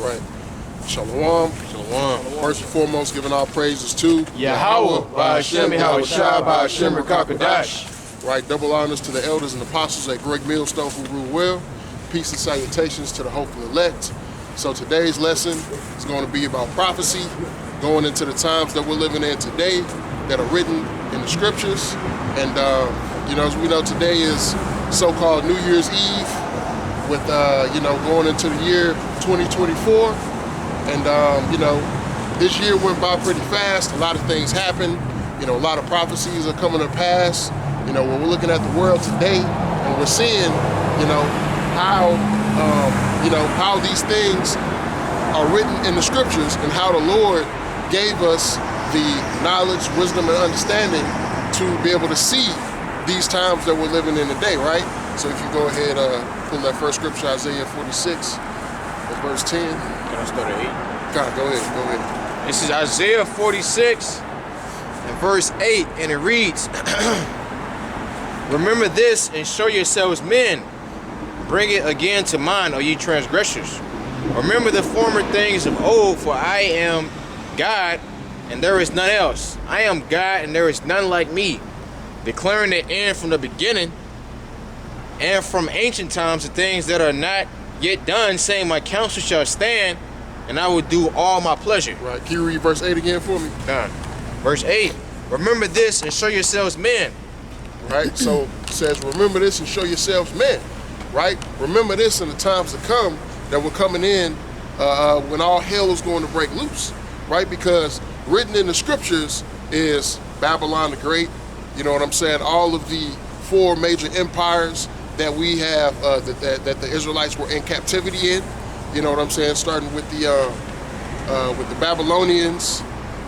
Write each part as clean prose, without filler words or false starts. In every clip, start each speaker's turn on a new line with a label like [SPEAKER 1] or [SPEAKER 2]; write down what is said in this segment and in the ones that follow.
[SPEAKER 1] right. Shalom.
[SPEAKER 2] Shalom.
[SPEAKER 1] First and foremost, giving our praises to
[SPEAKER 2] Yahweh, Ba'Hashem, Yahweh Shai, Ba'Hashem, Rakakadash.
[SPEAKER 1] Right, double honors to the elders and apostles at Great Millstone who rule well. Peace and salutations to the hopeful elect. So today's lesson is going to be about prophecy, going into the times that we're living in today that are written in the scriptures. And, as we know, today is so-called New Year's Eve with, going into the year 2024. And, this year went by pretty fast. A lot of things happened. A lot of prophecies are coming to pass. When we're looking at the world today and we're seeing, how these things are written in the scriptures and how the Lord gave us the knowledge, wisdom, and understanding to be able to see these times that we're living in today, right? So if you go ahead, pull that first scripture, Isaiah 46, verse 10.
[SPEAKER 2] Can I start at 8?
[SPEAKER 1] God, go ahead.
[SPEAKER 2] This is Isaiah 46 and verse 8, and it reads, Remember this and show yourselves men. Bring it again to mind, O ye transgressors. Remember the former things of old, for I am God, and there is none else. I am God, and there is none like me, declaring the end from the beginning, and from ancient times the things that are not yet done, saying my counsel shall stand, and I will do all my pleasure.
[SPEAKER 1] Right, can you read verse 8 again for me?
[SPEAKER 2] Verse 8, remember this and show yourselves men.
[SPEAKER 1] Right, so it says, remember this and show yourselves men. Right, remember this in the times to come that we're coming in when all hell is going to break loose. Right, because written in the scriptures is Babylon the Great. You know what I'm saying? All of the 4 major empires that we have, that the Israelites were in captivity in. You know what I'm saying? Starting with the Babylonians,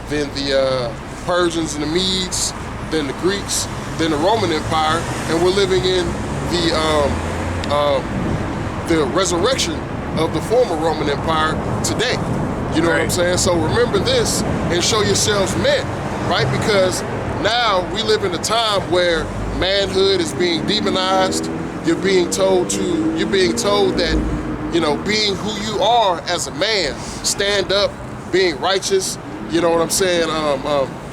[SPEAKER 1] then the Persians and the Medes, then the Greeks, then the Roman Empire, and we're living in the resurrection of the former Roman Empire today. You know what I'm saying? So remember this and show yourselves men, right? Because now we live in a time where manhood is being demonized. You're being told that, being who you are as a man, stand up, being righteous, you know what I'm saying,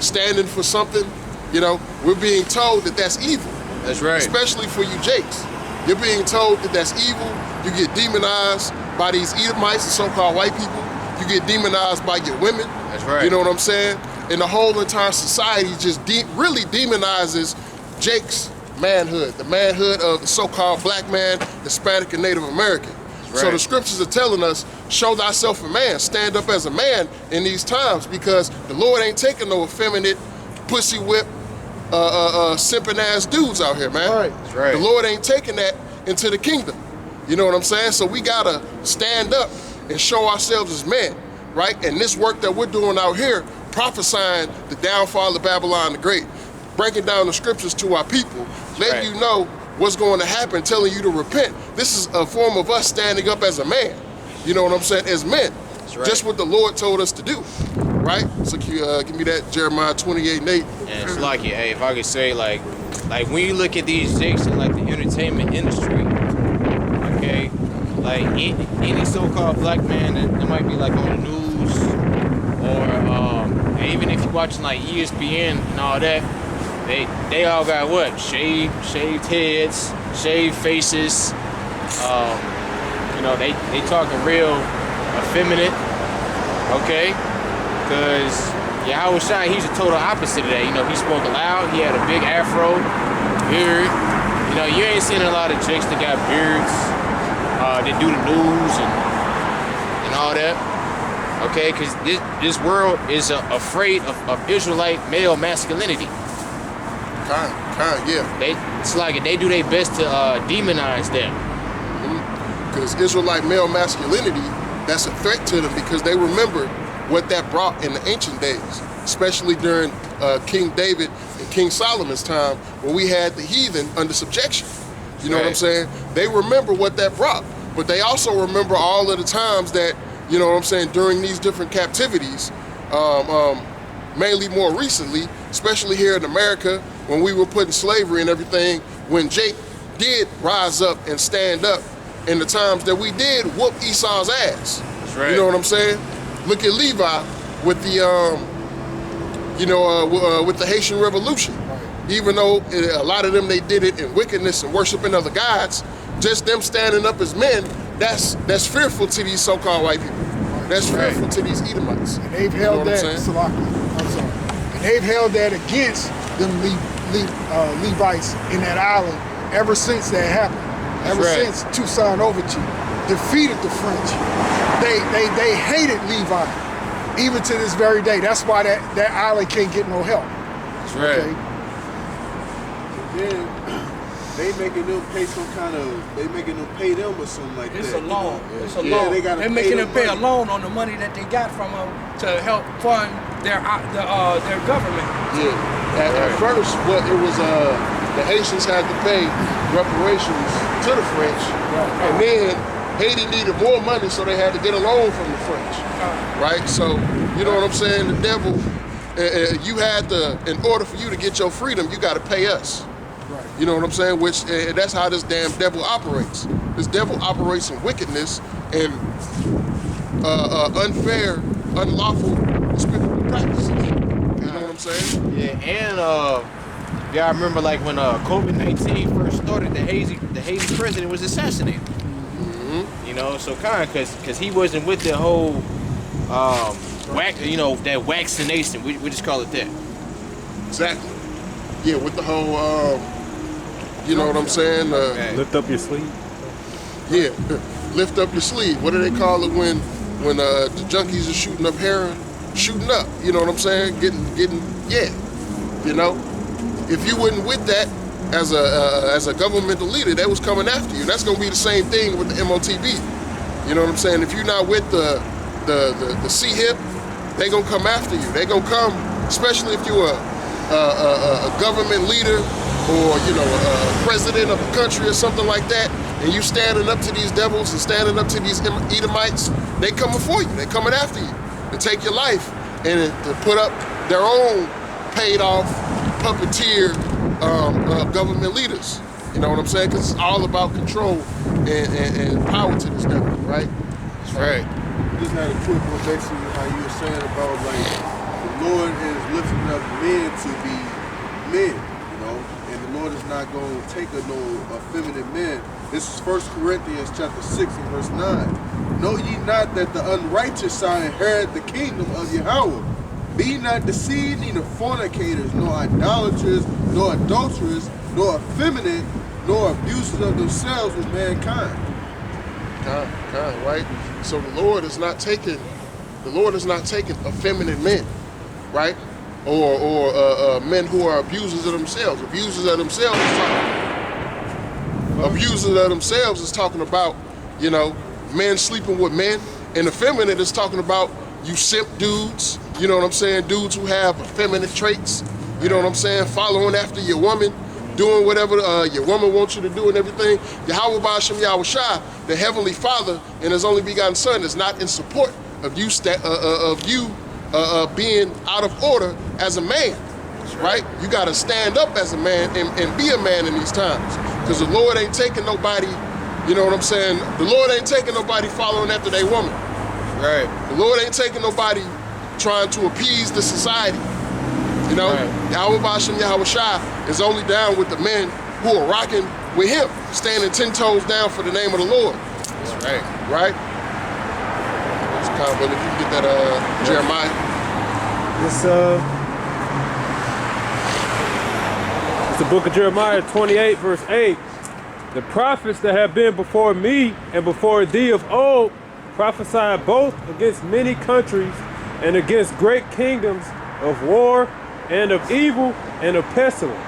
[SPEAKER 1] standing for something, we're being told that that's evil.
[SPEAKER 2] That's right.
[SPEAKER 1] Especially for you Jakes. You're being told that that's evil. You get demonized by these Edomites and so-called white people. You get demonized by your women.
[SPEAKER 2] That's right.
[SPEAKER 1] You know what I'm saying? And the whole entire society just really demonizes Jake's manhood, the manhood of the so-called black man, Hispanic, and Native American. Right. So the scriptures are telling us, show thyself a man, stand up as a man in these times, because the Lord ain't taking no effeminate, pussy whip, simping ass dudes out here, man.
[SPEAKER 2] Right. That's right.
[SPEAKER 1] The Lord ain't taking that into the kingdom. You know what I'm saying? So we gotta stand up and show ourselves as men, right? And this work that we're doing out here, prophesying the downfall of Babylon the Great, breaking down the scriptures to our people, letting you know what's going to happen, telling you to repent. This is a form of us standing up as a man. You know what I'm saying? As men. Right. Just what the Lord told us to do. Right? So give me that Jeremiah 28 and 8.
[SPEAKER 2] And it's like, hey, if I could say, like when you look at these Jakes in like the entertainment industry, okay, like any so-called black man that might be like on the news, or even if you're watching like ESPN and all that, they all got what? Shaved heads, shaved faces. They talking real effeminate, okay? Because Yahweh Shai, he's the total opposite of that. He spoke loud, he had a big afro, beard. You ain't seen a lot of chicks that got beards, that do the news and all that, okay? Because this world is afraid of Israelite male masculinity.
[SPEAKER 1] Yeah.
[SPEAKER 2] It's like they do their best to demonize them.
[SPEAKER 1] Because Israelite male masculinity, that's a threat to them, because they remember what that brought in the ancient days, especially during King David and King Solomon's time, when we had the heathen under subjection. You know what I'm saying? They remember what that brought, but they also remember all of the times that, during these different captivities, mainly more recently, especially here in America, when we were put in slavery and everything, when Jake did rise up and stand up in the times that we did whoop Esau's ass.
[SPEAKER 2] right.
[SPEAKER 1] You know what I'm saying? Look at Levi with the with the Haitian Revolution. Even though a lot of them, they did it in wickedness and worshiping other gods, just them standing up as men, that's fearful to these so-called white people. That's fearful to these Edomites.
[SPEAKER 3] And they've held that, I'm sorry. And they've held that against them Levites in that island ever since that happened. Ever since Toussaint Overture defeated the French. They hated Levi, even to this very day. That's why that island can't get no help.
[SPEAKER 2] That's right.
[SPEAKER 3] Okay?
[SPEAKER 4] Then they making them pay some kind of, they making them pay them or something like
[SPEAKER 5] It's
[SPEAKER 4] that.
[SPEAKER 5] a loan. It's a
[SPEAKER 4] Yeah,
[SPEAKER 5] loan.
[SPEAKER 4] they're
[SPEAKER 5] making them pay a loan on the money that they got from them to help fund their government.
[SPEAKER 1] Yeah. At first, what it was, the Haitians had to pay reparations to the French, and then Haiti needed more money, so they had to get a loan from the French, right? So, you know what I'm saying? The devil, you had to, in order for you to get your freedom, you got to pay us.
[SPEAKER 3] Right.
[SPEAKER 1] You know what I'm saying? Which that's how this damn devil operates. This devil operates in wickedness and unfair, unlawful, despicable practices. You know what I'm saying?
[SPEAKER 2] Yeah, and y'all remember like when COVID-19 first started, the Haiti president was assassinated.
[SPEAKER 1] Mm-hmm.
[SPEAKER 2] You know, so kind of because he wasn't with the whole that vaccination. We just call it that.
[SPEAKER 1] Exactly. Yeah, with the whole, you know what I'm saying?
[SPEAKER 6] Lift up your sleeve.
[SPEAKER 1] Yeah, lift up your sleeve. What do they call it when the junkies are shooting up heroin? Shooting up, you know what I'm saying? Getting, yeah. You know, if you wasn't with that as a governmental leader, they was coming after you. And that's gonna be the same thing with the MOTB. You know what I'm saying? If you're not with the C-HIP, they gonna come after you. They gonna come, especially if you're a government leader or a president of a country or something like that, and you standing up to these devils and standing up to these Edomites, they coming for you. They coming after you to take your life and to put up their own paid off puppeteer government leaders. You know what I'm saying? Because it's all about control and power to this devil, right?
[SPEAKER 2] That's right.
[SPEAKER 4] Just had a quick one, basically how you were saying about like the Lord is lifting up men to be men, and the Lord is not going to take no effeminate men. This is 1 Corinthians chapter 6 and verse 9. Know ye not that the unrighteous shall inherit the kingdom of Yahweh? Be not deceived, neither fornicators, nor idolaters, nor adulterers, nor effeminate, nor abusers of themselves with mankind.
[SPEAKER 1] Kind, right? So the Lord is not taking effeminate men, right? Or men who are abusers of themselves. Abusers of themselves is talking about, men sleeping with men, and effeminate is talking about you simp dudes, you know what I'm saying? Dudes who have effeminate traits, you know what I'm saying? Following after your woman, doing whatever your woman wants you to do and everything. Yahweh Ba'ashem Yahushua, the Heavenly Father and His only begotten Son, is not in support of you being out of order as a man, right? You got to stand up as a man and be a man in these times, because the Lord ain't taking nobody, you know what I'm saying? The Lord ain't taking nobody following after their woman.
[SPEAKER 2] Right.
[SPEAKER 1] The Lord ain't taking nobody trying to appease the society.
[SPEAKER 2] Right.
[SPEAKER 1] Yahweh Ba'ashem Yahushua is only down with the men who are rocking with Him, standing 10 toes down for the name of the Lord.
[SPEAKER 2] That's right.
[SPEAKER 1] Right? It's kind of, if you can get that Jeremiah.
[SPEAKER 6] It's the book of Jeremiah 28 verse 8. The prophets that have been before me and before thee of old prophesied both against many countries and against great kingdoms of war and of evil and of pestilence.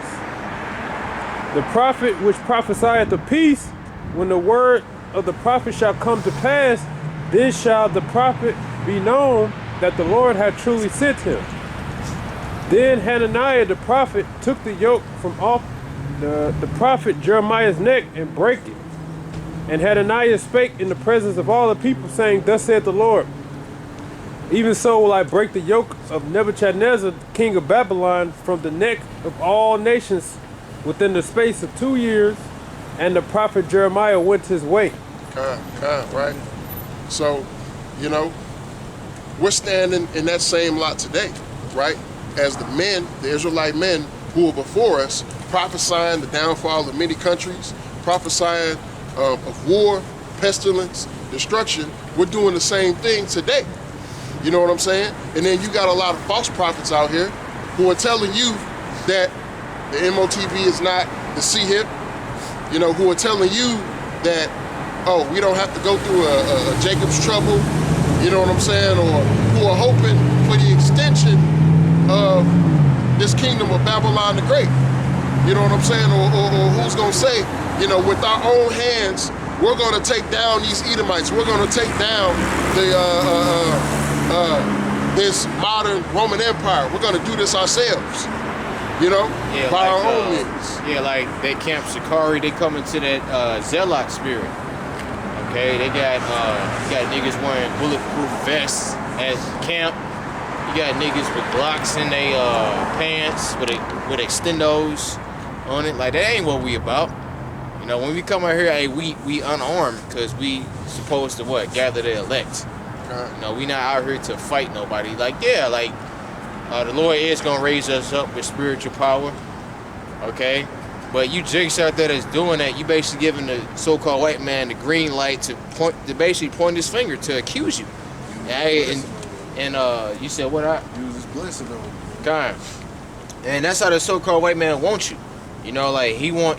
[SPEAKER 6] The prophet which prophesieth of peace, when the word of the prophet shall come to pass, then shall the prophet be known that the Lord hath truly sent him. Then Hananiah the prophet took the yoke from off the prophet Jeremiah's neck and brake it. And Hananiah spake in the presence of all the people, saying, Thus saith the Lord, even so will I break the yoke of Nebuchadnezzar, king of Babylon, from the neck of all nations within the space of 2 years. And the prophet Jeremiah went his way.
[SPEAKER 1] Right? So, You know, we're standing in that same lot today, right? As the men, the Israelite men who were before us, prophesying the downfall of many countries, prophesying of war, pestilence, destruction. We're doing the same thing today. You know what I'm saying? And then you got a lot of false prophets out here who are telling you that the MOTV is not the C-hip, you know, who are telling you that, oh, we don't have to go through a Jacob's trouble, you know what I'm saying? Or who are hoping for the extension of this kingdom of Babylon the Great. You know what I'm saying? Or who's gonna say, you know, with our own hands, we're gonna take down these Edomites. We're gonna take down the this modern Roman Empire. We're gonna do this ourselves. You know,
[SPEAKER 2] Yeah,
[SPEAKER 1] by
[SPEAKER 2] like,
[SPEAKER 1] our own means.
[SPEAKER 2] Yeah, like that Camp Shikari, they come into that zealot spirit. Okay, they got niggas wearing bulletproof vests at camp. You got niggas with Glocks in their pants with extendos on it. Like, that ain't what we about. You know, when we come out here, hey, we unarmed because we supposed to what? Gather the elect. You know, we not out here to fight nobody. Like, yeah, like the Lord is gonna raise us up with spiritual power. Okay, but you jakes out there that's doing that, you basically giving the so-called white man the green light to basically point his finger to accuse you. Hey, and you said what?
[SPEAKER 4] Use his blessing on him.
[SPEAKER 2] God. And that's how the so-called white man wants you. You know, like he want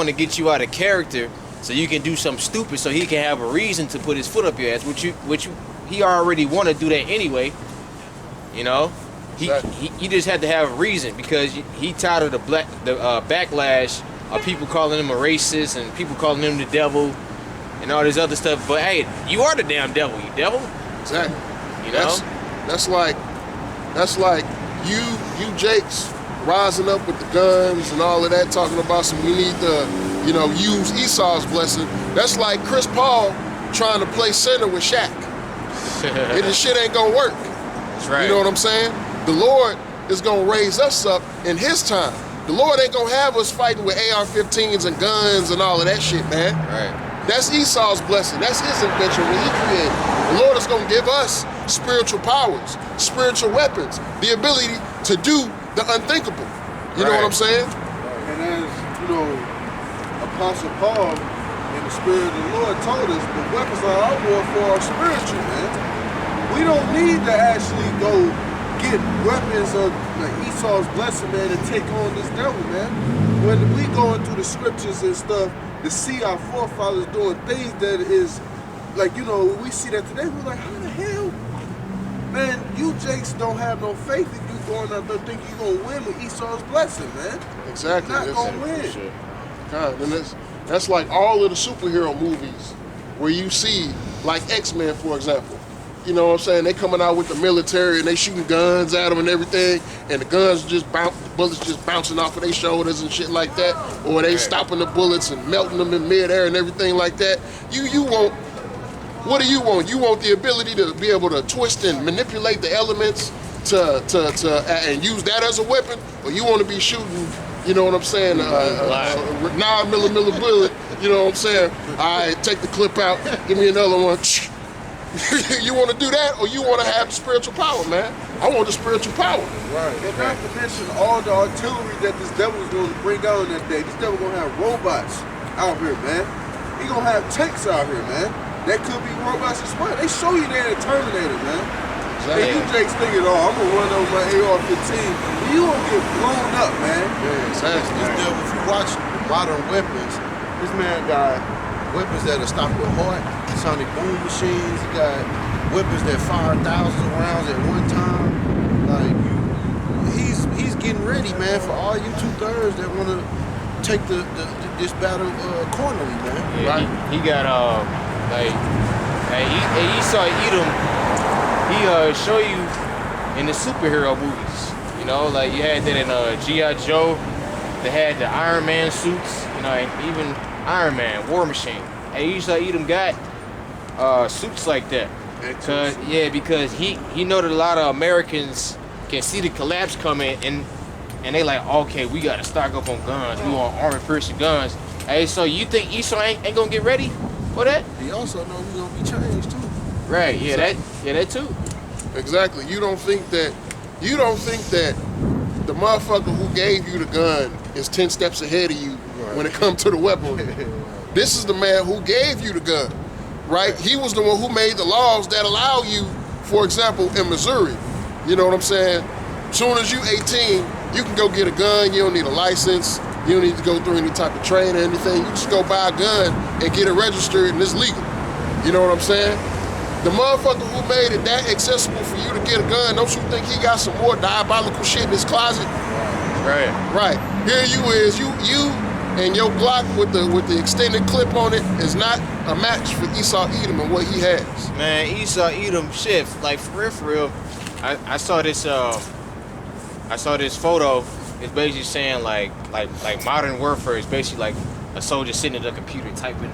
[SPEAKER 2] to get you out of character so you can do something stupid so he can have a reason to put his foot up your ass, which he already want to do that anyway. You know, he just had to have a reason because he tired of the backlash of people calling him a racist and people calling him the devil and all this other stuff. But hey, you are the damn devil, you devil.
[SPEAKER 1] Exactly.
[SPEAKER 2] You know,
[SPEAKER 1] that's like you Jakes rising up with the guns and all of that, talking about some we need to, you know, use Esau's blessing. That's like Chris Paul trying to play center with Shaq. And the shit ain't gonna work.
[SPEAKER 2] That's right.
[SPEAKER 1] You know what I'm saying? The Lord is gonna raise us up in His time. The Lord ain't gonna have us fighting with AR-15s and guns and all of that shit, man.
[SPEAKER 2] Right.
[SPEAKER 1] That's Esau's blessing. That's his invention when he created. The Lord is gonna give us spiritual powers, spiritual weapons, the ability to do the unthinkable. You know what I'm saying?
[SPEAKER 4] And as, you know, Apostle Paul in the Spirit of the Lord told us, the weapons of our warfare are spiritual, man. We don't need to actually go get weapons of like Esau's blessing, man, and take on this devil, man. When we going through the scriptures and stuff to see our forefathers doing things that is, like, you know, we see that today, we're like, how the hell? Man, you Jakes don't have no faith if you going out there thinking you're gonna win with Esau's blessing, man.
[SPEAKER 1] Exactly.
[SPEAKER 4] You're not gonna win.
[SPEAKER 1] God, and that's like all of the superhero movies where you see, like X-Men, for example. You know what I'm saying? They coming out with the military and they shooting guns at them and everything, and the guns just bounce, the bullets just bouncing off of their shoulders and shit like that, or they stopping the bullets and melting them in midair and everything like that. You want, what do you want? You want the ability to be able to twist and manipulate the elements and use that as a weapon, or you want to be shooting, you know what I'm saying, 9mm bullet, you know what I'm saying? All right, take the clip out, give me another one. You want to do that, or you want to have the spiritual power, man? I want the spiritual power.
[SPEAKER 4] Right. And not to mention all the artillery that this devil is going to bring out on that day. This devil going to have robots out here, man. He going to have tanks out here, man. That could be robots as well. They show you that in Terminator, man. Exactly. And you Jakes thinking, oh, I'm going to run over my AR-15. You going to get blown up, man.
[SPEAKER 1] Yeah, exactly.
[SPEAKER 7] This devil, if you watch modern weapons, this man got weapons that'll stop your heart, sonic boom machines. He got weapons that fire thousands of rounds at one time. Like, he's getting ready, man, for all you 2/3 that want to take this battle cornerly, man.
[SPEAKER 2] Yeah, right. He got like, hey, Esau Edom. He show you in the superhero movies. You know, like you had that in G.I. Joe. They had the Iron Man suits. You know, and even Iron Man, War Machine. Hey, Esau Edom got suits like that. Because he know that a lot of Americans can see the collapse coming and they like, okay, we gotta stock up on guns. We want armor-piercing guns. Hey, so you think Esau ain't gonna get ready for that?
[SPEAKER 7] He also know he's gonna be changed too.
[SPEAKER 2] Right. Yeah. That too.
[SPEAKER 1] Exactly. You don't think that the motherfucker who gave you the gun is 10 steps ahead of you when it comes to the weapon. This is the man who gave you the gun, right? He was the one who made the laws that allow you, for example, in Missouri, you know what I'm saying? Soon as you 18, you can go get a gun. You don't need a license. You don't need to go through any type of training or anything. You just go buy a gun and get it registered and it's legal. You know what I'm saying? The motherfucker who made it that accessible for you to get a gun, don't you think he got some more diabolical shit in his closet?
[SPEAKER 2] Right.
[SPEAKER 1] Right. Here you is, you and your Glock with the extended clip on it is not a match for Esau Edom and what he has.
[SPEAKER 2] Man, Esau Edom shit, like for real. I saw this photo. It's basically saying like modern warfare is basically like a soldier sitting at a computer typing,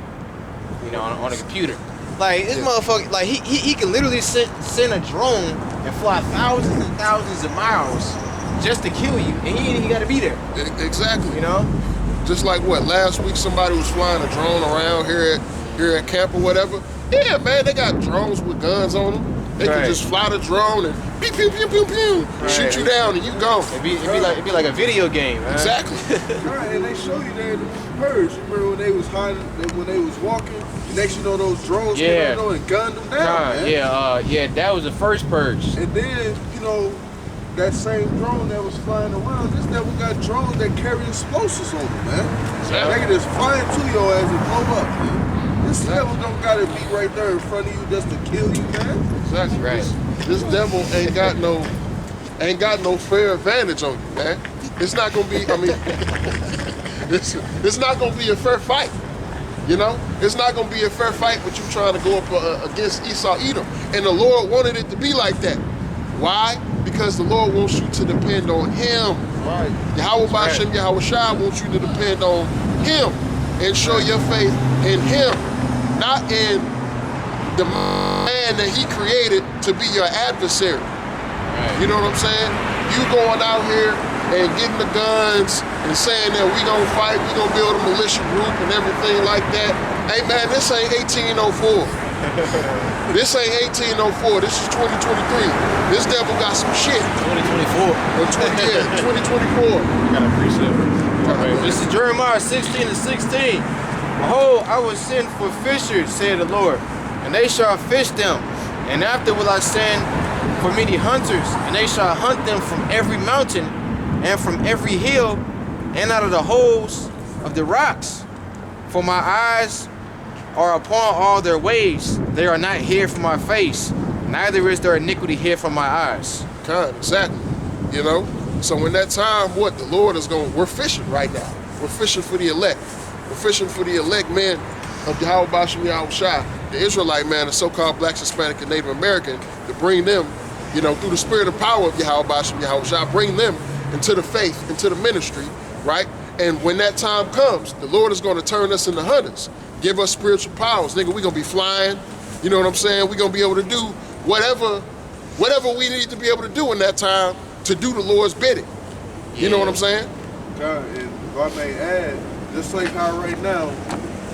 [SPEAKER 2] you know, on a computer. Like this motherfucker, like he can literally send a drone and fly thousands and thousands of miles just to kill you, and he ain't even got to be there.
[SPEAKER 1] Exactly.
[SPEAKER 2] You know.
[SPEAKER 1] Just like what, last week somebody was flying a drone around here at camp or whatever. Yeah, man, they got drones with guns on them. They can just fly the drone and pew pew pew pew pew, shoot you down and you gone.
[SPEAKER 2] It'd be like a video game, man.
[SPEAKER 1] Exactly.
[SPEAKER 4] Right, and they show you that in the Purge. You remember when they was hiding, when they was walking? Next, you know, those drones came out and gunned them down, man.
[SPEAKER 2] Yeah, that was the first purge.
[SPEAKER 4] And then, you know, that same drone that was flying around, this devil got drones that carry explosives on them, man.
[SPEAKER 1] Exactly.
[SPEAKER 4] They can just fly into your ass and blow up, man. This devil don't gotta be right there in front of you just to kill you, man.
[SPEAKER 1] Exactly.
[SPEAKER 2] Right.
[SPEAKER 1] This devil ain't got no fair advantage on you, man. It's not gonna be. I mean, it's not gonna be a fair fight. You know, it's not gonna be a fair fight with you trying to go up against Esau Edom. And the Lord wanted it to be like that. Why? Because the Lord wants you to depend on Him.
[SPEAKER 4] Right.
[SPEAKER 1] Yahweh Bashem, Yahweh Shai wants you to depend on Him and show your faith in Him, not in the man that He created to be your adversary.
[SPEAKER 2] Right.
[SPEAKER 1] You know what I'm saying? You going out here and getting the guns and saying that we gonna fight, we gonna build a militia group and everything like that. Hey man, this ain't 1804. This ain't 1804. This is 2023. This devil got some shit.
[SPEAKER 2] 2024.
[SPEAKER 1] 2024.
[SPEAKER 2] Got a precept. Right. This is Jeremiah 16:16. Behold, I will send for fishers, said the Lord, and they shall fish them. And after will I send for many hunters, and they shall hunt them from every mountain and from every hill and out of the holes of the rocks. For my eyes are upon all their ways. They are not hid from my face, neither is their iniquity hid from my eyes.
[SPEAKER 1] Exactly. You know? So in that time, what? The Lord is going, we're fishing right now. We're fishing for the elect. We're fishing for the elect men of Yahweh Bashem Yahweh Shai, the Israelite man, the so-called Blacks, Hispanic, and Native American, to bring them, you know, through the spirit and power of Yahweh Bashem Yahweh Shai, bring them into the faith, into the ministry, right? And when that time comes, the Lord is going to turn us into hunters, give us spiritual powers. Nigga, we're going to be flying, you know what I'm saying? We're going to be able to do whatever we need to be able to do in that time to do the Lord's bidding. You know what I'm saying?
[SPEAKER 4] God, and if I may add, just like how right now,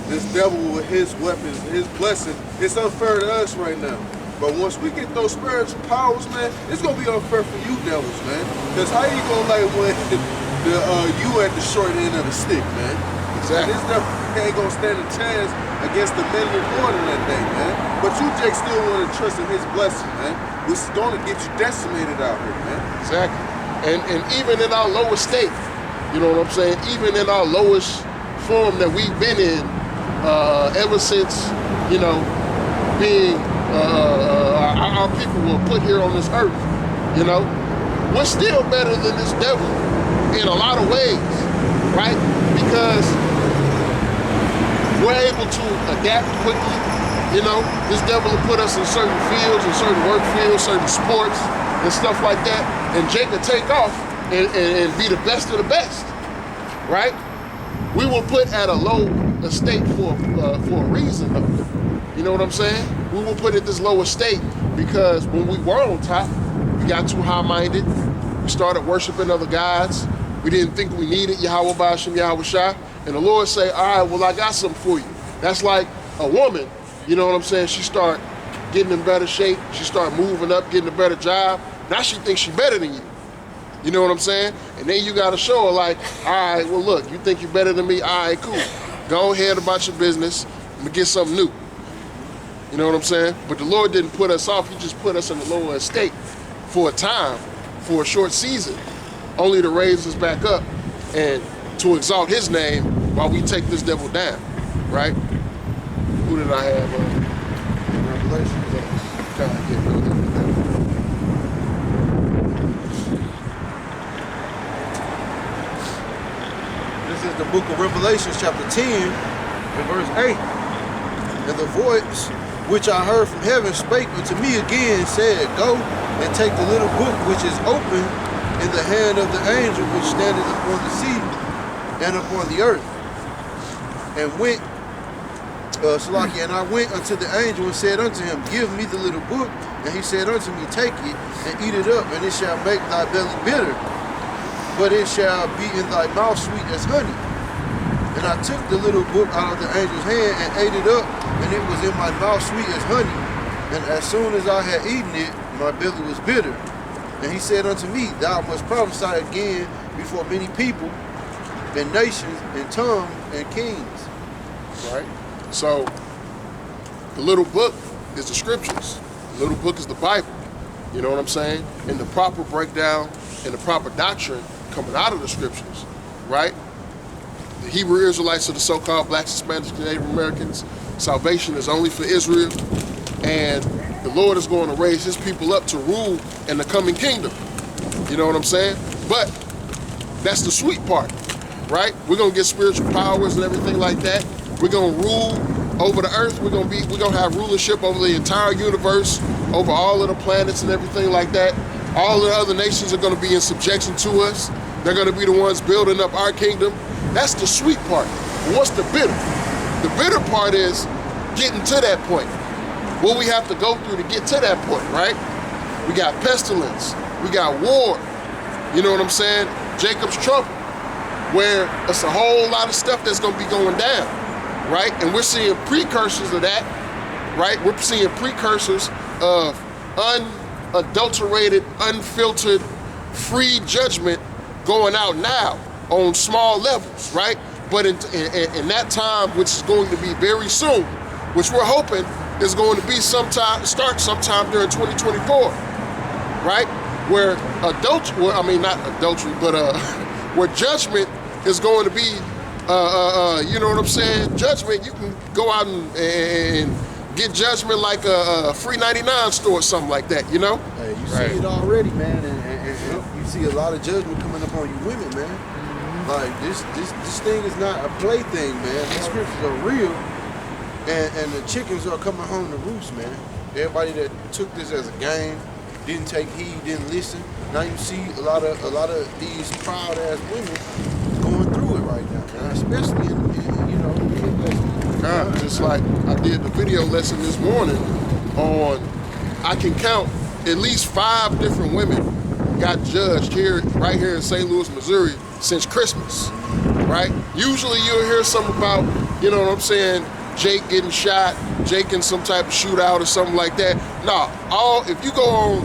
[SPEAKER 4] this devil with his weapons, his blessing, it's unfair to us right now. But once we get those spiritual powers, man, it's gonna be unfair for you devils, man. Because how you gonna like when you at the short end of the stick, man? Exactly. This devil ain't gonna stand a chance against the men of the Lord in that day, man. But you Jake still wanna trust in his blessing, man. Which is gonna get you decimated out here, man.
[SPEAKER 1] Exactly. And even in our lowest state, you know what I'm saying? Even in our lowest form that we've been in, ever since, you know, being our people were put here on this earth, you know, we're still better than this devil in a lot of ways, right? Because we're able to adapt quickly, you know. This devil will put us in certain fields, in certain work fields, certain sports, and stuff like that, and Jake will take off and be the best of the best, right? We were put at a low estate for a reason, though. You know what I'm saying? We were put at this low estate because when we were on top, we got too high-minded. We started worshiping other gods. We didn't think we needed Yahweh Bashem Yahweh Shai. And the Lord say, all right, well, I got something for you. That's like a woman, you know what I'm saying? She start getting in better shape. She start moving up, getting a better job. Now she thinks she better than you. You know what I'm saying? And then you got to show her like, all right, well, look, you think you're better than me? All right, cool. Go ahead about your business. I'm going to get something new. You know what I'm saying? But the Lord didn't put us off. He just put us in a lower estate for a time, for a short season, only to raise us back up and to exalt his name while we take this devil down, right? Who did I have? Revelation.
[SPEAKER 7] This is the book of Revelation, chapter 10, and verse 8. And the voice which I heard from heaven spake unto me again, said, Go and take the little book which is open in the hand of the angel which standeth upon the sea and upon the earth. And went, and I went unto the angel and said unto him, Give me the little book. And he said unto me, Take it and eat it up, and it shall make thy belly bitter, but it shall be in thy mouth sweet as honey. And I took the little book out of the angel's hand and ate it up, and it was in my mouth sweet as honey. And as soon as I had eaten it, my belly was bitter. And he said unto me, Thou must prophesy again before many people, and nations, and tongues, and kings.
[SPEAKER 1] Right? So, the little book is the scriptures. The little book is the Bible. You know what I'm saying? And the proper breakdown and the proper doctrine coming out of the scriptures, right? The Hebrew Israelites are the so-called blacks, Hispanics, Native Americans. Salvation is only for Israel. And the Lord is going to raise his people up to rule in the coming kingdom. You know what I'm saying? But that's the sweet part, right? We're going to get spiritual powers and everything like that. We're going to rule over the earth. We're going to have rulership over the entire universe, over all of the planets and everything like that. All the other nations are going to be in subjection to us. They're going to be the ones building up our kingdom. That's the sweet part. But what's the bitter? The bitter part is getting to that point. What we have to go through to get to that point, right? We got pestilence. We got war. You know what I'm saying? Jacob's trouble, where it's a whole lot of stuff that's going to be going down, right? And we're seeing precursors of that, right? We're seeing precursors of unadulterated, unfiltered, free judgment going out now on small levels, right? But in that time, which is going to be very soon, which we're hoping is going to be start sometime during 2024, right? Where where judgment is going to be, you know what I'm saying? Judgment, you can go out and get judgment like a free 99 store or something like that, you know?
[SPEAKER 7] Hey, you see it already, man, and you see a lot of judgment coming up on you women, man. Like this thing is not a plaything, man. These scriptures are real, and the chickens are coming home to roost, man. Everybody that took this as a game, didn't take heed, didn't listen. Now you see a lot of these proud ass women going through it right now, man. Especially
[SPEAKER 1] Just like I did the video lesson this morning on, I can count at least 5 different women got judged right here in St. Louis, Missouri since Christmas, right? Usually you'll hear something about, you know what I'm saying, Jake getting shot, Jake in some type of shootout or something like that. No, if you go on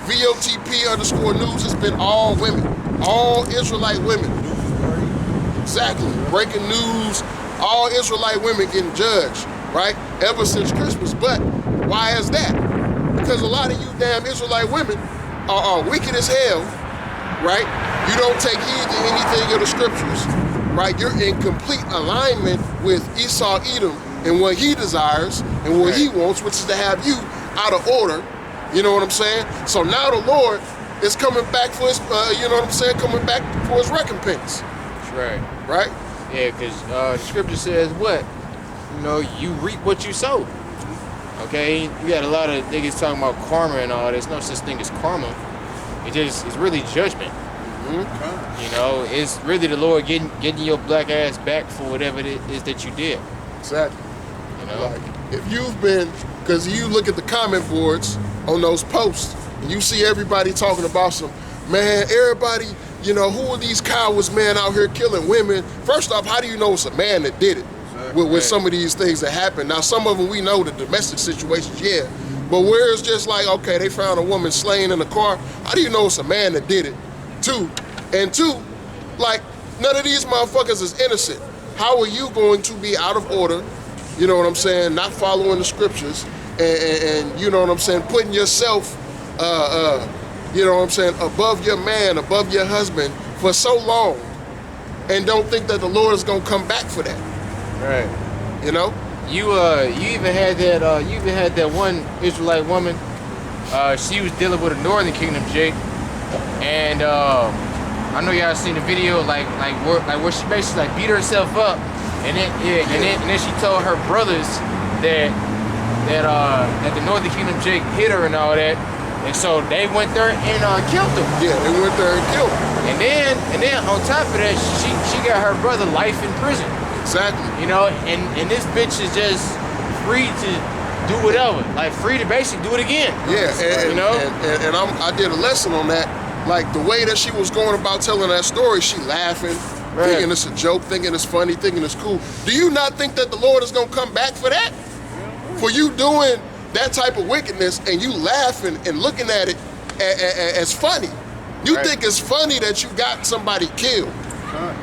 [SPEAKER 1] VOTP_news, it's been all women, all Israelite women. Exactly, breaking news, all Israelite women getting judged, right? Ever since Christmas. But why is that? Because a lot of you damn Israelite women are wicked as hell, right? You don't take heed to anything of the scriptures, right? You're in complete alignment with Esau Edom and what he desires and what he wants, which is to have you out of order. You know what I'm saying? So now the Lord is coming back for his, you know what I'm saying? Coming back for his recompense.
[SPEAKER 2] That's right.
[SPEAKER 1] Right?
[SPEAKER 2] Yeah, because the scripture says what? You know, you reap what you sow. Okay? You got a lot of niggas talking about karma and all. There's no such thing as karma. It's really judgment. Mm-hmm. You know, it's really the Lord getting your black ass back for whatever it is that you did.
[SPEAKER 1] Exactly.
[SPEAKER 2] You know?
[SPEAKER 1] Like, if you've been, because you look at the comment boards on those posts, and you see everybody talking about some, man, everybody, you know, who are these cowards, man, out here killing women? First off, how do you know it's a man that did it with some of these things that happen? Now, some of them we know, the domestic situations, yeah, But where it's just like, okay, they found a woman slain in a car. How do you know it's a man that did it? Two, like, none of these motherfuckers is innocent. How are you going to be out of order, you know what I'm saying, not following the scriptures, and you know what I'm saying, putting yourself, you know what I'm saying, above your man, above your husband for so long, and don't think that the Lord is gonna come back for that.
[SPEAKER 2] Right.
[SPEAKER 1] You know?
[SPEAKER 2] You even had that one Israelite woman. She was dealing with a Northern Kingdom Jake, and I know y'all seen the video, like where she basically like beat herself up, and then she told her brothers that the Northern Kingdom Jake hit her and all that, and so they went there and killed him.
[SPEAKER 1] Yeah, they went there and killed him.
[SPEAKER 2] And then on top of that, she got her brother life in prison.
[SPEAKER 1] Exactly.
[SPEAKER 2] You know, and this bitch is just free to do whatever, like free to basically do it again.
[SPEAKER 1] Yeah, and,
[SPEAKER 2] you know,
[SPEAKER 1] and I did a lesson on that. Like the way that she was going about telling that story, she laughing,
[SPEAKER 2] Right.
[SPEAKER 1] thinking it's a joke, thinking it's funny, thinking it's cool. Do you not think that the Lord is gonna come back for that? For you doing that type of wickedness and you laughing and looking at it as funny. You
[SPEAKER 2] Right.
[SPEAKER 1] think it's funny that you got somebody killed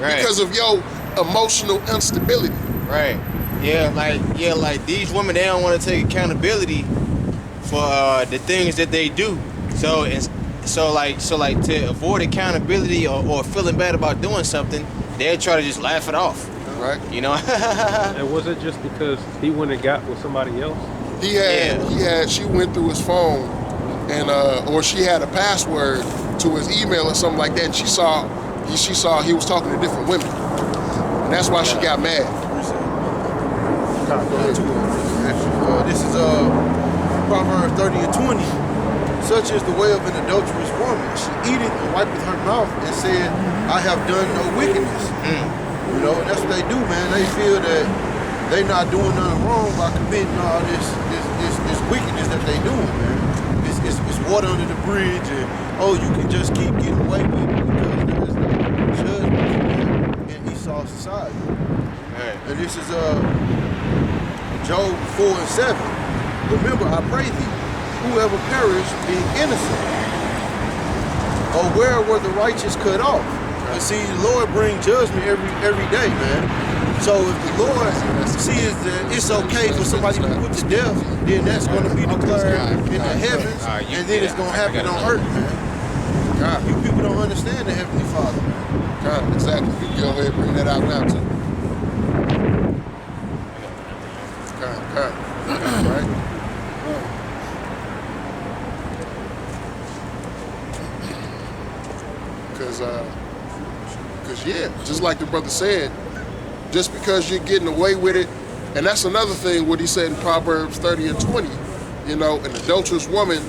[SPEAKER 2] right.
[SPEAKER 1] because of your emotional instability.
[SPEAKER 2] Right. Like these women, they don't want to take accountability for the things that they do. So like to avoid accountability or feeling bad about doing something, they'll try to just laugh it off.
[SPEAKER 1] Right.
[SPEAKER 2] You know?
[SPEAKER 6] And was it just because he went and got with somebody else?
[SPEAKER 1] She went through his phone and or she had a password to his email or something like that, and she saw he was talking to different women. And that's why she got mad.
[SPEAKER 7] This is Proverbs 30 and 20. Such is the way of an adulterous woman. She eateth and wipeth her mouth and said, I have done no wickedness. You know, and that's what they do, man. They feel that they not doing nothing wrong by committing all this wickedness that they doing, man. It's water under the bridge, and you can just keep getting away with it because there is no judgment in Esau society.
[SPEAKER 2] Right.
[SPEAKER 7] And this is Job 4 and 7. Remember, I pray thee, whoever perished being innocent, or where were the righteous cut off? And see, the Lord bring judgment every day, man. So if the Lord sees that it's okay for somebody to be put to death, then that's going to be declared in the heavens, and then it's going to happen on earth, man.
[SPEAKER 1] God.
[SPEAKER 7] You people don't understand the Heavenly Father, man.
[SPEAKER 1] God, exactly. You can go ahead and bring that out now too. God. Right? Because yeah, just like the brother said, just because you're getting away with it, and that's another thing what he said in Proverbs 30 and 20, you know, an adulterous woman,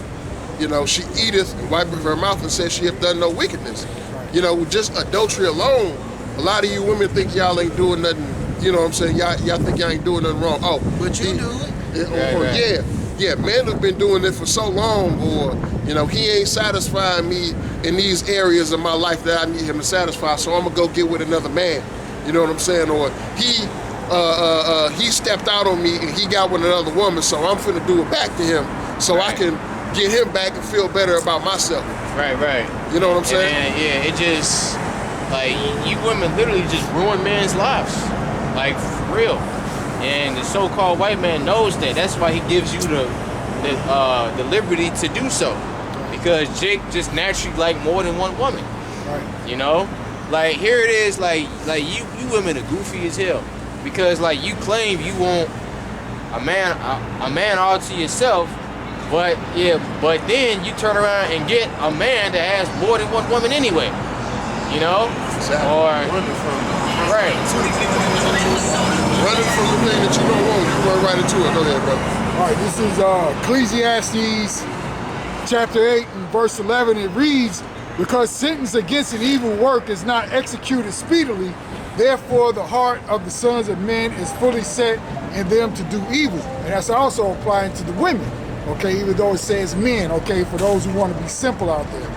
[SPEAKER 1] you know, she eateth and wipeth her mouth and says she hath done no wickedness. You know, just adultery alone, a lot of you women think y'all ain't doing nothing, you know what I'm saying, y'all think y'all ain't doing nothing wrong. Oh,
[SPEAKER 7] But you do it.
[SPEAKER 1] Yeah, men have been doing it for so long, or, you know, he ain't satisfying me in these areas of my life that I need him to satisfy, so I'm gonna go get with another man. You know what I'm saying? Or he stepped out on me and he got with another woman, so I'm finna do it back to him so I can get him back and feel better about myself.
[SPEAKER 2] Right.
[SPEAKER 1] You know what I'm saying?
[SPEAKER 2] And yeah, it just, like, you women literally just ruin men's lives. Like, for real. And the so-called white man knows that. That's why he gives you the liberty to do so. Because Jake just naturally like more than one woman.
[SPEAKER 3] Right.
[SPEAKER 2] You know? Like, here it is, like you women are goofy as hell. Because, like, you claim you want a man all to yourself, but then you turn around and get a man that has more than one woman anyway. You know?
[SPEAKER 1] Exactly.
[SPEAKER 2] Or
[SPEAKER 7] Running from it.
[SPEAKER 2] right.
[SPEAKER 1] Running from the thing that you don't want, you run right into it. Go ahead, brother.
[SPEAKER 3] All right, this is Ecclesiastes chapter 8 and verse 11. It reads, because sentence against an evil work is not executed speedily, therefore the heart of the sons of men is fully set in them to do evil. And that's also applying to the women, okay, even though it says men, okay, for those who want to be simple out there.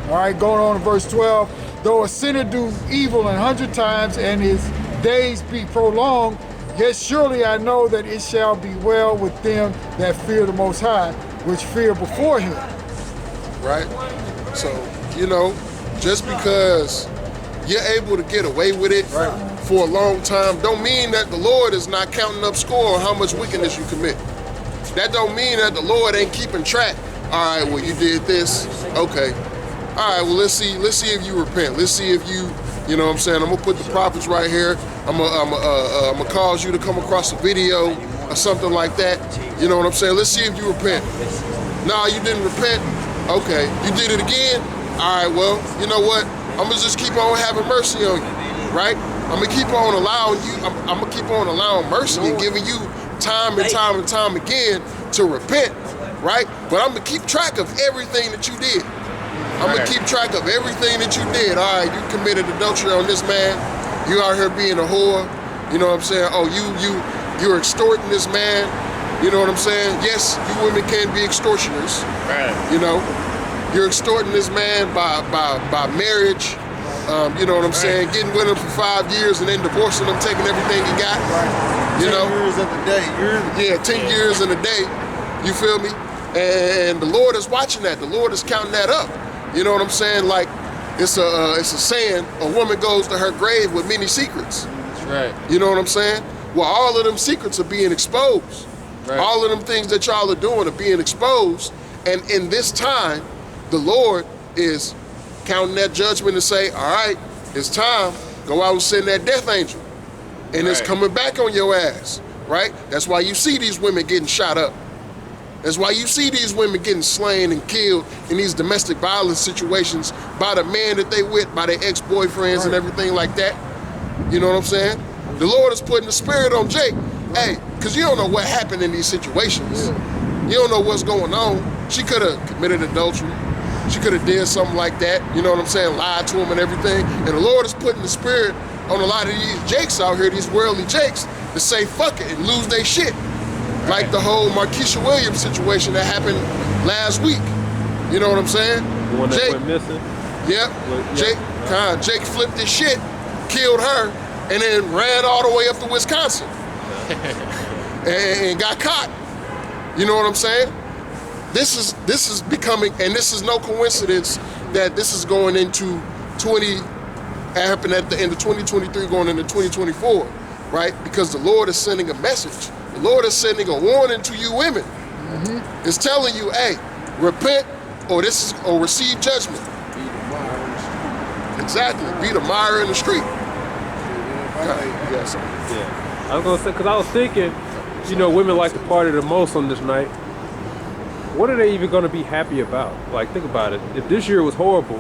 [SPEAKER 3] All right, going on to verse 12. Though a sinner do evil 100 times and his days be prolonged, yet surely I know that it shall be well with them that fear the Most High, which fear before him.
[SPEAKER 1] Right? So, you know, just because you're able to get away with it for a long time, don't mean that the Lord is not counting up score on how much wickedness you commit. That don't mean that the Lord ain't keeping track. All right, well, you did this. Okay. All right, well, let's see if you repent. Let's see if you know what I'm saying? I'm gonna put the prophets right here. I'm gonna cause you to come across a video or something like that. You know what I'm saying? Let's see if you repent. Nah, you didn't repent. Okay, you did it again. All right, well, you know what? I'm gonna just keep on having mercy on you, right? I'm gonna keep on allowing you. I'm gonna keep on allowing mercy and giving you time and time and time again to repent, right? But I'm gonna keep track of everything that you did. I'm gonna keep track of everything that you did. All right, you committed adultery on this man. You out here being a whore. You know what I'm saying? Oh, you're extorting this man. You know what I'm saying? Yes, you women can be extortioners.
[SPEAKER 2] Right.
[SPEAKER 1] You know, you're extorting this man by marriage. You know what I'm saying? Getting with him for 5 years and then divorcing him, taking everything he got. You
[SPEAKER 7] 10
[SPEAKER 1] know?
[SPEAKER 7] years of the day.
[SPEAKER 1] Yeah, 10 years in a day. You feel me? And the Lord is watching that. The Lord is counting that up. You know what I'm saying? Like, it's a saying, a woman goes to her grave with many secrets.
[SPEAKER 2] That's right.
[SPEAKER 1] You know what I'm saying? Well, all of them secrets are being exposed.
[SPEAKER 2] Right.
[SPEAKER 1] All of them things that y'all are doing are being exposed. And in this time, the Lord is counting that judgment and say, all right, it's time. Go out and send that death angel. And it's coming back on your ass, right? That's why you see these women getting shot up. That's why you see these women getting slain and killed in these domestic violence situations by the man that they with, by their ex-boyfriends and everything like that. You know what I'm saying? The Lord is putting the spirit on Jake. Hey, because you don't know what happened in these situations. You don't know what's going on. She could have committed adultery. She could have did something like that. You know what I'm saying? Lied to him and everything. And the Lord is putting the spirit on a lot of these Jakes out here, these worldly Jakes, to say fuck it and lose their shit. Like the whole Markeisha Williams situation that happened last week. You know what I'm saying?
[SPEAKER 6] The one that
[SPEAKER 1] Jake,
[SPEAKER 6] went missing?
[SPEAKER 1] Jake, Jake flipped his shit, killed her, and then ran all the way up to Wisconsin. and got caught. You know what I'm saying? This is becoming, and this is no coincidence that this is going into happened at the end of 2023 going into 2024, right? Because the Lord is sending a message. The Lord is sending a warning to you women. It's telling you, hey, repent or receive judgment. Exactly. Be the mire in the street. Yes.
[SPEAKER 6] Yeah. I was gonna say, because I was thinking, you know, women like to party the most on this night. What are they even gonna be happy about? Like, think about it. If this year was horrible,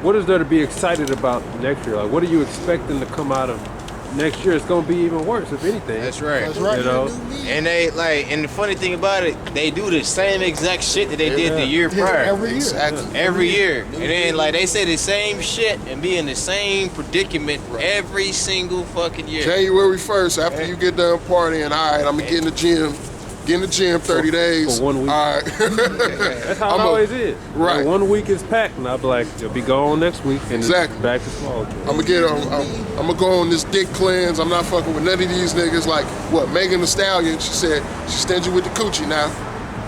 [SPEAKER 6] what is there to be excited about next year? Like, what are you expecting to come out of next year? It's gonna be even worse, if anything.
[SPEAKER 2] That's right.
[SPEAKER 3] That's right.
[SPEAKER 6] You know?
[SPEAKER 2] And and the funny thing about it, they do the same exact shit that they did the year prior.
[SPEAKER 3] Every year.
[SPEAKER 1] Exactly.
[SPEAKER 2] Every year. And then like they say the same shit and be in the same predicament every single fucking year.
[SPEAKER 1] January 1st, after you get done partying, all right, I'm gonna get in the gym. Get in the gym 30 days.
[SPEAKER 6] For 1 week.
[SPEAKER 1] All right.
[SPEAKER 6] That's how it always is.
[SPEAKER 1] Right.
[SPEAKER 6] Like, 1 week is packed, and I'll be like, you'll be gone next week, and
[SPEAKER 1] Exactly.
[SPEAKER 6] it's back to small.
[SPEAKER 1] I'm gonna go on this dick cleanse. I'm not fucking with none of these niggas. Like what? Megan Thee Stallion. She said she's stingy with the coochie now.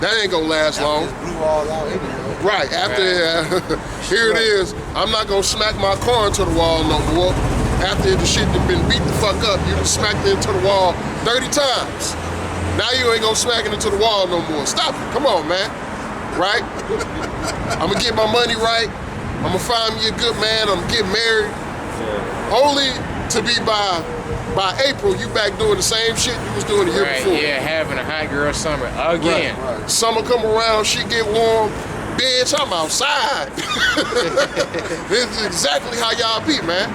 [SPEAKER 1] That ain't gonna last long.
[SPEAKER 7] Just blew all out anyway.
[SPEAKER 1] Right. After here it is. I'm not gonna smack my car into the wall no more. After the shit that been beat the fuck up, you done smacked it into the wall 30 times. Now you ain't gonna smack it into the wall no more. Stop it. Come on, man. Right? I'm gonna get my money right. I'm gonna find me a good man. I'm gonna get married. Only to be by April, you back doing the same shit you was doing the year before.
[SPEAKER 2] Yeah, having a hot girl summer again.
[SPEAKER 1] Right. Summer come around, she get warm. Bitch, I'm outside. This is exactly how y'all be, man.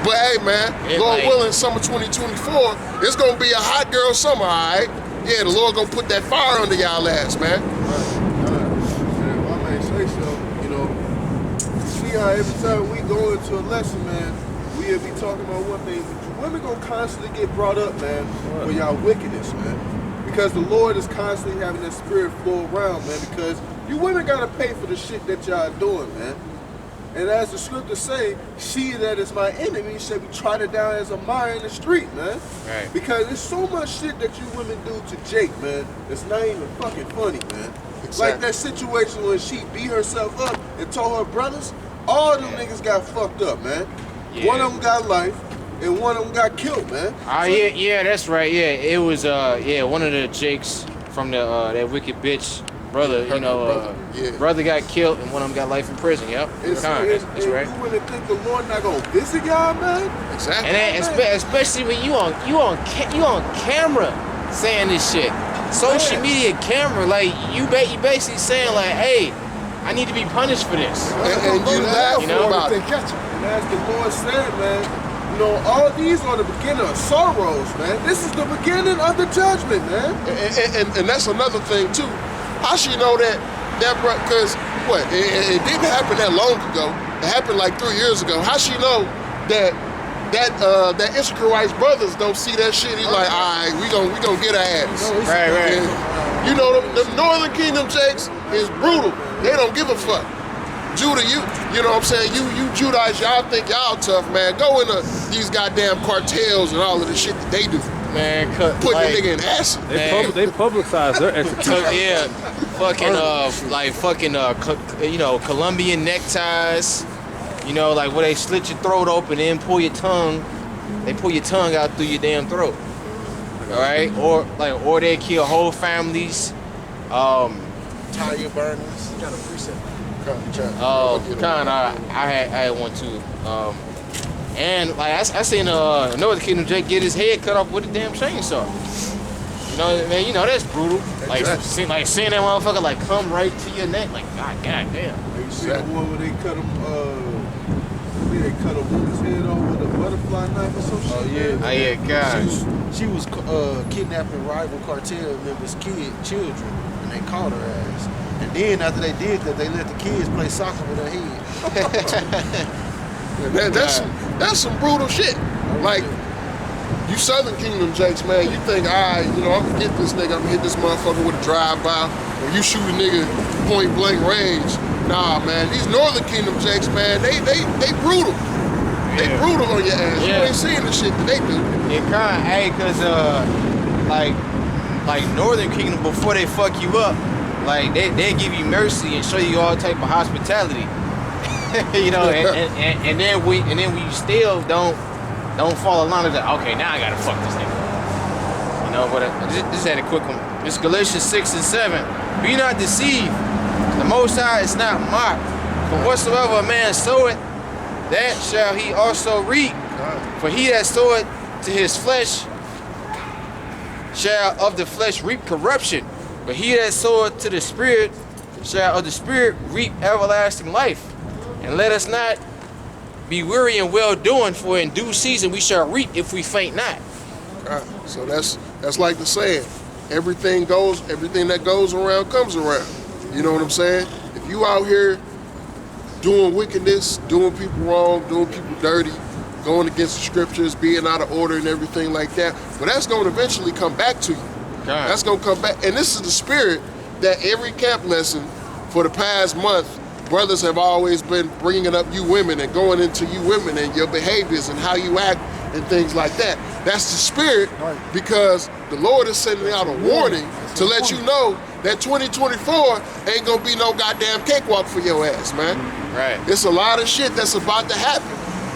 [SPEAKER 1] But hey, man, Lord willing, summer 2024, it's gonna be a hot girl summer, all right? Yeah, the Lord gonna put that fire under y'all ass, man.
[SPEAKER 4] If I may say so, you know, see how every time we go into a lesson, man, we'll be talking about one thing. Women gonna constantly get brought up, man, for y'all wickedness, man. Because the Lord is constantly having that spirit flow around, man, because you women gotta pay for the shit that y'all doing, man. And as the scriptures say, she that is my enemy shall be trodden down as a mire in the street, man.
[SPEAKER 2] Right.
[SPEAKER 4] Because there's so much shit that you women do to Jake, man. It's not even fucking funny, man.
[SPEAKER 1] Exactly.
[SPEAKER 4] Like that situation when she beat herself up and told her brothers, all them niggas got fucked up, man.
[SPEAKER 2] Yeah.
[SPEAKER 4] One of them got life, and one of them got killed, man.
[SPEAKER 2] Yeah, that's right. Yeah, it was one of the Jakes from the that wicked bitch brother. You know, brother got killed and one of them got life in prison. Yep, that's right.
[SPEAKER 4] You wouldn't think the Lord not gonna visit y'all, man?
[SPEAKER 1] Exactly.
[SPEAKER 2] And then, especially when you on camera saying this shit, social media camera, like you basically saying like, hey, I need to be punished for this.
[SPEAKER 1] And you laugh about it.
[SPEAKER 4] And as the Lord said, man, you know, all these are the beginning of sorrows, man. This is the beginning of the judgment, man.
[SPEAKER 1] And that's another thing too. How she know that because what it didn't happen that long ago. It happened like 3 years ago. How she know that Issacharites brothers don't see that shit? He's like, all right, we gonna get our ass.
[SPEAKER 2] Right.
[SPEAKER 1] And, you know, them Northern Kingdom Jakes is brutal. They don't give a fuck. Judah, you know what I'm saying? You Judites, y'all think y'all tough, man. Go into these goddamn cartels and all of the shit that they do.
[SPEAKER 2] Man,
[SPEAKER 1] Putting a nigga in acid.
[SPEAKER 6] They publicize their execution. Colombian neckties.
[SPEAKER 2] You know, like where they slit your throat open and pull your tongue. They pull your tongue out through your damn throat. All right, or they kill whole families.
[SPEAKER 7] Tire burners.
[SPEAKER 3] Got a preset.
[SPEAKER 2] I had one too. And like I seen Northern Kingdom Jake get his head cut off with a damn chainsaw. You know, man, you know that's brutal. Like seeing that motherfucker like come right to your neck, like god damn.
[SPEAKER 4] You see the one where they cut him, they cut a woman's head off with a butterfly knife or some shit?
[SPEAKER 7] Oh yeah.
[SPEAKER 2] Yeah, God.
[SPEAKER 7] She was kidnapping rival cartel members' children, and they caught her ass. And then after they did that, they let the kids play soccer with her head.
[SPEAKER 1] That's some brutal shit. Like, you Southern Kingdom Jakes, man, you think, I'm gonna get this nigga, I'm gonna hit this motherfucker with a drive-by, or you shoot a nigga point blank range. Nah, man, these Northern Kingdom Jakes, man, they brutal. They brutal on your ass. You ain't seeing the shit that they do.
[SPEAKER 2] Like Northern Kingdom, before they fuck you up, like they give you mercy and show you all type of hospitality. You know, and then we still don't fall along to that. Okay, now I gotta fuck this nigga. You know, but just had a quick one. It's Galatians 6 and 7. Be not deceived. The Most High is not mocked. For whatsoever a man soweth, that shall he also reap. For he that soweth to his flesh shall of the flesh reap corruption. But he that soweth to the Spirit shall of the Spirit reap everlasting life. And let us not be weary in well doing, for in due season we shall reap if we faint not.
[SPEAKER 1] So that's like the saying, everything that goes around comes around. You know what I'm saying? If you out here doing wickedness, doing people wrong, doing people dirty, going against the scriptures, being out of order and everything like that, but that's going to eventually come back to you.
[SPEAKER 2] God.
[SPEAKER 1] That's going to come back. And this is the spirit that every camp lesson for the past month, brothers have always been bringing up you women and going into you women and your behaviors and how you act and things like that. That's the spirit, because the Lord is sending out a warning to let you know that 2024 ain't gonna be no goddamn cakewalk for your ass, man.
[SPEAKER 2] Right.
[SPEAKER 1] It's a lot of shit that's about to happen.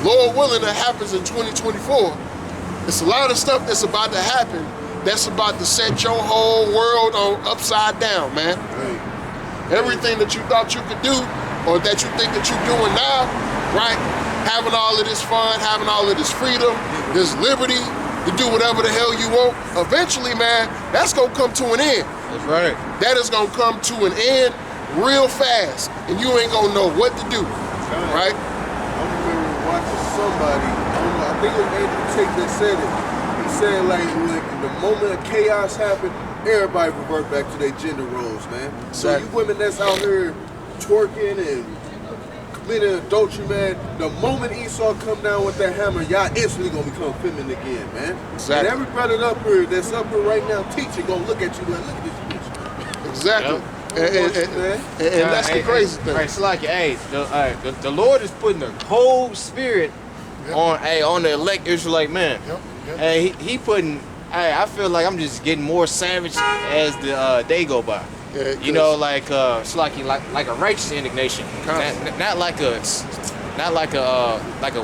[SPEAKER 1] Lord willing, that happens in 2024. It's a lot of stuff that's about to happen that's about to set your whole world on upside down, man. Everything that you thought you could do, or that you think that you're doing now, right? Having all of this fun, having all of this freedom, this liberty to do whatever the hell you want. Eventually, man, that's gonna come to an end.
[SPEAKER 2] That's right.
[SPEAKER 1] That is gonna come to an end real fast, and you ain't gonna know what to do, right?
[SPEAKER 4] I remember watching somebody, I think it was Andrew Tate that said it. He said like the moment of chaos happened, everybody revert back to their gender roles, man. So you women that's out here twerking and committing adultery, man, the moment Esau come down with that hammer, y'all instantly gonna become feminine again, man.
[SPEAKER 1] Exactly.
[SPEAKER 4] And every brother that's up here right now teaching gonna look at you like, look at this bitch.
[SPEAKER 1] Exactly.
[SPEAKER 2] Yep.
[SPEAKER 1] And that's the crazy thing.
[SPEAKER 2] Right, Slacky, hey, the Lord is putting the whole spirit on the elect Israelite man.
[SPEAKER 3] Yep.
[SPEAKER 2] Hey, he putting. Hey, I feel like I'm just getting more savage as the day go by.
[SPEAKER 1] Yeah,
[SPEAKER 2] you know, like Slacky, like a righteous indignation, not like a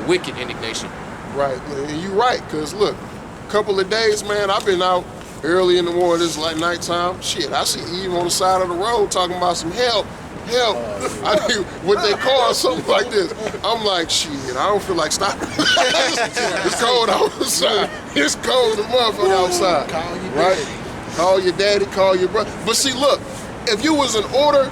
[SPEAKER 2] wicked indignation.
[SPEAKER 1] Right, and you right, cause look, a couple of days, man, I've been out early in the morning, it's like nighttime. Shit, I see Eve on the side of the road talking about some help. I mean, with their car or something like this. I'm like, shit, I don't feel like stopping. It's cold outside. It's cold as motherfucker outside.
[SPEAKER 7] Call your
[SPEAKER 1] right?
[SPEAKER 7] daddy.
[SPEAKER 1] Call your daddy, call your brother. But see, look, if you was in order,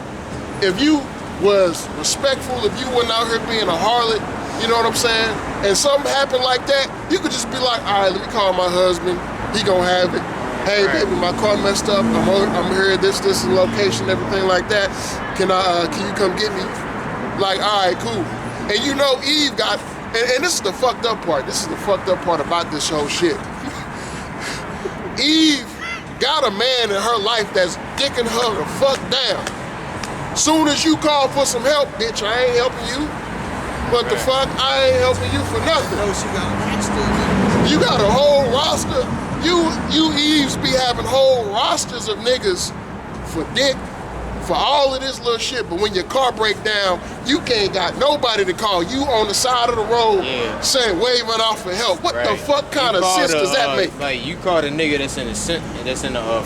[SPEAKER 1] if you was respectful, if you wasn't out here being a harlot, you know what I'm saying? And something happened like that, you could just be like, all right, let me call my husband. He gonna have it. Hey, baby, my car messed up. I'm here. This is location, everything like that. Can you come get me? Like, all right, cool. And you know, Eve got, and this is the fucked up part. This is the fucked up part about this whole shit. Eve got a man in her life that's dicking her the fuck down. Soon as you call for some help, bitch, I ain't helping you. What the fuck? I ain't helping you for nothing.
[SPEAKER 7] No, she got a roster.
[SPEAKER 1] You got a whole roster. You Eves be having whole rosters of niggas for dick, for all of this little shit. But when your car break down, you can't got nobody to call. You on the side of the road saying, waving off for help. What the fuck kind of sense does that make?
[SPEAKER 2] Like you call a nigga that's in the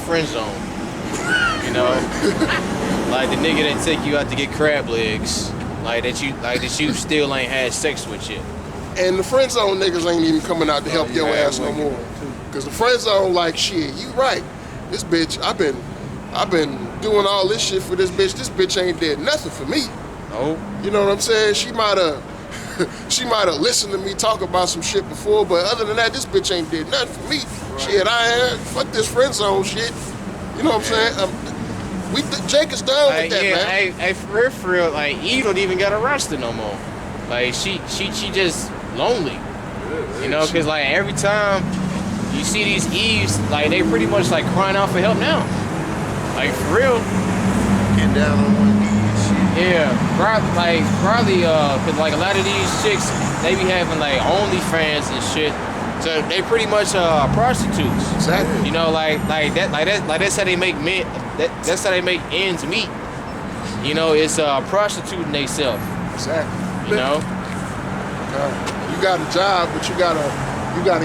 [SPEAKER 2] friend zone. You know, like the nigga that take you out to get crab legs, like that you still ain't had sex with yet.
[SPEAKER 1] And the friend zone niggas ain't even coming out to help your ass no more. Cause the friend zone like, shit, you right. This bitch, I've been doing all this shit for this bitch. This bitch ain't did nothing for me.
[SPEAKER 2] No.
[SPEAKER 1] You know what I'm saying? She might have listened to me talk about some shit before, but other than that, this bitch ain't did nothing for me. Right. Shit, I ain't fuck this friend zone shit. You know what I'm saying? Jake is done with that, man.
[SPEAKER 2] Hey, for real, like Eve don't even got a roster no more. Like she just lonely. You know, cause like every time you see these Eves, like they pretty much like crying out for help now. Like for real.
[SPEAKER 7] Get down on one knee and shit.
[SPEAKER 2] Yeah, probably, cause like a lot of these chicks, they be having like OnlyFans and shit. So they pretty much prostitutes.
[SPEAKER 1] Exactly.
[SPEAKER 2] You know, like that's how they make men. That's how they make ends meet. You know, it's prostituting themselves.
[SPEAKER 1] Exactly.
[SPEAKER 2] You know.
[SPEAKER 1] You got a job, but you gotta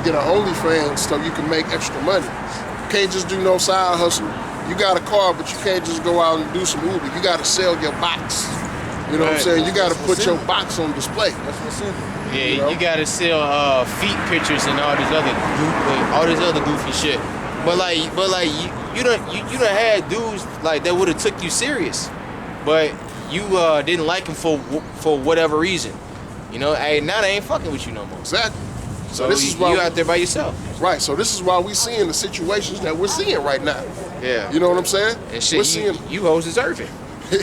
[SPEAKER 1] get an OnlyFans so you can make extra money. You can't just do no side hustle. You got a car, but you can't just go out and do some Uber. You gotta sell your box. You know what I'm saying? You gotta put your box on display. That's what's in it.
[SPEAKER 2] Yeah, you gotta sell feet pictures and all this other goofy shit. But you done had dudes like that would have took you serious, but you didn't like them for whatever reason. You know, hey, now they ain't fucking with you no more.
[SPEAKER 1] Exactly.
[SPEAKER 2] So this is why you out there by yourself.
[SPEAKER 1] Right. So this is why we seeing the situations that we're seeing right now.
[SPEAKER 2] Yeah.
[SPEAKER 1] You know what I'm saying?
[SPEAKER 2] And shit, you hoes deserve it.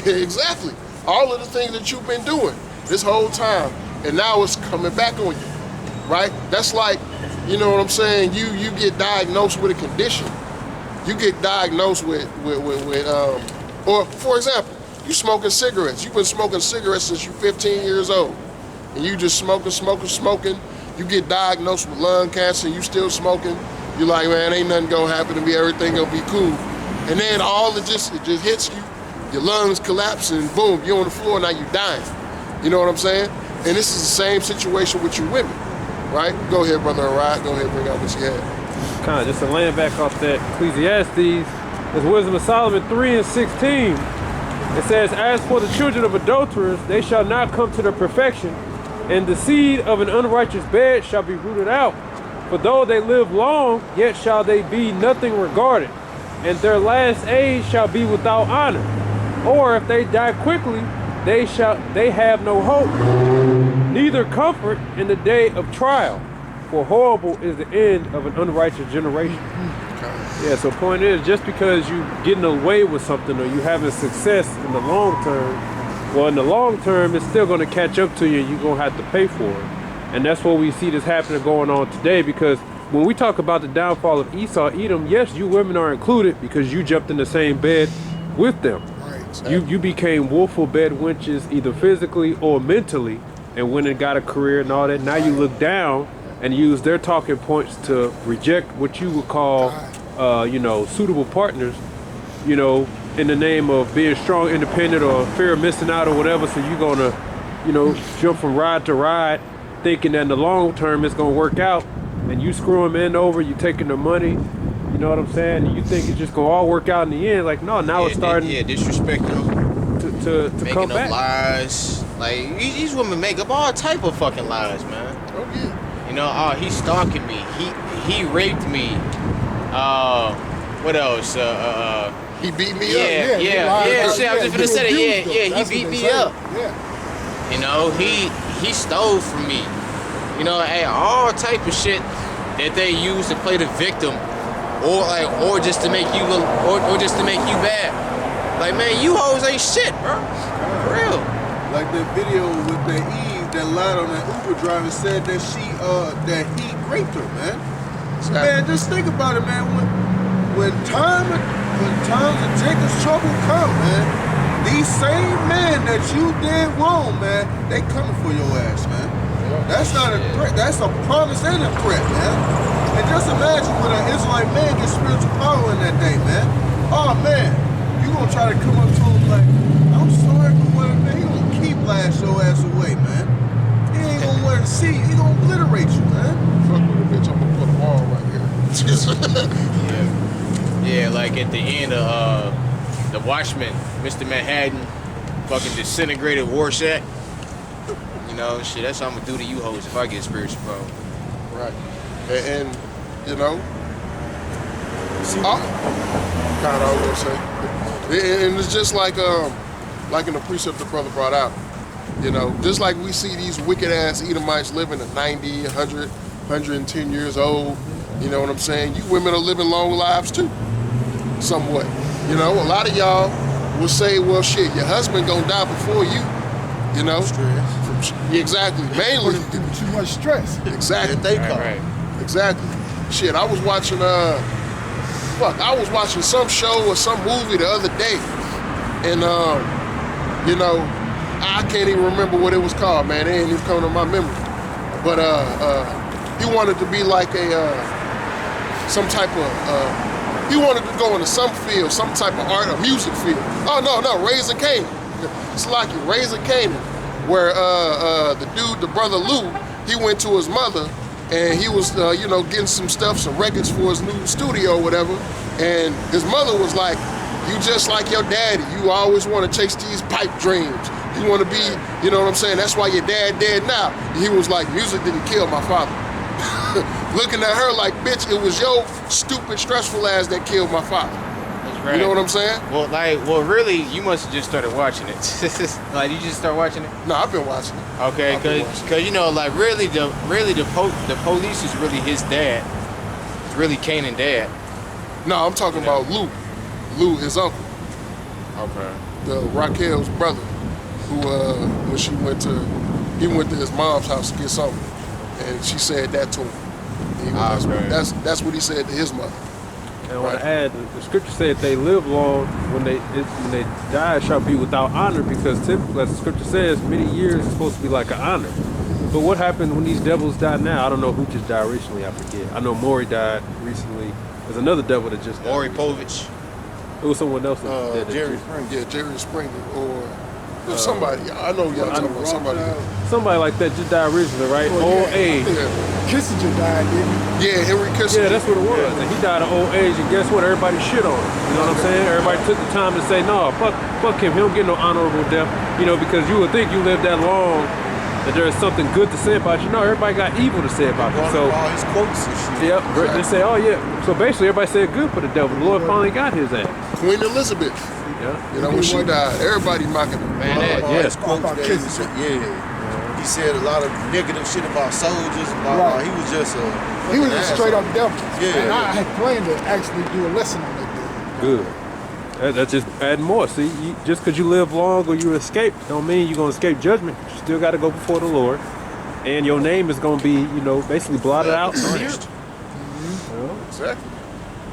[SPEAKER 1] Exactly. All of the things that you've been doing this whole time, and now it's coming back on you, right? That's like, you know what I'm saying? You get diagnosed with a condition. You get diagnosed with or for example, you smoking cigarettes. You've been smoking cigarettes since you're 15 years old, and you just smoking. You get diagnosed with lung cancer, and you still smoking. You're like, man, ain't nothing gonna happen to me. Everything gonna be cool. And then it just hits you. Your lungs collapse, and boom, you're on the floor. Now you're dying. You know what I'm saying? And this is the same situation with your women, right? Go ahead, brother Arad. Go ahead, bring out what you had.
[SPEAKER 6] Kind of just to land back off that Ecclesiastes, there's Wisdom of Solomon 3:16. It says, as for the children of adulterers, they shall not come to their perfection, and the seed of an unrighteous bed shall be rooted out. For though they live long, yet shall they be nothing regarded, and their last age shall be without honor. Or if they die quickly, they have no hope, neither comfort in the day of trial. For horrible is the end of an unrighteous generation. Yeah, so point is, just because you getting away with something or you having success in the long term, well, in the long term, it's still going to catch up to you and you're going to have to pay for it. And that's what we see this happening going on today, because when we talk about the downfall of Esau, Edom, yes, you women are included because you jumped in the same bed with them.
[SPEAKER 3] Right.
[SPEAKER 6] You became willful bed wenches either physically or mentally, and went and got a career and all that. Now you look down and use their talking points to reject what you would call, suitable partners, in the name of being strong, independent, or fear of missing out or whatever. So you're gonna, jump from ride to ride, thinking that in the long term it's gonna work out, and you screw them in over, you taking their money, you know what I'm saying? And you think it's just gonna all work out in the end. Like, no, now it's starting.
[SPEAKER 2] Disrespecting them.
[SPEAKER 6] To
[SPEAKER 2] making
[SPEAKER 6] come
[SPEAKER 2] up
[SPEAKER 6] back.
[SPEAKER 2] lies. Like, these women make up all type of fucking lies, man.
[SPEAKER 1] Oh yeah.
[SPEAKER 2] He's stalking me. He raped me. What else?
[SPEAKER 1] He beat me up.
[SPEAKER 2] Yeah. Shit, I was just gonna say that. Yeah, he beat me up.
[SPEAKER 3] Yeah.
[SPEAKER 2] He stole from me. All type of shit that they use to play the victim, or just to make you look, or just to make you bad. Like, man, you hoes ain't shit, bro. For real.
[SPEAKER 4] Like the video with the Eve that lied on that Uber driver said that that he raped her, man. Man, just think about it, man. When times of Jacob's trouble come, man, these same men that you did wrong, man, they coming for your ass, man. That's not a threat. That's a promise and a threat, man. And just imagine when an Israelite man gets spiritual power in that day, man. Oh man, you gonna try to come up to him like, I'm sorry for what, man. He gonna keep blast your ass away, man. He ain't gonna want to see you. He gonna obliterate you, man.
[SPEAKER 1] Fuck with a bitch, I'm gonna put a wall right here.
[SPEAKER 2] Yeah, like at the end of The Watchmen, Mr. Manhattan, fucking disintegrated Rorschach. Shit, that's what I'm gonna do to you hoes if I get spiritual power.
[SPEAKER 1] Right. And God, I was gonna say. And it's just like in the precept the brother brought out. Just like we see these wicked ass Edomites living at 90, 100, 110 years old. You know what I'm saying? You women are living long lives too, somewhat. A lot of y'all will say, well, shit, your husband gonna die before you.
[SPEAKER 7] Stress.
[SPEAKER 1] Exactly. Mainly
[SPEAKER 3] Too much stress.
[SPEAKER 1] Exactly.
[SPEAKER 7] They come.
[SPEAKER 2] Right.
[SPEAKER 1] Exactly. Shit, I was watching some show or some movie the other day, and I can't even remember what it was called, man. It ain't even coming to my memory. But he wanted to be like some type of he wanted to go into some field, some type of art or music field. Oh no, Raising Canaan. It's like Raising Canaan, where the brother Lou, he went to his mother and he was getting some records for his new studio or whatever, and his mother was like, you just like your daddy, you always want to chase these pipe dreams, you want to be, you know what I'm saying, that's why your dad dead now. And he was like, music didn't kill my father. Looking at her like, bitch, it was your stupid, stressful ass that killed my father.
[SPEAKER 2] That's right.
[SPEAKER 1] You know what I'm saying?
[SPEAKER 2] Well, really, you must have just started watching it. Like, you just start watching it?
[SPEAKER 1] No, I've been watching it.
[SPEAKER 2] Okay, because like really the police is really his dad. It's really Canaan dad.
[SPEAKER 1] No, I'm talking about Lou. Lou, his uncle.
[SPEAKER 2] Okay.
[SPEAKER 1] The Raquel's brother, who when he went to his mom's house to get something, and she said that to him. That's what he said to his mother.
[SPEAKER 6] And I want to add, the scripture said they live long when they die, it shall be without honor, because typically, as the scripture says, many years is supposed to be like an honor. But what happens when these devils die now? I don't know who just died recently, I forget. I know Maury died recently. There's another devil that just died.
[SPEAKER 2] Maury Povich.
[SPEAKER 6] It was someone else that
[SPEAKER 1] Jerry Springer. Yeah, Jerry Springer. Or somebody. I know y'all talking about somebody.
[SPEAKER 6] Somebody like that just died recently, right? Old age.
[SPEAKER 3] Kissinger died, didn't he?
[SPEAKER 1] Yeah, Henry Kissinger.
[SPEAKER 6] Yeah, that's what it was. And he died of old age, and guess what? Everybody shit on him. You know what I'm saying? Everybody took the time to say, no, fuck him. He don't get no honorable death. Because you would think you lived that long that there is something good to say about you. No, everybody got evil to say about you. So
[SPEAKER 7] all his quotes and shit.
[SPEAKER 6] Yep, they say, oh yeah. So basically, everybody said good for the devil. The Lord finally got his ass.
[SPEAKER 1] Queen Elizabeth.
[SPEAKER 6] Yeah.
[SPEAKER 1] When she died, everybody mocking her.
[SPEAKER 2] Man,
[SPEAKER 7] His quotes that he said, he said a lot of negative shit about soldiers. He was just a.
[SPEAKER 3] He was a straight up devil.
[SPEAKER 7] Yeah.
[SPEAKER 3] And I had planned to actually do a lesson on that dude.
[SPEAKER 6] Good. That's just adding more. See, just because you live long or you escape, don't mean you're going to escape judgment. You still got to go before the Lord. And your name is going to be, basically blotted out.
[SPEAKER 1] Exactly.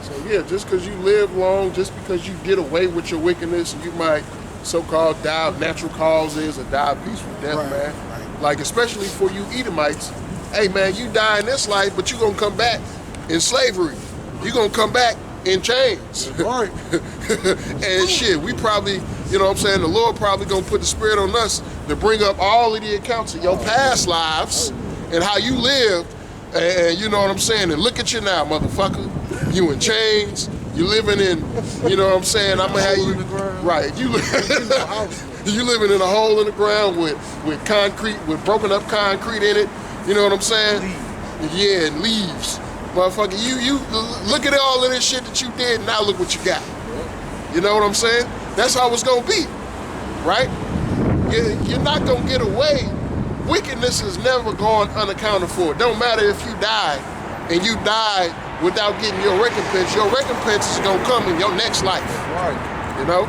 [SPEAKER 1] So yeah, just because you live long, just because you get away with your wickedness, you might so-called die of natural causes or die of peaceful death,
[SPEAKER 3] Right,
[SPEAKER 1] man.
[SPEAKER 3] right.
[SPEAKER 1] Like, especially for you Edomites, hey, man, you die in this life, but you're going to come back in slavery. You're going to come back in chains.
[SPEAKER 3] Right.
[SPEAKER 1] And shit, we probably, you know what I'm saying, the Lord probably going to put the spirit on us to bring up all of the accounts of your past lives and how you lived, and you know what I'm saying, and look at you now, motherfucker. You in chains, you living in, you know what I'm saying, I'm gonna have you, right, you living in a hole in the ground with concrete, with broken up concrete in it, you know what I'm saying? Yeah, and leaves. Motherfucker, you look at all of this shit that you did, and now look what you got. You know what I'm saying? That's how it's gonna be, right? You're not gonna get away. Wickedness is never going unaccounted for. It don't matter if you die and you die without getting your recompense is gonna come in your next life.
[SPEAKER 3] Right.
[SPEAKER 1] You know?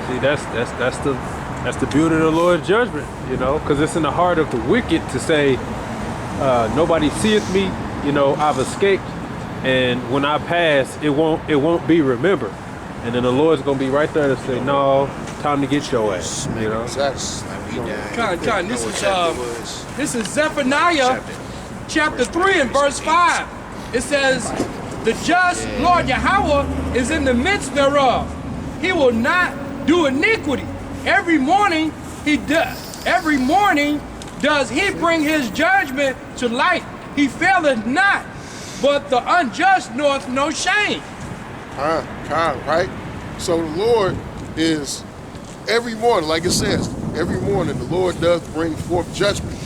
[SPEAKER 6] See, that's the beauty of the Lord's judgment, you know, because it's in the heart of the wicked to say, nobody seeth me, you know, I've escaped, and when I pass, it won't be remembered. And then the Lord's gonna be right there to say, no, time to get your ass, you know.
[SPEAKER 1] Exactly.
[SPEAKER 5] Con, this is Zephaniah chapter 3 and verse 5. It says, the just Lord Yahweh is in the midst thereof. He will not do iniquity. Every morning does he bring his judgment to light. He faileth not, but the unjust knoweth no shame.
[SPEAKER 1] Right? So the Lord is, every morning, like it says, every morning the Lord does bring forth judgment,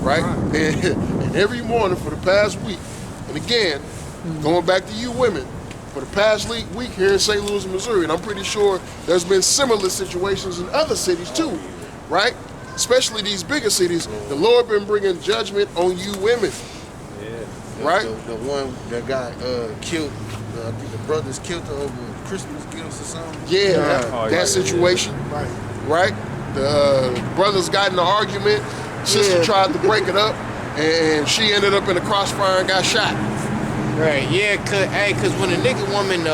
[SPEAKER 1] right? And every morning for the past week, and again, going back to you women, for the past week here in St. Louis, Missouri, and I'm pretty sure there's been similar situations in other cities too, right? Especially these bigger cities, the Lord been bringing judgment on you women, right?
[SPEAKER 7] The one that got killed, I think the brothers killed her over Christmas gifts or something.
[SPEAKER 1] Yeah, that situation, right? The brothers got in an argument, sister tried to break it up, and she ended up in a crossfire and got shot.
[SPEAKER 2] Right, yeah, cause when a nigga woman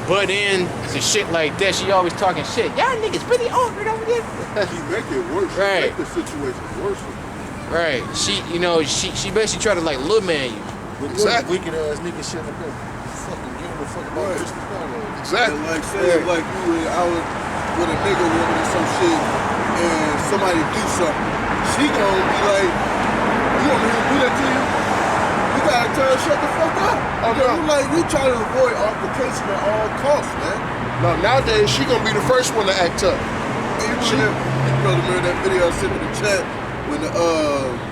[SPEAKER 2] butt in to shit like that, she always talking shit. Y'all niggas really over it over there.
[SPEAKER 4] She make it worse.
[SPEAKER 2] Right.
[SPEAKER 4] She make the situation worse.
[SPEAKER 2] Right. She basically try to like little man you.
[SPEAKER 1] Exactly.
[SPEAKER 7] Wicked ass nigga shit like that. Fucking giving a fuck about Christmas holiday.
[SPEAKER 1] Exactly.
[SPEAKER 4] And like say like you were out with a nigga woman or some shit and somebody do something, she gonna be like, you want me to do that to you? You gotta tell her shut the fuck up. We try to avoid altercation at all costs, man.
[SPEAKER 1] No, nowadays she gonna be the first one to act tough.
[SPEAKER 4] You remember that video I sent in the chat when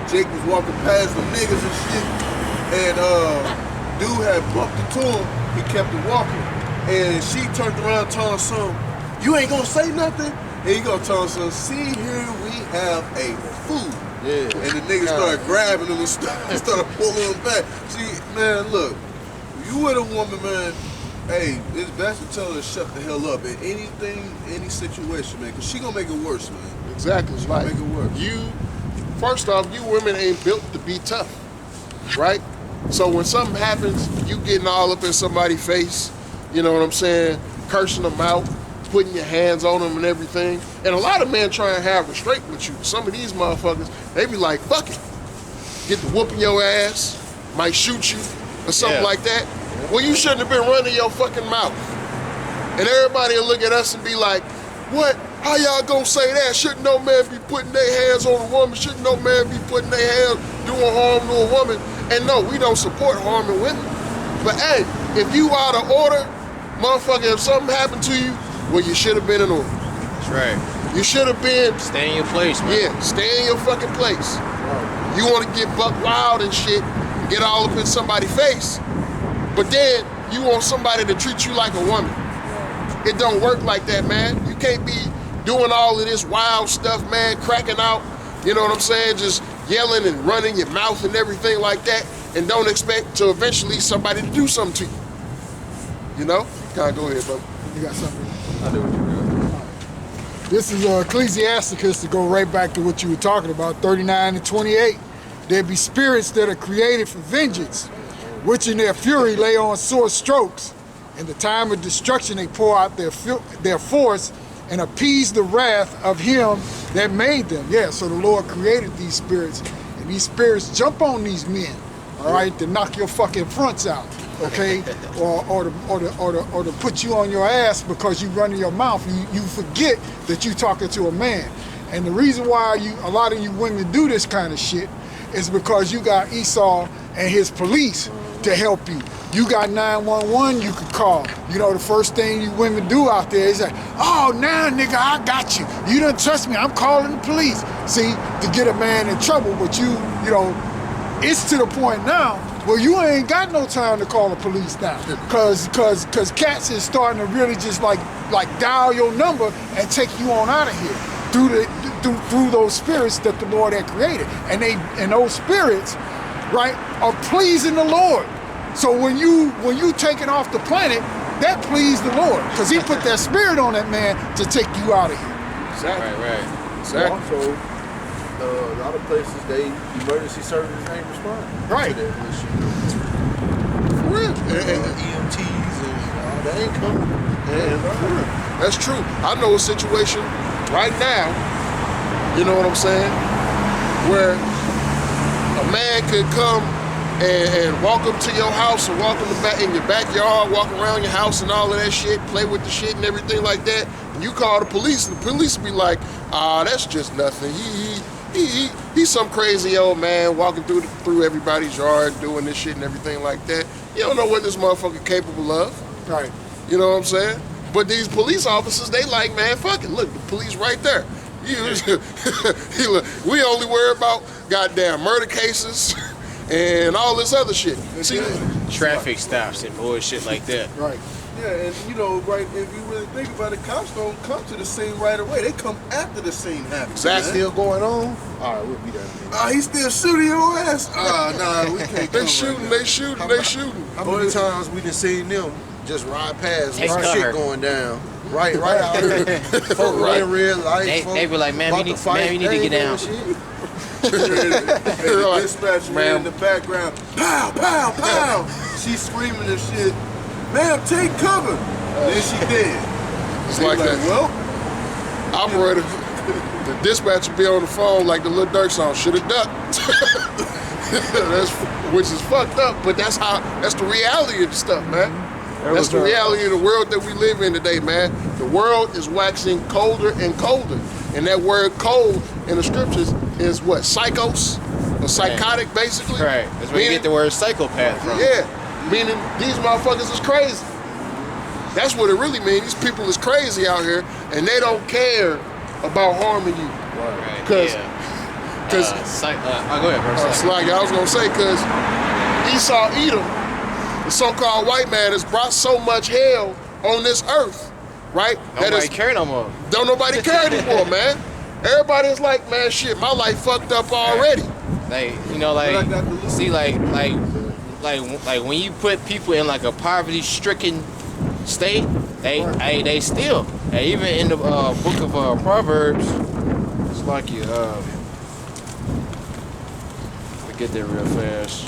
[SPEAKER 4] Jake was walking past the niggas and shit, and dude had bumped into him. He kept it walking, and she turned around, told him, "You ain't gonna say nothing." And he gonna tell him, "See here, we have a food."
[SPEAKER 7] Yeah.
[SPEAKER 4] And the nigga started grabbing him and started pulling him back. See, man, look, you with a woman, man. Hey, it's best to tell her to shut the hell up in any situation, man, because she gonna make it worse, man.
[SPEAKER 1] Exactly.
[SPEAKER 4] She
[SPEAKER 1] Like
[SPEAKER 4] gonna make it worse.
[SPEAKER 1] First off, you women ain't built to be tough, right? So when something happens, you getting all up in somebody's face, you know what I'm saying, cursing them out, putting your hands on them and everything. And a lot of men try and have restraint with you. Some of these motherfuckers, they be like, fuck it. Get to whooping your ass, might shoot you or something like that. Well, you shouldn't have been running your fucking mouth. And everybody will look at us and be like, what? How y'all gonna say that? Shouldn't no man be putting their hands on a woman? Shouldn't no man be putting their hands doing harm to a woman? And no, we don't support harming women. But hey, if you out of order, motherfucker, if something happened to you, well, you should have been in order.
[SPEAKER 2] That's right.
[SPEAKER 1] You should have been.
[SPEAKER 2] Stay in your place, man.
[SPEAKER 1] Yeah, stay in your fucking place. You want to get buck wild and shit, and get all up in somebody's face, but then you want somebody to treat you like a woman. It don't work like that, man. You can't be doing all of this wild stuff, man, cracking out, you know what I'm saying, just yelling and running your mouth and everything like that, and don't expect to eventually somebody to do something to you. You know? Go ahead, brother.
[SPEAKER 3] You got something?
[SPEAKER 6] I do what you got.
[SPEAKER 3] This is Ecclesiasticus, to go right back to what you were talking about, 39 and 28. There be spirits that are created for vengeance, which in their fury lay on sore strokes. In the time of destruction they pour out their force and appease the wrath of him that made them. Yeah, so the Lord created these spirits, and these spirits jump on these men, all right, to knock your fucking fronts out, okay, or to put you on your ass because you run in your mouth. You forget that you talking to a man, and the reason why a lot of you women do this kind of shit is because you got Esau and his police to help you. You got 911 you could call. You know, the first thing you women do out there is like, oh, now, nigga, I got you. You don't trust me, I'm calling the police. See, to get a man in trouble, but you know, it's to the point now where you ain't got no time to call the police now. Cause cats is starting to really just like dial your number and take you on out of here through those spirits that the Lord had created. And those spirits, right, are pleasing the Lord. So when you taking off the planet, that pleased the Lord, because he put that spirit on that man to take you out of here.
[SPEAKER 1] Exactly.
[SPEAKER 2] Right.
[SPEAKER 1] Exactly.
[SPEAKER 7] Also, a lot of places, emergency services ain't responding.
[SPEAKER 3] Right.
[SPEAKER 7] To that issue.
[SPEAKER 1] For real.
[SPEAKER 7] EMTs and all that ain't coming.
[SPEAKER 1] For real. That's true. I know a situation right now, you know what I'm saying, where a man could come and walk up to your house or walk in your backyard, walk around your house and all of that shit, play with the shit and everything like that. And you call the police, and the police be like, that's just nothing. He's some crazy old man walking through everybody's yard doing this shit and everything like that. You don't know what this motherfucker capable of.
[SPEAKER 3] Right.
[SPEAKER 1] You know what I'm saying? But these police officers, they like, man, fuck it. Look, the police right there. We only worry about goddamn murder cases and all this other shit. See,
[SPEAKER 2] Traffic stops and bullshit like that.
[SPEAKER 3] Right.
[SPEAKER 4] Yeah, and you know, right, if you really think about it, cops don't come to the scene right away. They come after the scene happens.
[SPEAKER 1] Exactly.
[SPEAKER 7] Still going on? All right, we'll be there.
[SPEAKER 4] He's still shooting your ass. Nah, we can't
[SPEAKER 1] they
[SPEAKER 4] come
[SPEAKER 1] shooting,
[SPEAKER 4] right
[SPEAKER 1] they shooting.
[SPEAKER 7] How many times we done seen them just ride past
[SPEAKER 2] Take
[SPEAKER 7] some
[SPEAKER 2] cover.
[SPEAKER 7] shit going down? Right out here. Folk running red lights.
[SPEAKER 2] They be like, man, you need to get down.
[SPEAKER 4] The dispatcher in the background, pow, pow, pow. She's screaming and shit. Ma'am, take cover. Then she dead.
[SPEAKER 1] It's like that.
[SPEAKER 4] Well,
[SPEAKER 1] Operator, the dispatcher be on the phone like the Lil Durk song, shoulda ducked. Which is fucked up, but that's the reality of the stuff, man. That's the reality of the world that we live in today, man. The world is waxing colder and colder. And that word cold in the scriptures is what? Psychos? Or psychotic, basically?
[SPEAKER 2] Right. That's where you get the word psychopath from.
[SPEAKER 1] Yeah. Meaning these motherfuckers is crazy. That's what it really means. These people is crazy out here, and they don't care about harming you.
[SPEAKER 2] Right.
[SPEAKER 1] Because,
[SPEAKER 2] go ahead, bro.
[SPEAKER 1] it's like I was gonna say, because Esau Edom, the so-called white man, has brought so much hell on this earth, right?
[SPEAKER 2] Nobody care no more.
[SPEAKER 1] Don't nobody care anymore, man. Everybody's like, man, shit, my life fucked up already.
[SPEAKER 2] Like, you know, like, see, like when you put people in like a poverty-stricken state, they still, even in the book of Proverbs, it's like you, get there real fast.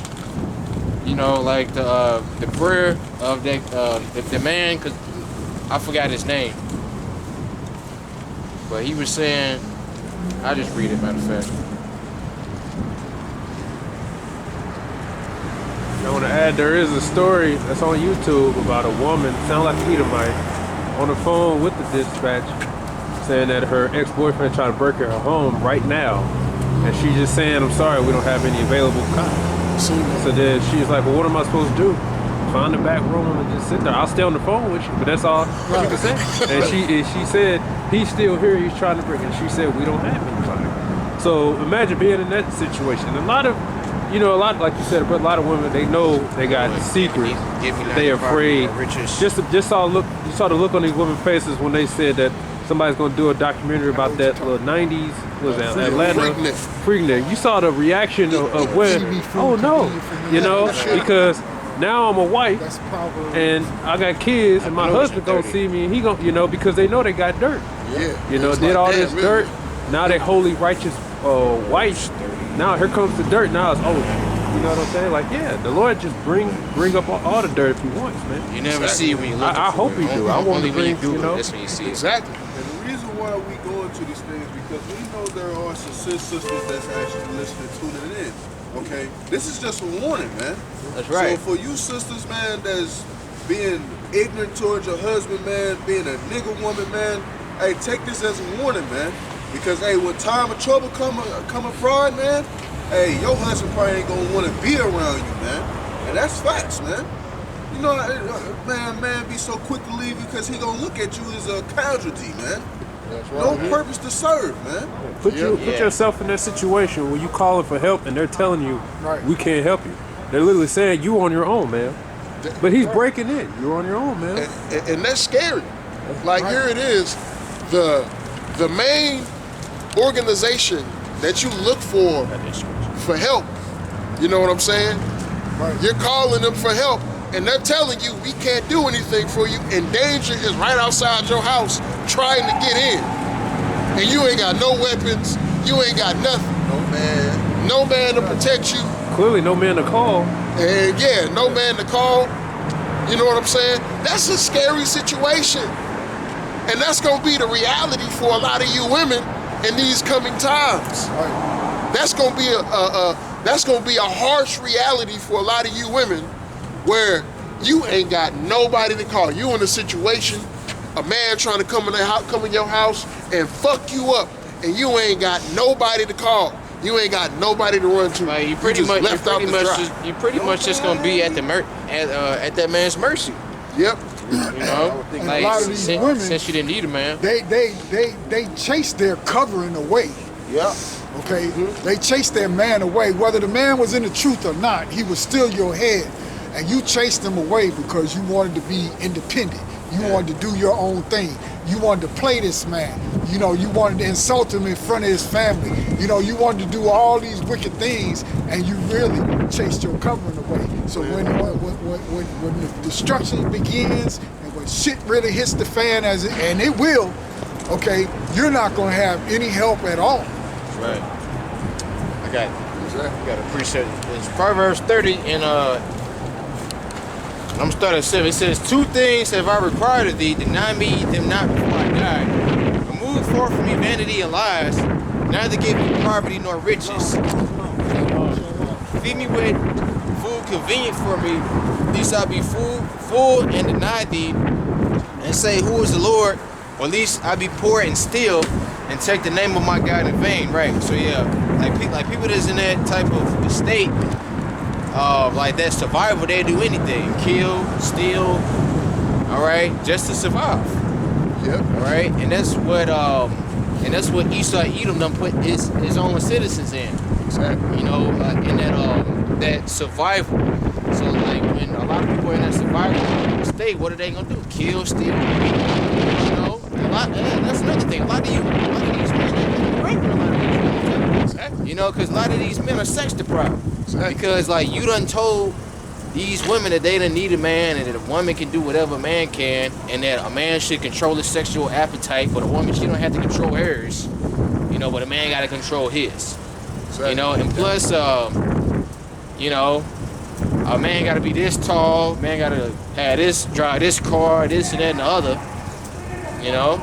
[SPEAKER 2] You know, like the prayer of the man, cause I forgot his name, but he was saying, I just read it, matter of fact.
[SPEAKER 6] I want to add, there is a story that's on YouTube about a woman, sound like Edomite, on the phone with the dispatch, saying that her ex-boyfriend trying to break her home right now, and she's just saying, I'm sorry, we don't have any available cops. So then she's like, well, what am I supposed to do? Find the back room and just sit there. I'll stay on the phone with you, but that's all she can say. And she said, he's still here, he's trying to bring it. She said, we don't have anybody. So imagine being in that situation. A lot of, like you said, but a lot of women, they know they got secrets. They afraid. You saw the look on these women's faces when they said that somebody's gonna do a documentary about that little 90s, was that Atlanta Freaknik. You saw the reaction of when, oh no, because now I'm a wife and I got kids and my husband gonna see me and he gonna, because they know they got dirt.
[SPEAKER 1] Yeah.
[SPEAKER 6] Did all this dirt. Now they holy righteous wife. Now here comes the dirt. Now it's over. You know what I'm saying? Like, yeah, the Lord just bring up all the dirt if he wants, man.
[SPEAKER 2] You never see when you look.
[SPEAKER 6] I hope he do. I want to bring,
[SPEAKER 2] That's when you see it.
[SPEAKER 1] Exactly.
[SPEAKER 4] And the why we go into these things, because we know there are some sisters that's actually listening, tuning in. Okay, this is just a warning, man.
[SPEAKER 2] That's right.
[SPEAKER 4] So for you sisters, man, that's being ignorant towards your husband, man, being a nigga woman, man, hey, take this as a warning, man. Because hey, when time of trouble come abroad, man, hey, your husband probably ain't gonna want to be around you, man. And that's facts, man. You know, man be so quick to leave you because he gonna look at you as a casualty, man.
[SPEAKER 1] That's
[SPEAKER 4] No purpose to serve, man.
[SPEAKER 6] Put yourself in that situation where you calling for help and they're telling you, we can't help you. They're literally saying, you on your own, man. But he's breaking in. You're on your own, man.
[SPEAKER 1] And that's scary. Like here it is, the main organization that you look for help. You know what I'm saying?
[SPEAKER 3] Right.
[SPEAKER 1] You're calling them for help, and they're telling you we can't do anything for you, and danger is right outside your house trying to get in. And you ain't got no weapons, you ain't got nothing. No man to protect you.
[SPEAKER 6] Clearly no man to call.
[SPEAKER 1] And yeah, no man to call. You know what I'm saying? That's a scary situation. And that's gonna be the reality for a lot of you women in these coming times.
[SPEAKER 3] Right.
[SPEAKER 1] That's gonna be a harsh reality for a lot of you women, where you ain't got nobody to call. You in a situation, a man trying to come in your house and fuck you up, and you ain't got nobody to call. You ain't got nobody to run to.
[SPEAKER 2] Like, you pretty much just gonna be at that man's mercy.
[SPEAKER 1] Yep.
[SPEAKER 2] You know,
[SPEAKER 3] And a lot of these women,
[SPEAKER 2] since you didn't need a man,
[SPEAKER 3] they chase their covering away.
[SPEAKER 7] Yeah.
[SPEAKER 3] Okay, they chased their man away. Whether the man was in the truth or not, he was still your head, and you chased him away because you wanted to be independent. You wanted to do your own thing. You wanted to play this man. You know, you wanted to insult him in front of his family. You know, you wanted to do all these wicked things, and you really chased your covering away. So when the destruction begins, and when shit really hits the fan, and it will, okay, you're not gonna have any help at all.
[SPEAKER 2] right? I got to appreciate it. It's Proverbs 30 and I'm starting at 7. It says, 2 things have I required of thee, deny me them not before I die. Remove far from me vanity and lies, neither give me poverty nor riches. Feed me with food convenient for me, lest I be full and deny thee, and say, who is the Lord? Or at least I be poor and steal, and take the name of my God in vain. Right, so yeah, like people that's in that type of state, like that survival, they do anything, kill, steal, all right, just to survive.
[SPEAKER 1] Yep.
[SPEAKER 2] All right, and that's what Esau Edom done put his own citizens in.
[SPEAKER 1] Exactly.
[SPEAKER 2] You know, in that survival. So like when a lot of people are in that survival state, what are they gonna do? Kill, steal, you know? That's another thing. A lot of these men are raping a lot of these women.
[SPEAKER 1] Exactly.
[SPEAKER 2] You know, because a lot of these men are sex deprived.
[SPEAKER 1] Exactly.
[SPEAKER 2] Because like you done told these women that they don't need a man, and that a woman can do whatever a man can, and that a man should control his sexual appetite, but a woman, she don't have to control hers. You know, but a man got to control his.
[SPEAKER 1] Exactly.
[SPEAKER 2] You know, and plus, you know, a man got to be this tall, man got to have this, drive this car, this and that and the other. You know?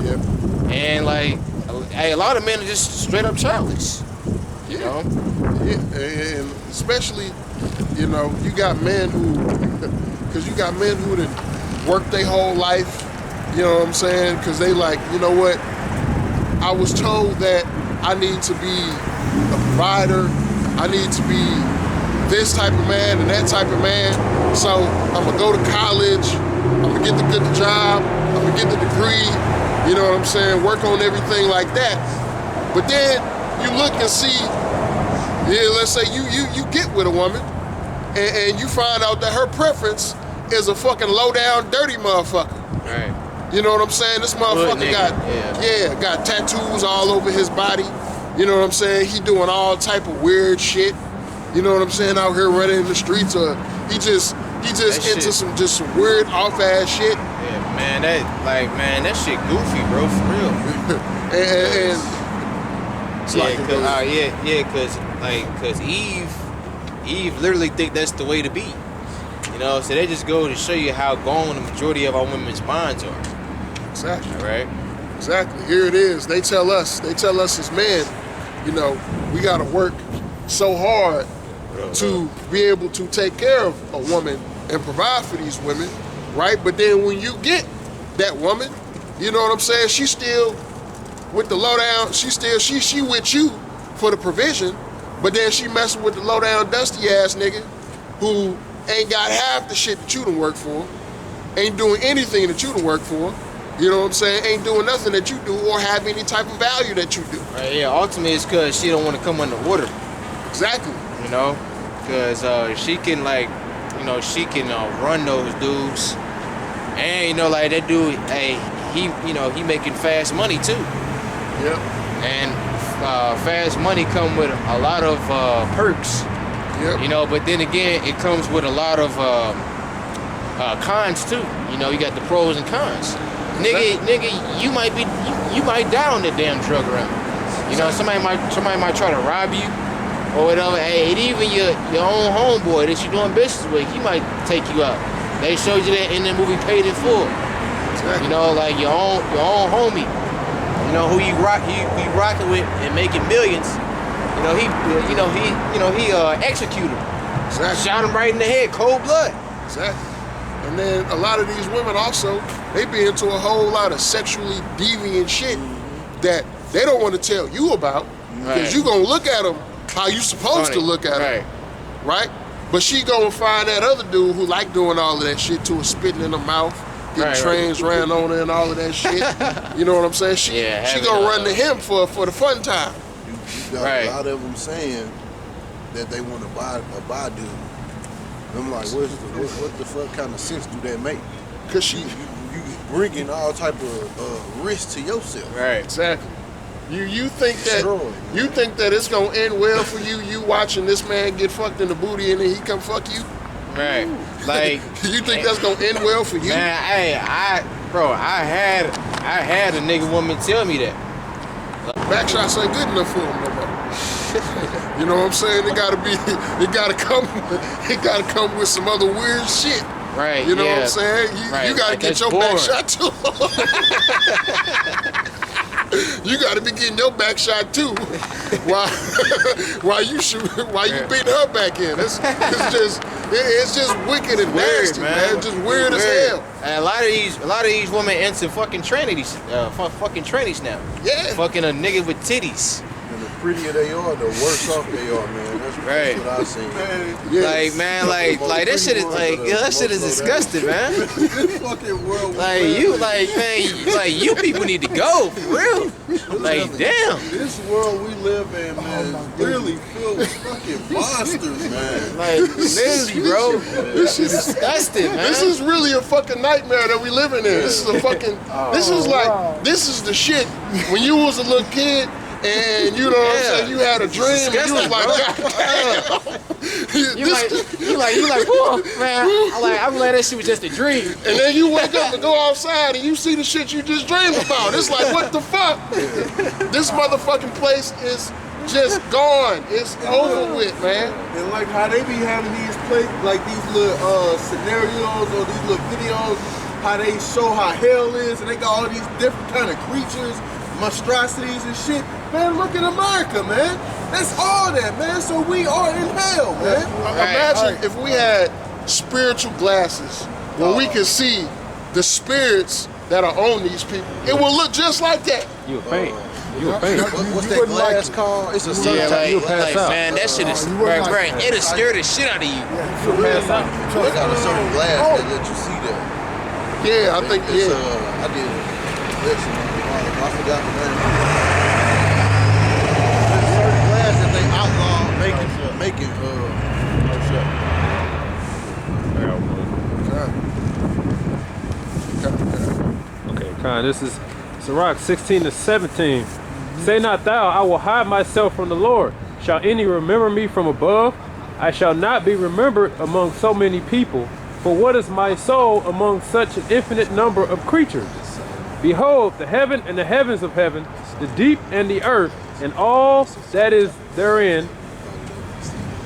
[SPEAKER 1] Yep.
[SPEAKER 2] And like, a lot of men are just straight up childish. You know?
[SPEAKER 1] Yeah, and especially, you know, you got men who, because you got men who done worked their whole life, you know what I'm saying? Because they like, you know what, I was told that I need to be a provider, I need to be this type of man and that type of man, so I'm gonna go to college, I'm gonna get the good job, I'm gonna get the degree, you know what I'm saying, work on everything like that. But then you look and see, yeah, let's say you get with a woman and you find out that her preference is a fucking low down dirty motherfucker.
[SPEAKER 2] Right.
[SPEAKER 1] You know what I'm saying? This motherfucker got tattoos all over his body. You know what I'm saying? He doing all type of weird shit. You know what I'm saying? Out here running in the streets, or he just into some weird off ass shit.
[SPEAKER 2] Yeah, man, that shit goofy, bro, for real. Cause Eve literally think that's the way to be. You know, so they just go to show you how gone the majority of our women's minds are.
[SPEAKER 1] Exactly.
[SPEAKER 2] All right.
[SPEAKER 1] Exactly. Here it is. They tell us as men, you know, we got to work so hard to be able to take care of a woman and provide for these women, right? But then when you get that woman, you know what I'm saying? She's still with the lowdown. She with you for the provision, but then she messing with the lowdown dusty ass nigga who ain't got half the shit that you done work for, ain't doing anything that you done work for. You know what I'm saying? Ain't doing nothing that you do or have any type of value that you do.
[SPEAKER 2] Right, yeah, ultimately it's because she don't want to come under order.
[SPEAKER 1] Exactly.
[SPEAKER 2] You know? Because she can, like, you know, she can run those dudes. And, you know, like, that dude, hey, he making fast money, too.
[SPEAKER 1] Yep.
[SPEAKER 2] And fast money come with a lot of perks.
[SPEAKER 1] Yep.
[SPEAKER 2] You know, but then again, it comes with a lot of cons, too. You know, you got the pros and cons. Nigga, you might die on that damn drug round. You know, somebody might try to rob you or whatever. Hey, and even your own homeboy that you doing business with, he might take you out. They showed you that in the movie Paid in Full.
[SPEAKER 1] Exactly.
[SPEAKER 2] You know, like your own homie. You know who you rocking with and making millions. He executed him.
[SPEAKER 1] Exactly.
[SPEAKER 2] Shot him right in the head, cold blood.
[SPEAKER 1] Exactly. And then a lot of these women also, they be into a whole lot of sexually deviant shit that they don't want to tell you about, because you gonna look at them how you supposed to look at them, right? But she gonna find that other dude who like doing all of that shit to her, spitting in her mouth, getting trains ran on her and all of that shit. You know what I'm saying? She gonna run to him for the fun time.
[SPEAKER 7] You got a lot of them saying that they want to buy a dude. I'm like, what the fuck kind of sense do that make?
[SPEAKER 1] Cause
[SPEAKER 7] you bringing all type of risk to yourself.
[SPEAKER 2] Right.
[SPEAKER 1] Exactly. You think that it's gonna end well for you? You watching this man get fucked in the booty and then he come fuck you?
[SPEAKER 2] Right. Like,
[SPEAKER 1] you think that's gonna end well for you?
[SPEAKER 2] Man, I had a nigga woman tell me that.
[SPEAKER 1] Back shots ain't good enough for him no more. You know what I'm saying? It gotta come with some other weird shit.
[SPEAKER 2] Right.
[SPEAKER 1] You know what I'm saying? You gotta get your back shot too. You gotta be getting your back shot too. While you beating her back in. It's just wicked and nasty, man. Just weird as hell.
[SPEAKER 2] And a lot of these women into fucking trannies, now.
[SPEAKER 1] Yeah.
[SPEAKER 2] Fucking a nigga with titties.
[SPEAKER 7] And the prettier they are, the worse off they are, man. That's what I seen.
[SPEAKER 1] Yes.
[SPEAKER 2] Like that shit is disgusting, man.
[SPEAKER 4] This fucking world.
[SPEAKER 2] You people need to go for real. Like, damn.
[SPEAKER 4] This world we live in, man, is really filled with fucking monsters, man.
[SPEAKER 2] Like, literally, bro. This is disgusting, man.
[SPEAKER 1] This is really a fucking nightmare that we living in. This is a fucking. This is the shit when you was a little kid. And you know what I'm saying? You had a dream and you was like, God damn. You like, whoa, man.
[SPEAKER 2] I'm glad that shit was just a dream.
[SPEAKER 1] And then you wake up and go outside and you see the shit you just dreamed about. It's like, what the fuck? This motherfucking place is just gone. It's over with, man.
[SPEAKER 4] And like how they be having these like these little scenarios or these little videos, how they show how hell is, and they got all these different kind of creatures, monstrosities and shit. Man, look at America, man. That's all that, man. So we are in hell, man.
[SPEAKER 1] Imagine if we had spiritual glasses where we could see the spirits that are on these people. It would look just like that.
[SPEAKER 6] You a faint.
[SPEAKER 7] What's that glass called? It's a
[SPEAKER 2] like, man, that shit is right. It'll scare the shit out of you.
[SPEAKER 6] You'll pass out.
[SPEAKER 7] They got a certain glass that let you see that.
[SPEAKER 1] Yeah, I think,
[SPEAKER 7] I did it. I forgot the name. There's certain glass that they outlaw making
[SPEAKER 6] Okay, Khan, this is Sirach 16-17. Say not thou, I will hide myself from the Lord. Shall any remember me from above? I shall not be remembered among so many people. For what is my soul among such an infinite number of creatures? Behold, the heaven and the heavens of heaven, the deep and the earth, and all that is therein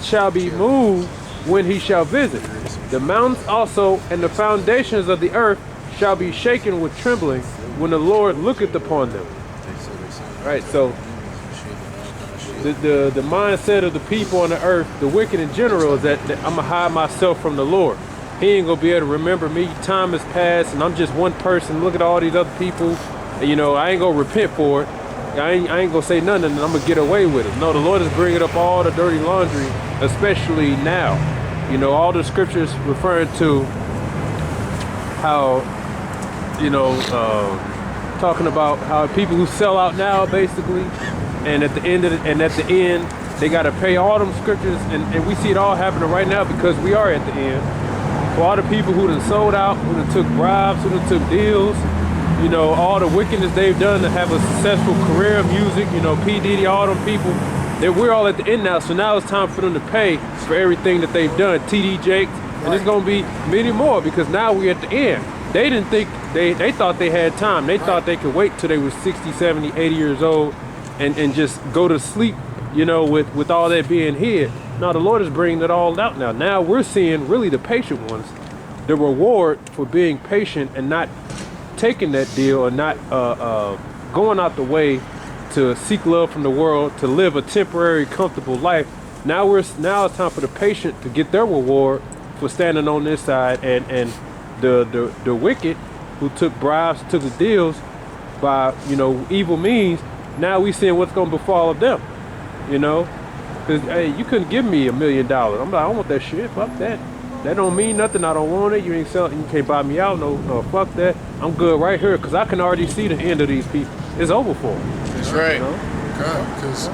[SPEAKER 6] shall be moved when he shall visit. The mountains also and the foundations of the earth shall be shaken with trembling when the Lord looketh upon them. Right, so the mindset of the people on the earth, the wicked in general, is that I'm gonna hide myself from the Lord. He ain't gonna be able to remember me. Time has passed, and I'm just one person. Look at all these other people. And, you know, I ain't gonna repent for it. I ain't gonna say nothing, and I'm gonna get away with it. No, the Lord is bringing up all the dirty laundry, especially now. You know, all the scriptures referring to how, you know, talking about how people who sell out now, basically, and at the end, they got to pay all them scriptures, and we see it all happening right now because we are at the end. For all the people who done sold out, who done took bribes, who done took deals, you know, all the wickedness they've done to have a successful career of music, you know, P. Diddy, all them people, that we're all at the end now, so now it's time for them to pay for everything that they've done. T.D. Jakes, and it's going to be many more because now we're at the end. They didn't think, they thought they had time. They thought they could wait till they were 60, 70, 80 years old and just go to sleep, you know, with all that being hid. Now the Lord is bringing it all out now. Now we're seeing really the patient ones, the reward for being patient and not taking that deal or not going out the way to seek love from the world, to live a temporary, comfortable life. Now it's time for the patient to get their reward for standing on this side, and the wicked who took bribes, took the deals by, you know, evil means. Now we seeing what's going to befall of them, you know. Cause hey, you couldn't give me $1 million. I'm like, I don't want that shit. Fuck that. That don't mean nothing. I don't want it. You ain't selling. You can't buy me out. No, fuck that. I'm good right here because I can already see the end of these people. It's over for them.
[SPEAKER 2] That's right.
[SPEAKER 6] You know?
[SPEAKER 1] Because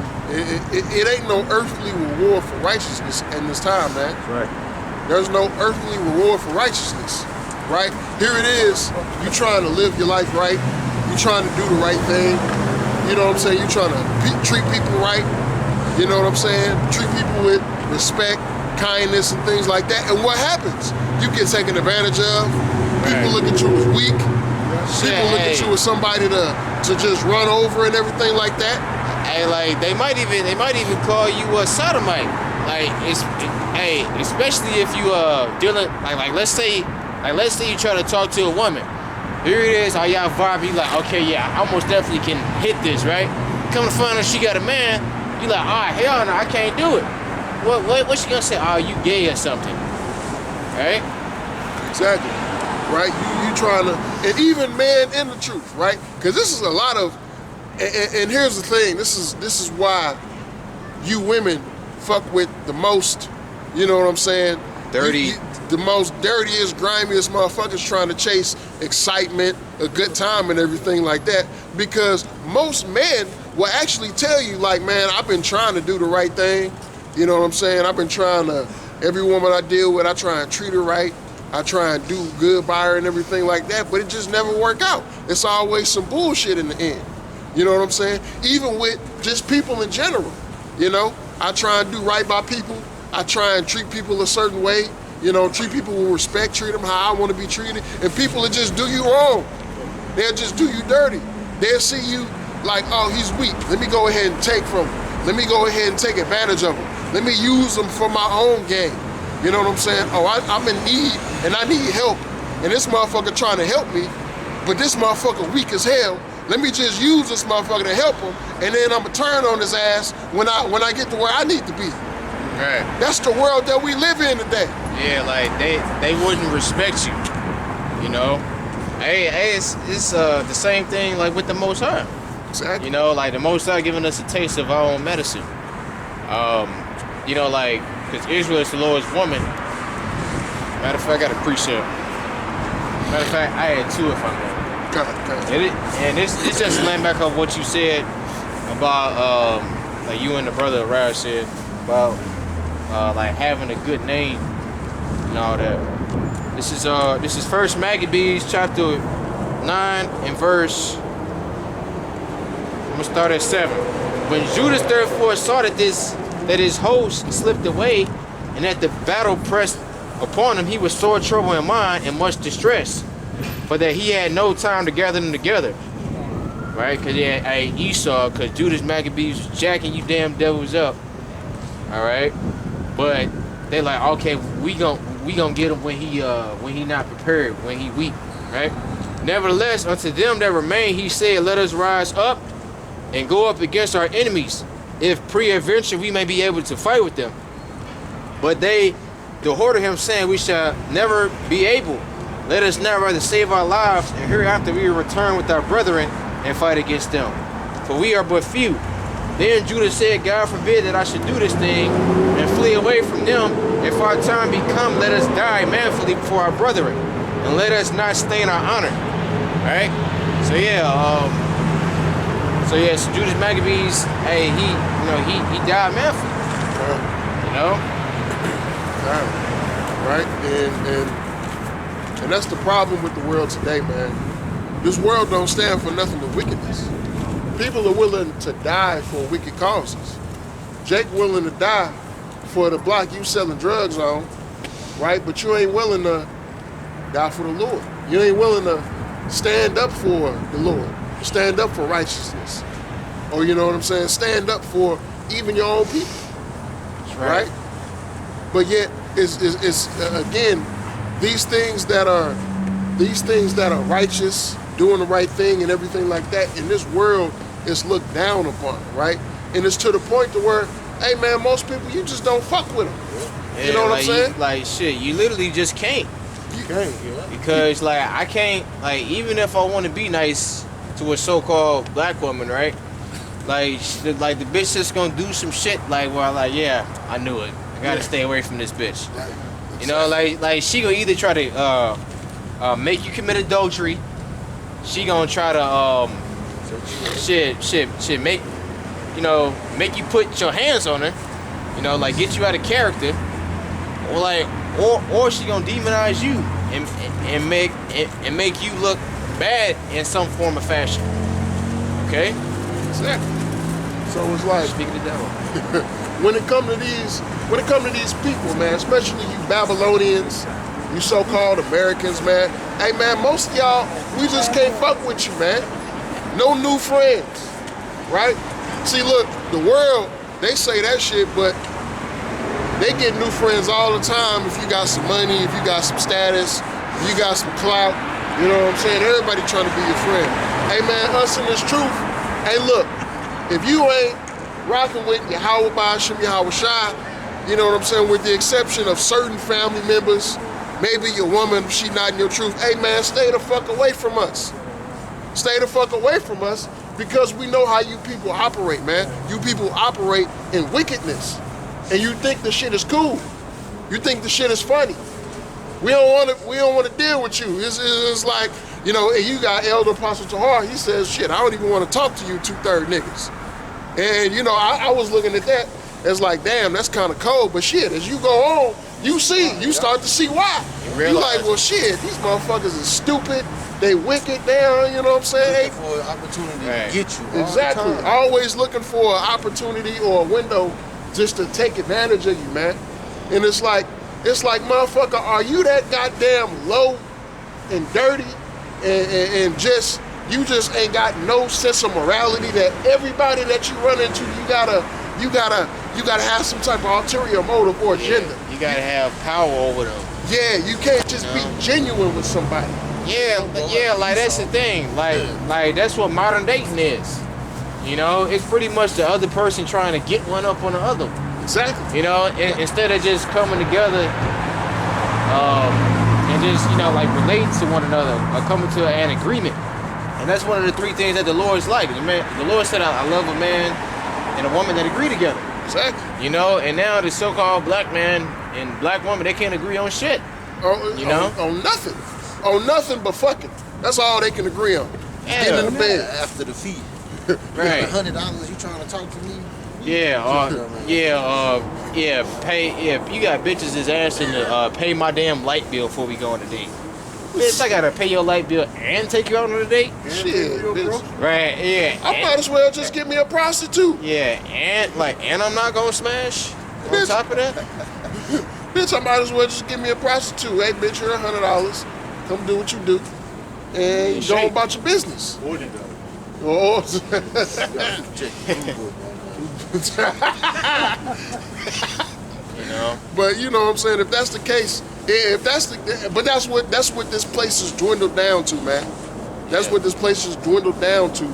[SPEAKER 1] it ain't no earthly reward for righteousness in this time, man.
[SPEAKER 6] That's right.
[SPEAKER 1] There's no earthly reward for righteousness, right? Here it is. You trying to live your life right. You trying to do the right thing. You know what I'm saying? You trying to treat people right. You know what I'm saying? Treat people with respect, kindness, and things like that. And what happens? You get taken advantage of. People look at you as weak. People look at you as somebody to just run over and everything like that.
[SPEAKER 2] Hey, like they might even call you a sodomite. Like especially if you dealing like let's say you try to talk to a woman. Here it is, how y'all vibe. You like, okay, yeah, I most definitely can hit this, right? Come to find out she got a man. You like, ah, hell no, I can't do it. What she gonna say? Oh, you gay or something, right?
[SPEAKER 1] Exactly, right? You trying to, and even man in the truth, right? Because this is a lot of, and here's the thing. This is why you women fuck with the most. You know what I'm saying?
[SPEAKER 2] Dirty.
[SPEAKER 1] The most dirtiest, grimiest motherfuckers trying to chase excitement, a good time, and everything like that. Because most men will actually tell you, like, man, I've been trying to do the right thing. You know what I'm saying? I've been trying to, every woman I deal with, I try and treat her right. I try and do good by her and everything like that, but it just never work out. It's always some bullshit in the end. You know what I'm saying? Even with just people in general, you know? I try and do right by people. I try and treat people a certain way. You know, treat people with respect, treat them how I want to be treated. And people will just do you wrong. They'll just do you dirty. They'll see you like, oh, he's weak. Let me go ahead and take from him. Let me go ahead and take advantage of him. Let me use him for my own gain. You know what I'm saying? Oh, I'm in need and I need help. And this motherfucker trying to help me, but this motherfucker weak as hell. Let me just use this motherfucker to help him, and then I'ma turn on his ass when I get to where I need to be.
[SPEAKER 2] Right.
[SPEAKER 1] That's the world that we live in today.
[SPEAKER 2] Yeah, like they wouldn't respect you. You know? Hey, it's the same thing like with the Most High.
[SPEAKER 1] Exactly.
[SPEAKER 2] You know, like the Most High giving us a taste of our own medicine. You know, like, because Israel is the Lord's woman. Matter of fact, I got a precept. Matter of fact, I had two if I'm wrong. And it's just laying back up what you said about like you and the brother Raj said about like having a good name and all that. This is First Maccabees chapter 9 and verse. I'm gonna start at 7. When Judas therefore saw that his host slipped away and that the battle pressed upon him, he was sore troubled in mind and much distressed, for that he had no time to gather them together. Right? Because he had Esau, because Judas Maccabees was jacking you damn devils up. Alright? But they like, okay, we gon' get him when he not prepared, when he weak, right? Nevertheless, unto them that remain, he said, let us rise up and go up against our enemies, if pre-adventure we may be able to fight with them. But they dehorted him, saying, we shall never be able. Let us now rather save our lives, and hereafter we will return with our brethren and fight against them. For we are but few. Then Judah said, God forbid that I should do this thing and flee away from them. If our time be come, let us die manfully before our brethren, and let us not stain our honor. Right? So so Judas Maccabees, hey, he died manfully.
[SPEAKER 1] Right? And that's the problem with the world today, man. This world don't stand for nothing but wickedness. People are willing to die for wicked causes. Jake willing to die for the block you selling drugs on, right? But you ain't willing to die for the Lord. You ain't willing to stand up for the Lord. Stand up for righteousness. Or you know what I'm saying? Stand up for even your own people. That's right? But yet, it's again, these things that are righteous, doing the right thing and everything like that, in this world, it's looked down upon, right? And it's to the point to where, hey man, most people, you just don't fuck with them.
[SPEAKER 2] Yeah,
[SPEAKER 1] you know what I'm saying?
[SPEAKER 2] Like shit, you literally just can't.
[SPEAKER 1] You can't.
[SPEAKER 2] Because like I can't, like even if I want to be nice to a so-called black woman, right? Like the bitch just gonna do some shit like where I'm like, yeah, I knew it. I gotta stay away from this bitch. You know, like she gonna either try to make you commit adultery. She gonna try to make you put your hands on her. You know, like get you out of character. Or she gonna demonize you and make you look bad in some form or fashion. Okay?
[SPEAKER 1] Exactly. So it's like,
[SPEAKER 2] speak of the devil.
[SPEAKER 1] when it come to these people, man, especially you Babylonians, you so-called Americans, man. Hey man, most of y'all, we just can't fuck with you, man. No new friends, right? See, look, the world, they say that shit, but they get new friends all the time if you got some money, if you got some status, if you got some clout. You know what I'm saying? Everybody trying to be your friend. Hey man, us in this truth. Hey look, if you ain't rocking with Yahweh Ba'ashim Yahweh Shai, you know what I'm saying, with the exception of certain family members, maybe your woman, she not in your truth. Hey man, stay the fuck away from us. Stay the fuck away from us, because we know how you people operate, man. You people operate in wickedness. And you think the shit is cool. You think the shit is funny. We don't want to deal with you. It's like, you know, and you got Elder Apostle Tahar, he says, shit, I don't even want to talk to you 2/3 niggas. And you know, I was looking at that as like, damn, that's kind of cold. But shit, as you go on, you start to see why. You like, well shit, these motherfuckers is stupid. They wicked down, you know what I'm saying?
[SPEAKER 7] Looking for an opportunity to get you.
[SPEAKER 1] Exactly. Always looking for an opportunity or a window just to take advantage of you, man. And it's like, motherfucker, are you that goddamn low and dirty and just, you just ain't got no sense of morality that everybody that you run into, you gotta have some type of ulterior motive or agenda.
[SPEAKER 2] You gotta have power over them.
[SPEAKER 1] Yeah, you can't just be genuine with somebody.
[SPEAKER 2] Yeah, like that's the thing. Like that's what modern dating is. You know, it's pretty much the other person trying to get one up on the other.
[SPEAKER 1] Exactly.
[SPEAKER 2] You know, instead of just coming together and just, you know, like relating to one another or coming to an agreement. And that's one of the three things that the Lord's like. The Lord said, I love a man and a woman that agree together.
[SPEAKER 1] Exactly.
[SPEAKER 2] You know, and now the so-called black man and black woman, they can't agree on shit. You know?
[SPEAKER 1] On nothing. On nothing but fucking. That's all they can agree on.
[SPEAKER 2] Yeah.
[SPEAKER 1] Getting in the bed.
[SPEAKER 7] After the fee.
[SPEAKER 2] Right.
[SPEAKER 7] $100, you trying to talk to me?
[SPEAKER 2] Yeah, pay. If you got bitches that's asking to pay my damn light bill before we go on a date. Bitch, I gotta pay your light bill and take you out on a date?
[SPEAKER 1] Shit, bitch.
[SPEAKER 2] Right, yeah.
[SPEAKER 1] I might as well just get me a prostitute.
[SPEAKER 2] Yeah, and I'm not gonna smash on top of that.
[SPEAKER 1] Bitch, I might as well just give me a prostitute. Hey, bitch, you're $100. Come do what you do. And you go about your business.
[SPEAKER 4] $40.
[SPEAKER 1] Oh.
[SPEAKER 2] You know?
[SPEAKER 1] But you know what I'm saying? If that's the case, but that's what this place is dwindled down to, man. That's what this place has dwindled down to,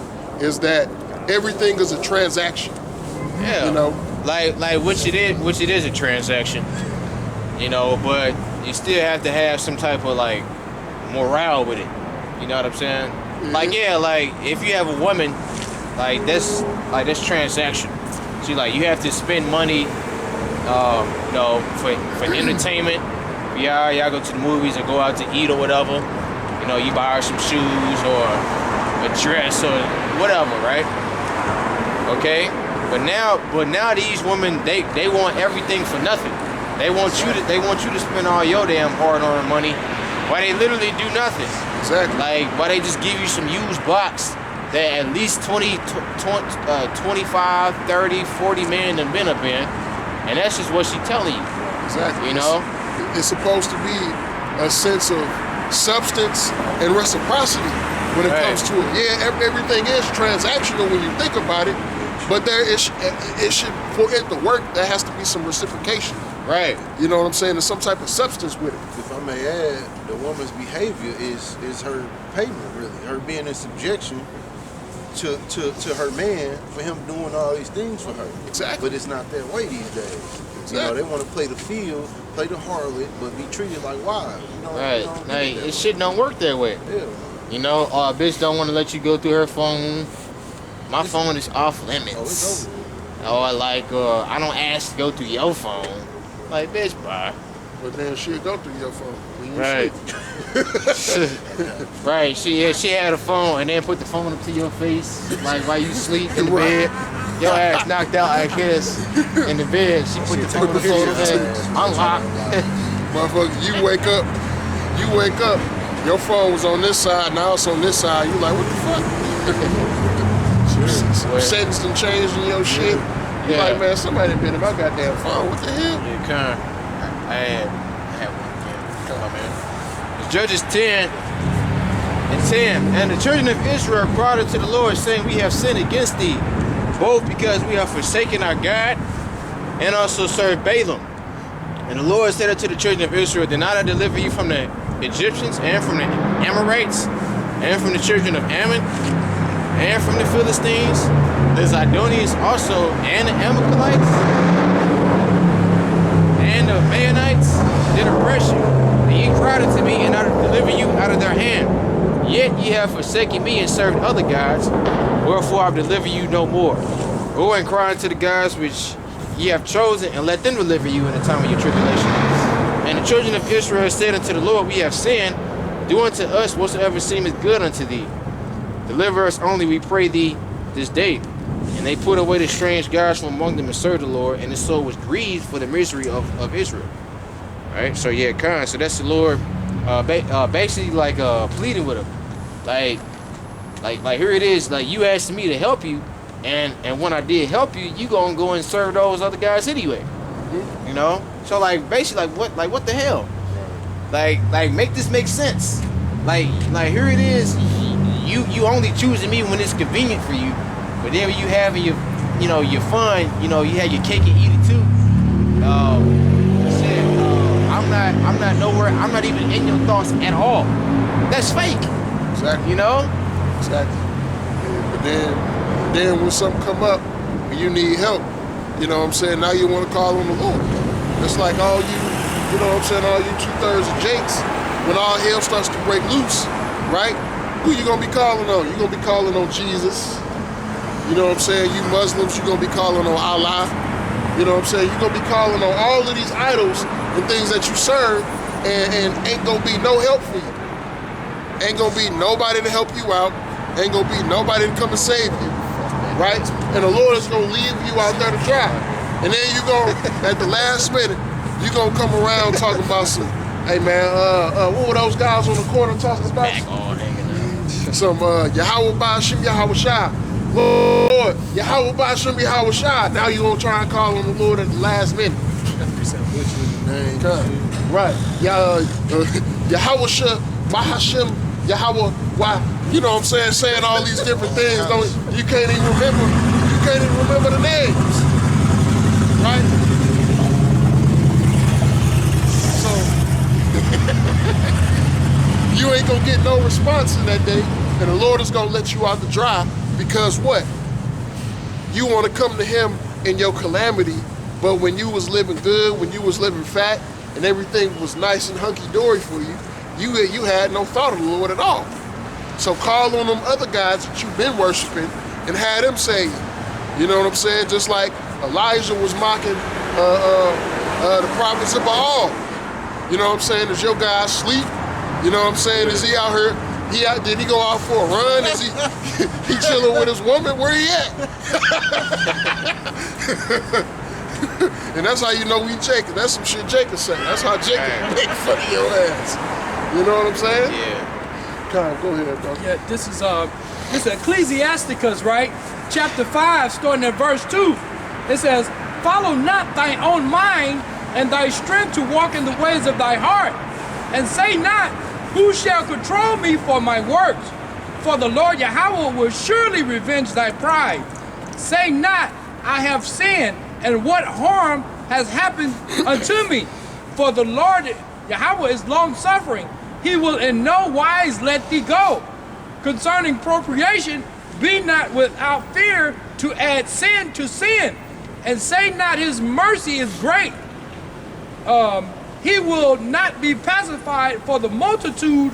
[SPEAKER 1] is that everything is a transaction.
[SPEAKER 2] Yeah.
[SPEAKER 1] You know?
[SPEAKER 2] Like which it is a transaction. You know, but you still have to have some type of like morale with it. You know what I'm saying? Like like if you have a woman, that's transaction. See, like you have to spend money, you know, for entertainment. Y'all go to the movies or go out to eat or whatever. You know, you buy her some shoes or a dress or whatever, right? Okay. But now these women they want everything for nothing. They want you to spend all your damn hard-earned money while they literally do nothing.
[SPEAKER 1] Exactly.
[SPEAKER 2] Like, why they just give you some used box that at least 25, 30, 40 men have been up in, and that's just what she's telling you.
[SPEAKER 1] Exactly.
[SPEAKER 2] You know?
[SPEAKER 1] It's supposed to be a sense of substance and reciprocity when it comes to it. Yeah, everything is transactional when you think about it, but it should, for it to work, there has to be some reciprocation.
[SPEAKER 2] Right.
[SPEAKER 1] You know what I'm saying? There's some type of substance with it.
[SPEAKER 7] If I may add, the woman's behavior is her payment, really. Her being in subjection to her man for him doing all these things for her.
[SPEAKER 1] Exactly.
[SPEAKER 7] But it's not that way these days.
[SPEAKER 1] Exactly.
[SPEAKER 7] You know, they want to play the field, play the harlot, but be treated like wives. You know,
[SPEAKER 2] Right. Like, it shit don't work that way.
[SPEAKER 7] Yeah.
[SPEAKER 2] You know, a bitch don't want to let you go through her phone. My phone is off limits.
[SPEAKER 7] Oh, it's over.
[SPEAKER 2] Or like, I don't ask to go through your phone. Like, bitch, bye.
[SPEAKER 1] But then she'll go through your phone when you
[SPEAKER 2] Right.
[SPEAKER 1] sleep.
[SPEAKER 2] Right. She had a phone and then put the phone up to your face, like while you sleep in the bed. Your ass knocked out like this in the bed. She put the phone up to your face, unlocked.
[SPEAKER 1] Motherfucker, you wake up, your phone was on this side, now it's on this side. You like, what the fuck? Settings done changed in your shit. You like, man, somebody been in my goddamn phone. What the hell?
[SPEAKER 2] Yeah, kind. I had one. Come on, man. It's Judges 10:10. And the children of Israel cried unto the Lord, saying, we have sinned against thee, both because we have forsaken our God, and also served Balaam. And the Lord said unto the children of Israel, did not I deliver you from the Egyptians, and from the Amorites, and from the children of Ammon, and from the Philistines, the Zidonians also, and the Amalekites, and the Maonites did oppress you. And ye cried unto me, and I delivered you out of their hand. Yet ye have forsaken me and served other gods, wherefore I have delivered you no more. Go and cry unto the gods which ye have chosen, and let them deliver you in the time of your tribulation. And the children of Israel said unto the Lord, we have sinned. Do unto us whatsoever seemeth good unto thee. Deliver us only, we pray thee, this day. And they put away the strange gods from among them and served the Lord, and his soul was grieved for the misery of Israel. Right? So yeah, kind. So that's the Lord basically like pleading with him. Like here it is, like you asked me to help you, and when I did help you, you gonna go and serve those other guys anyway. You know? So like basically what the hell? Like make this make sense. Like here it is, you only choosing me when it's convenient for you. But then when you having your fun, you have your cake and eat it too. I'm not nowhere. I'm not even in your thoughts at all. That's fake.
[SPEAKER 1] Exactly.
[SPEAKER 2] You know.
[SPEAKER 1] Exactly. Yeah, but then when something come up and you need help, you know what I'm saying? Now you want to call on the Lord. It's like all you know what I'm saying? All you 2/3 of Jakes, when all hell starts to break loose, right? Who you gonna be calling on? You gonna be calling on Jesus. You know what I'm saying? You Muslims, you gonna be calling on Allah. You know what I'm saying? You gonna be calling on all of these idols and things that you serve, and ain't gonna be no help for you. Ain't gonna be nobody to help you out. Ain't gonna be nobody to come and save you, right? And the Lord is gonna leave you out there to dry. And then you go at the last minute, you gonna come around talking about some, hey man, what were those guys on the corner talking about? Some Yahweh Ba'ashim Yahweh Shai. Lord, Yahweh Ba'ashim Yahweh Shai. Now you gonna try and call on the Lord at the last minute. Right. Yahweh Shai, Ba'ashim Yahweh, why? You know what I'm saying? Saying all these different things. You can't even remember the names. Right? So you ain't gonna get no response in that day. And the Lord is gonna let you out the dry because what? You wanna come to him in your calamity, but when you was living good, when you was living fat, and everything was nice and hunky-dory for you, you had no thought of the Lord at all. So call on them other guys that you've been worshiping and have them say, you know what I'm saying? Just like Elijah was mocking the prophets of Baal. You know what I'm saying? Is your guy asleep? You know what I'm saying? Is he out here? Did he go out for a run? Is he chilling with his woman? Where he at? And that's how you know we Jacob. That's some shit Jacob said. That's how Jacob make fun of your ass. You know what I'm saying?
[SPEAKER 2] Yeah.
[SPEAKER 1] Come on, go ahead, bro.
[SPEAKER 5] Yeah, this is Ecclesiasticus, right? Chapter 5, starting at verse 2. It says, "Follow not thine own mind and thy strength to walk in the ways of thy heart, and say not, who shall control me for my works? For the Lord Yahweh will surely revenge thy pride. Say not, I have sinned, and what harm has happened unto me? For the Lord Yahweh is long-suffering. He will in no wise let thee go. Concerning propitiation, be not without fear to add sin to sin, and say not his mercy is great. He will not be pacified for the multitude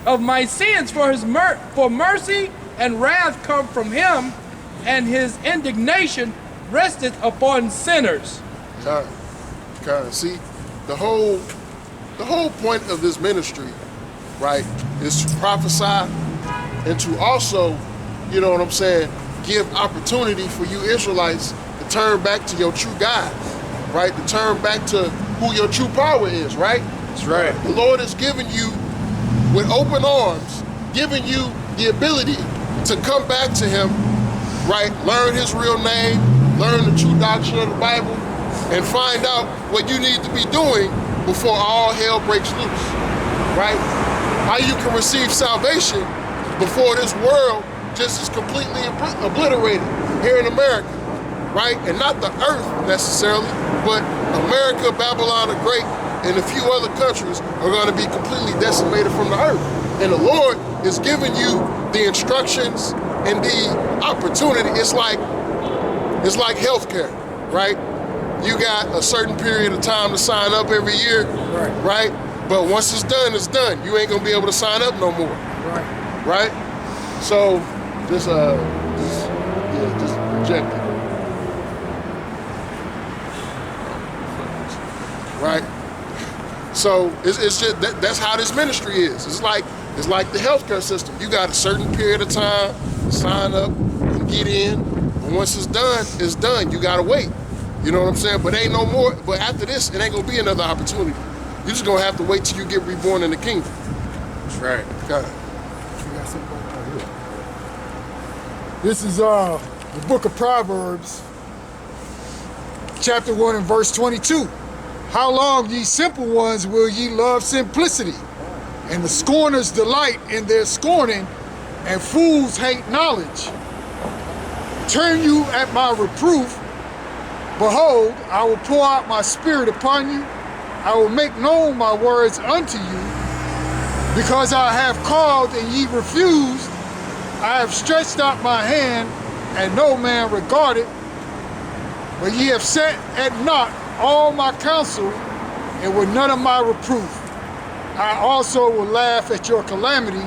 [SPEAKER 5] of my sins, for mercy and wrath come from him, and his indignation resteth upon sinners."
[SPEAKER 1] Kind of. See, the whole point of this ministry, right, is to prophesy and to also, you know what I'm saying, give opportunity for you Israelites to turn back to your true God, right? To turn back to who your true power is, right?
[SPEAKER 2] That's right.
[SPEAKER 1] The Lord has given you, with open arms, giving you the ability to come back to him, right? Learn his real name, learn the true doctrine of the Bible, and find out what you need to be doing before all hell breaks loose, right? How you can receive salvation before this world just is completely obliterated here in America, right? And not the earth necessarily, but America, Babylon the Great, and a few other countries are going to be completely decimated from the earth. And the Lord is giving you the instructions and the opportunity. It's like healthcare, right? You got a certain period of time to sign up every year, right? But once it's done, it's done. You ain't gonna be able to sign up no more, right? So just reject it, right? So it's just that's how this ministry is. It's like the healthcare system. You got a certain period of time to sign up and get in. And once it's done, it's done. You gotta wait. You know what I'm saying? But ain't no more. But after this, it ain't gonna be another opportunity. You're just gonna have to wait till you get reborn in the kingdom.
[SPEAKER 2] That's right.
[SPEAKER 1] Got it.
[SPEAKER 3] This is the book of Proverbs, chapter 1 and verse 22. "How long, ye simple ones, will ye love simplicity? And the scorners delight in their scorning, and fools hate knowledge. Turn you at my reproof. Behold, I will pour out my spirit upon you. I will make known my words unto you. Because I have called and ye refused, I have stretched out my hand, and no man regarded. But ye have set at naught all my counsel, and with none of my reproof. I also will laugh at your calamity.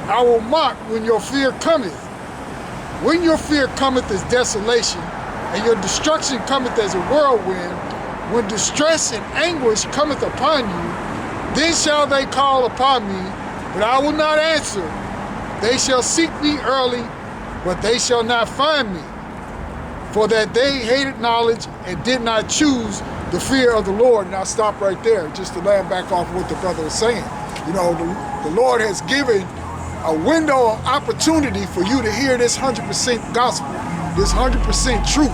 [SPEAKER 3] I will mock when your fear cometh. When your fear cometh as desolation, and your destruction cometh as a whirlwind, when distress and anguish cometh upon you, then shall they call upon me, but I will not answer. They shall seek me early, but they shall not find me. For that they hated knowledge and did not choose the fear of the Lord." And I'll stop right there, just to land back off what the brother was saying. You know, the Lord has given a window of opportunity for you to hear this 100% gospel, this 100% truth.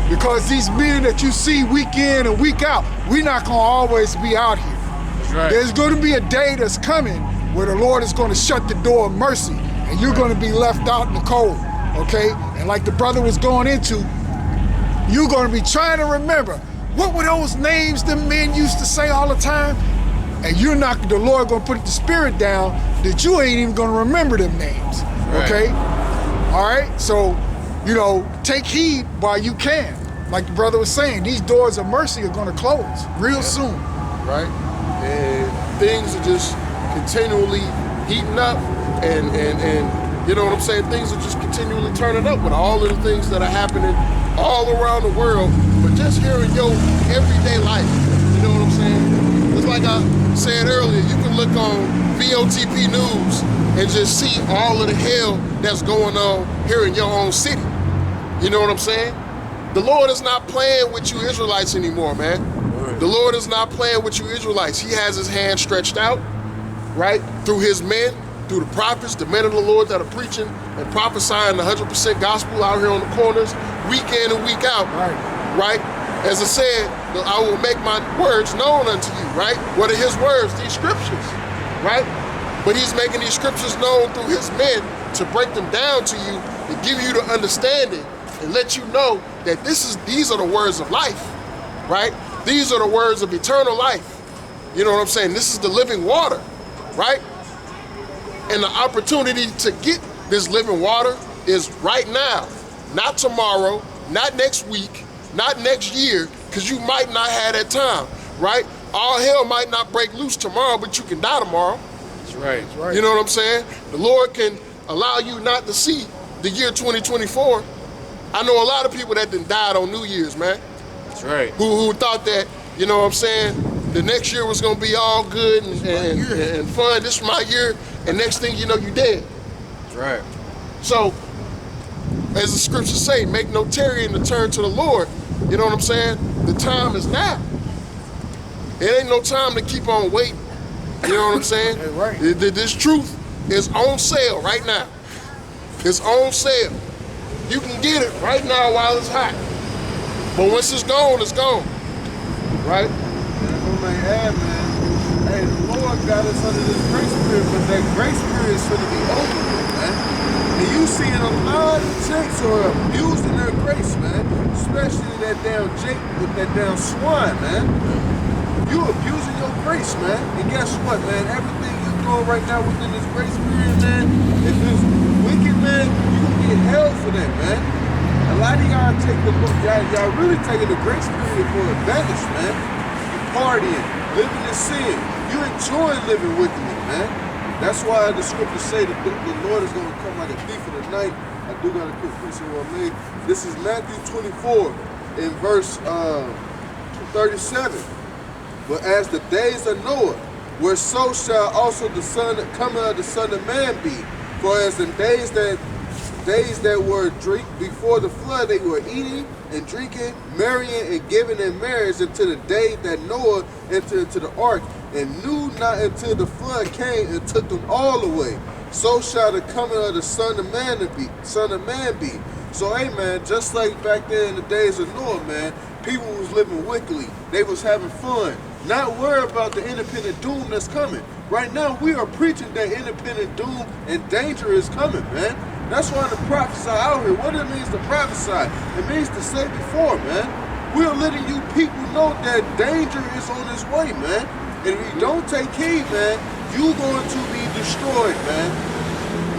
[SPEAKER 3] Because these men that you see week in and week out, we're not gonna always be out here.
[SPEAKER 2] That's right.
[SPEAKER 3] There's gonna be a day that's coming where the Lord is gonna shut the door of mercy, and you're gonna be left out in the cold, okay? And like the brother was going into, you're gonna be trying to remember, what were those names the men used to say all the time? And you're not, the Lord gonna put the spirit down that you ain't even gonna remember them names. Okay? All right? So, you know, take heed while you can. Like the brother was saying, these doors of mercy are going to close real soon.
[SPEAKER 1] Right? And things are just continually heating up and you know what I'm saying? Things are just continually turning up with all of the things that are happening all around the world, but just here in your everyday life. You know what I'm saying? It's like I said earlier, you can look on VOTP News and just see all of the hell that's going on here in your own city. You know what I'm saying? The Lord is not playing with you Israelites anymore, man. The Lord is not playing with you Israelites. He has his hand stretched out, right? Through his men, through the prophets, the men of the Lord that are preaching and prophesying the 100% gospel out here on the corners, week in and week out, right? As I said, I will make my words known unto you, right? What are his words? These scriptures, right? But he's making these scriptures known through his men to break them down to you, to give you the understanding and let you know that these are the words of life, right? These are the words of eternal life. You know what I'm saying? This is the living water, right? And the opportunity to get this living water is right now, not tomorrow, not next week, not next year, because you might not have that time, right? All hell might not break loose tomorrow, but you can die tomorrow.
[SPEAKER 2] That's right. That's right.
[SPEAKER 1] You know what I'm saying? The Lord can allow you not to see the year 2024. I know a lot of people that done died on New Year's, man.
[SPEAKER 2] That's right.
[SPEAKER 1] Who thought that, you know what I'm saying, the next year was gonna be all good and fun. This is my year, and next thing you know, you dead.
[SPEAKER 2] That's right.
[SPEAKER 1] So, as the scriptures say, make no tarrying to turn to the Lord. You know what I'm saying? The time is now. It ain't no time to keep on waiting. You know what I'm saying?
[SPEAKER 3] Right.
[SPEAKER 1] This truth is on sale right now. It's on sale. You can get it right now while it's hot. But once it's gone, right?
[SPEAKER 4] I add, man, hey, the Lord got us under this grace period, but that grace period is going to be over with, man. And you seeing a lot of chicks who are abusing their grace, man. Especially that damn Jake with that damn swine, man. You abusing your grace, man. And guess what, man? Everything you're doing right now within this grace period, man, if it's wicked, man, you can get hell for that, man. A lot of y'all take y'all really taking the grace period for advantage, man. You partying, living in sin. You enjoy living wickedly, man. That's why the scriptures say that the Lord is going to come like a thief in the night. I do got a quick piece of what I made. This is Matthew 24 in verse 37. But as the days of Noah, where so shall also the coming of the Son of Man be. For as the days that were drink before the flood, they were eating and drinking, marrying and giving in marriage until the day that Noah entered into the ark, and knew not until the flood came and took them all away. So shall the coming of the Son of Man be. So hey man, just like back there in the days of Noah, man, people was living wickedly. They was having fun, not worried about the independent doom that's coming. Right now, we are preaching that independent doom and danger is coming, man. That's why the prophets are out here. What it means to prophesy? It means to say before, man. We're letting you people know that danger is on its way, man. And if you don't take heed, man, you're going to be destroyed, man.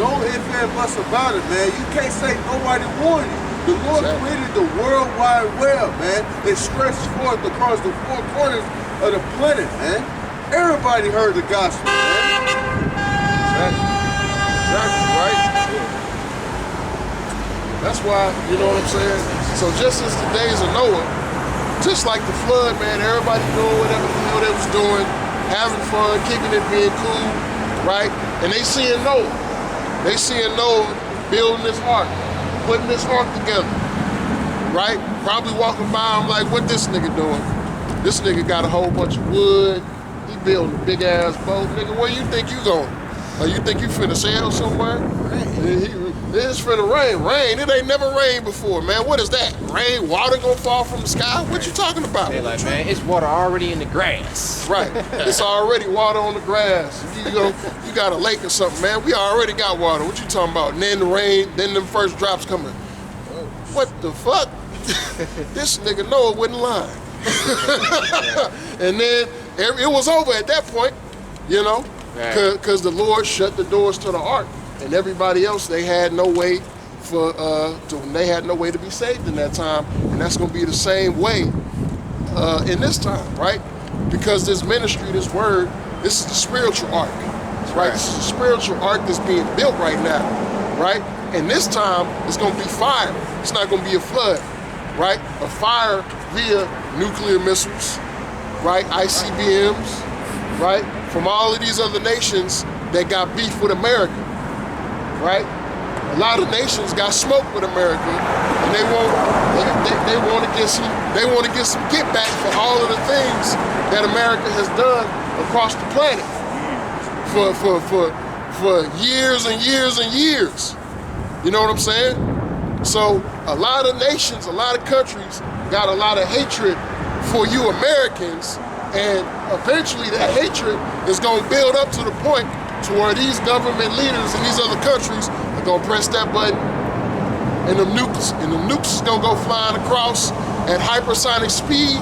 [SPEAKER 4] No ifs and buts about it, man. You can't say nobody warned you. The Lord created the world wide web, man. It stretched forth across the four corners of the planet, man. Everybody heard the gospel, man.
[SPEAKER 1] Exactly, right? That's why, you know what I'm saying? So just as the days of Noah, just like the flood, man, everybody doing whatever the hell they was doing, having fun, kicking it, being cool, right? And they seeing Noah. They seeing Noah building this ark, putting this ark together, right? Probably walking by him like, what this nigga doing? This nigga got a whole bunch of wood. He building a big ass boat. Nigga, where you think you going? Or you think you finna sail somewhere? It's finna rain. Rain, it ain't never rained before, man. What is that? Rain, water gonna fall from the sky? What you talking about?
[SPEAKER 2] They're like, man, it's water already in the grass.
[SPEAKER 1] Right, it's already water on the grass. You got a lake or something, man. We already got water. What you talking about? And then the rain, then them first drops coming. What the fuck? This nigga Noah wouldn't lie. And then it was over at that point, you know, because the Lord shut the doors to the ark. and everybody else, they had no way they had no way to be saved in that time, and that's going to be the same way in this time, right? Because this ministry, this word, this is the spiritual ark, right? This is the spiritual ark that's being built right now, right? And this time, it's going to be fire. It's not going to be a flood, right? A fire via nuclear missiles, right? ICBMs, right? From all of these other nations that got beef with America, right? A lot of nations got smoked with America, and they want to get some get back for all of the things that America has done across the planet for years and years and years. You know what I'm saying? So a lot of nations, a lot of countries got a lot of hatred for you Americans, and eventually that hatred is going to build up to the point to where these government leaders in these other countries are going to press that button, and the nukes is going to go flying across at hypersonic speed,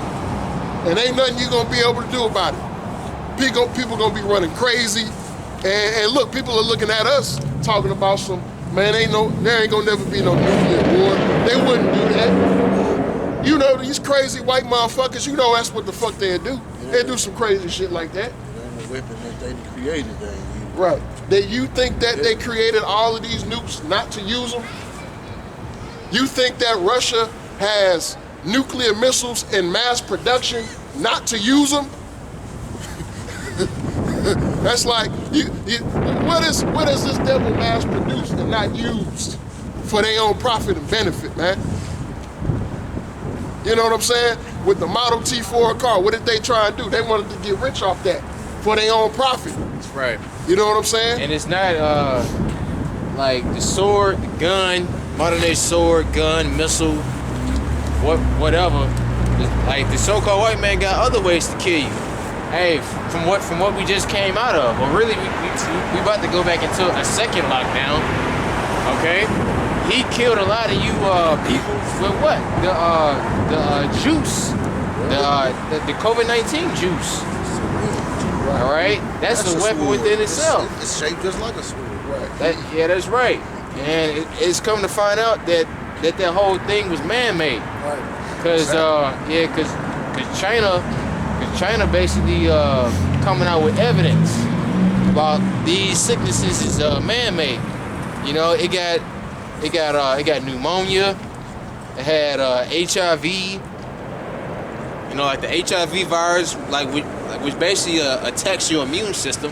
[SPEAKER 1] and ain't nothing you're going to be able to do about it. People going to be running crazy, and look, people are looking at us talking about some, man, there ain't gonna never be no nuclear war. They wouldn't do that. You know, these crazy white motherfuckers, you know that's what the fuck they'd do. They'd do some crazy shit like that.
[SPEAKER 7] It ain't a weapon that they created,
[SPEAKER 1] Right. That you think that they created all of these nukes not to use them? You think that Russia has nuclear missiles in mass production not to use them? That's like, what is this devil mass produced and not used for their own profit and benefit, man? You know what I'm saying? With the Model T Ford car, what did they try and do? They wanted to get rich off that for their own profit.
[SPEAKER 2] That's right.
[SPEAKER 1] You know what I'm saying?
[SPEAKER 2] And it's not like the sword, the gun, modern day sword, gun, missile, whatever. Like the so-called white man got other ways to kill you. Hey, from what we just came out of, well, really, we about to go back into a second lockdown. Okay, he killed a lot of you people with what? The juice, the COVID-19 juice. All right, that's a weapon within itself.
[SPEAKER 7] It's shaped just like a sword.
[SPEAKER 1] Right.
[SPEAKER 2] That's right. And it's come to find out that whole thing was man-made.
[SPEAKER 1] Right.
[SPEAKER 2] Cause China basically coming out with evidence about these sicknesses is man-made. You know, it got pneumonia. It had HIV. You know, like the HIV virus, which basically attacks your immune system.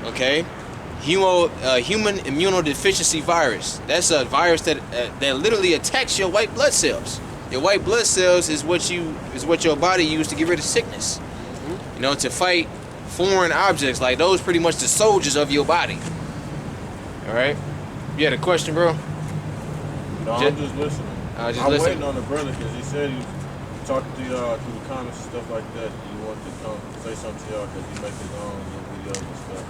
[SPEAKER 2] Okay, human immunodeficiency virus. That's a virus that literally attacks your white blood cells. Your white blood cells is what your body used to get rid of sickness. Mm-hmm. You know, to fight foreign objects. Like those, pretty much the soldiers of your body. All right. You had a question, bro?
[SPEAKER 6] No, I'm just listening.
[SPEAKER 2] I'm
[SPEAKER 6] waiting on the brother because he said he was talking to y'all through the comments and stuff like that. He wanted to come say something to y'all because he makes his own little videos and stuff.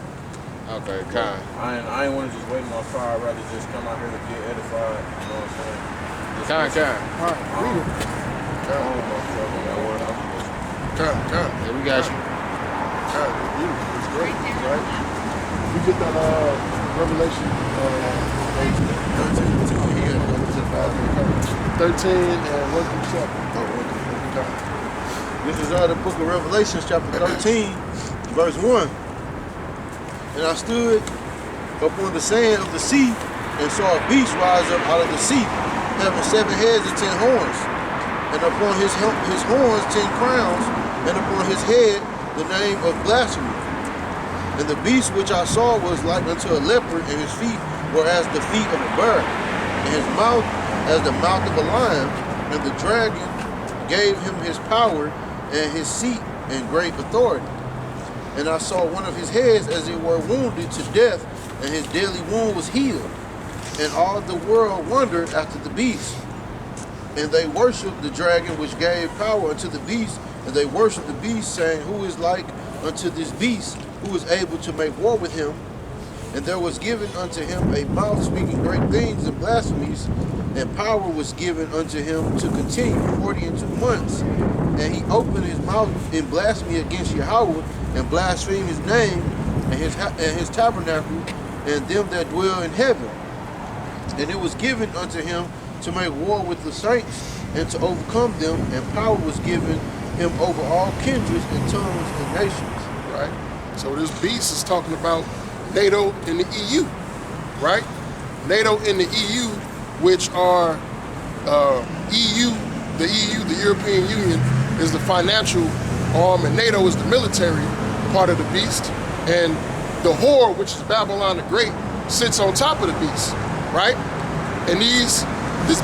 [SPEAKER 2] Okay, kind.
[SPEAKER 6] I ain't want to just wait my fire. I'd rather just come out here to get edified. You know what I'm saying?
[SPEAKER 1] All
[SPEAKER 2] Kind.
[SPEAKER 1] right, read it.
[SPEAKER 2] Yeah, we got you.
[SPEAKER 1] It's great, right? You get that Revelation 13 and 1 through 7.
[SPEAKER 7] This is the book of Revelation, chapter 13, verse 1. And I stood upon the sand of the sea and saw a beast rise up out of the sea, having 7 heads and 10 horns, and upon his horns 10 crowns, and upon his head the name of blasphemy. And the beast which I saw was like unto a leopard, and his feet were as the feet of a bird, and his mouth as the mouth of a lion. And the dragon gave him his power and his seat and great authority. And I saw one of his heads as it were wounded to death, and his deadly wound was healed. And all the world wondered after the beast. And they worshipped the dragon which gave power unto the beast, and they worshipped the beast, saying, Who is like unto this beast, who is able to make war with him? And there was given unto him a mouth speaking great things and blasphemies, and power was given unto him to continue 42 months. And he opened his mouth in blasphemy against Yahweh, and blasphemed his name and his tabernacle, and them that dwell in heaven. And it was given unto him to make war with the saints and to overcome them, and power was given him over all kindreds and tongues and nations.
[SPEAKER 1] Right? So this beast is talking about NATO and the EU, right? NATO and the EU, which are EU, the European Union, is the financial arm, and NATO is the military part of the beast. And the whore, which is Babylon the Great, sits on top of the beast, right? And this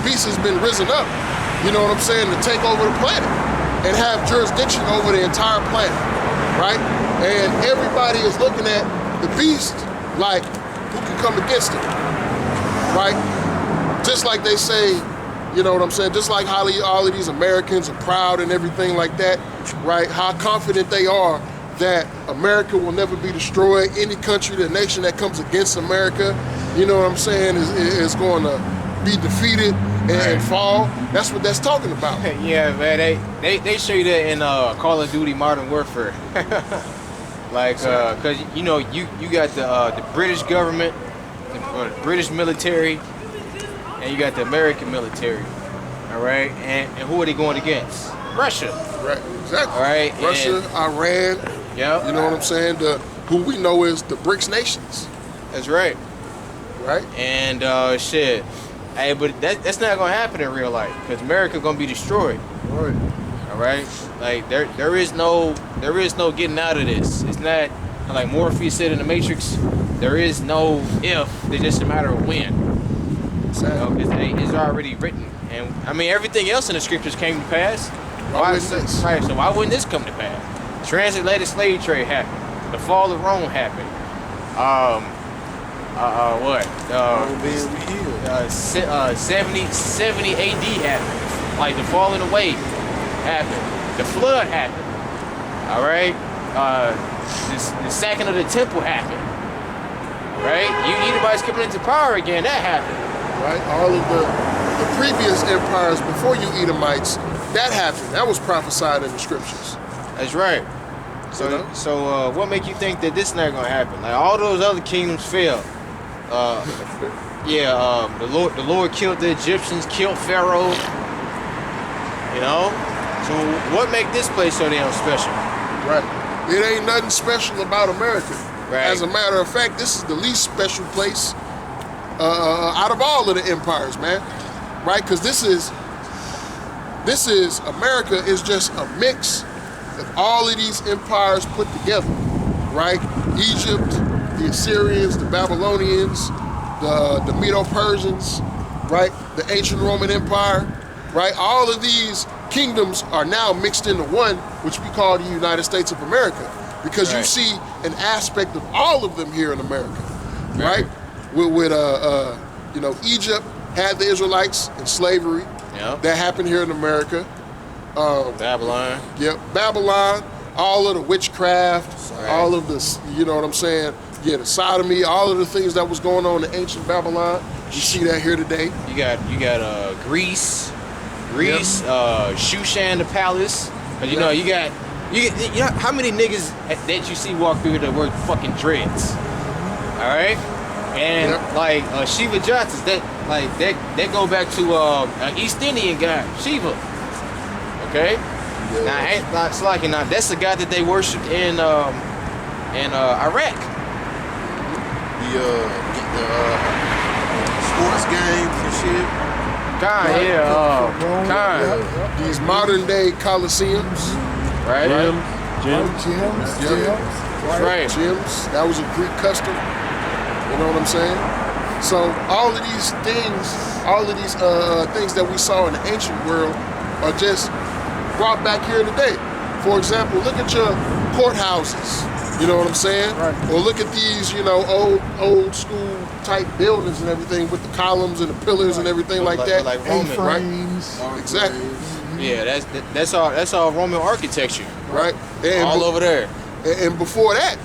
[SPEAKER 1] beast has been risen up, you know what I'm saying, to take over the planet and have jurisdiction over the entire planet, right? And everybody is looking at the beast like, who can come against it, right? Just like they say, you know what I'm saying, just like how all of these Americans are proud and everything like that, right? How confident they are that America will never be destroyed. Any country, the nation that comes against America, you know what I'm saying, is going to be defeated and fall. That's what that's talking about.
[SPEAKER 2] Yeah, man, they show you that in Call of Duty Modern Warfare. Like, cause you know you got the British government, the British military, and you got the American military. All right, and who are they going against? Russia.
[SPEAKER 1] Right, exactly.
[SPEAKER 2] All right,
[SPEAKER 1] Russia, Iran.
[SPEAKER 2] Yeah.
[SPEAKER 1] You know what I'm saying? Who we know is the BRICS nations.
[SPEAKER 2] That's right.
[SPEAKER 1] Right.
[SPEAKER 2] And shit. Hey, but that's not gonna happen in real life, because America gonna be destroyed.
[SPEAKER 1] Right.
[SPEAKER 2] All right. Like there is no getting out of this. It's not like Morpheus said in the Matrix. There is no if. It's just a matter of when.
[SPEAKER 1] Exactly.
[SPEAKER 2] You know, it's already written, and I mean everything else in the scriptures came to pass.
[SPEAKER 1] Why wouldn't this?
[SPEAKER 2] Right. So why wouldn't this come to pass? Transatlantic slave trade happened. The fall of Rome happened. What? 70 AD happened. Like the falling away happened. The flood happened. All right. The sacking of the temple happened. Right. Edomites coming into power again. That happened.
[SPEAKER 1] Right. All of the previous empires before you Edomites, that happened. That was prophesied in the scriptures.
[SPEAKER 2] That's right. So what make you think that this is not gonna happen? Like all those other kingdoms failed. The Lord killed the Egyptians, killed Pharaoh. You know? So what make this place so damn special?
[SPEAKER 1] Right. It ain't nothing special about America.
[SPEAKER 2] Right.
[SPEAKER 1] As a matter of fact, this is the least special place out of all of the empires, man. Right? Because this is America is just a mix of all of these empires put together, right? Egypt, the Assyrians, the Babylonians, the Medo-Persians, right? The ancient Roman Empire, right? All of these kingdoms are now mixed into one, which we call the United States of America, because you see an aspect of all of them here in America, right? With you know, Egypt had the Israelites in slavery.
[SPEAKER 2] Yep.
[SPEAKER 1] That happened here in America.
[SPEAKER 2] Babylon.
[SPEAKER 1] Yep, Babylon, all of the witchcraft, all of the, you know what I'm saying? Yeah, the sodomy, all of the things that was going on in ancient Babylon. You see that here today.
[SPEAKER 2] You got Greece, Shushan the palace. But you know you know how many niggas that you see walk through that wear fucking dreads. All right, and like Shiva Jatas, that go back to an East Indian guy, Shiva. Okay, now it's like that's the guy that they worshipped in Iraq.
[SPEAKER 7] The sports games and shit.
[SPEAKER 1] These modern day coliseums,
[SPEAKER 2] right?
[SPEAKER 6] Gyms.
[SPEAKER 2] Right.
[SPEAKER 1] Gyms. That was a Greek custom. You know what I'm saying? So all of these things that we saw in the ancient world are just brought back here today. For example, look at your courthouses. You know what I'm saying?
[SPEAKER 3] Right.
[SPEAKER 1] Or look at these, you know, old school type buildings and everything with the columns and the pillars and everything like that.
[SPEAKER 2] Like Roman,
[SPEAKER 1] right?
[SPEAKER 3] A-frames.
[SPEAKER 1] Exactly.
[SPEAKER 2] Yeah, that's all Roman architecture.
[SPEAKER 1] Right. And
[SPEAKER 2] all over there.
[SPEAKER 1] And before that,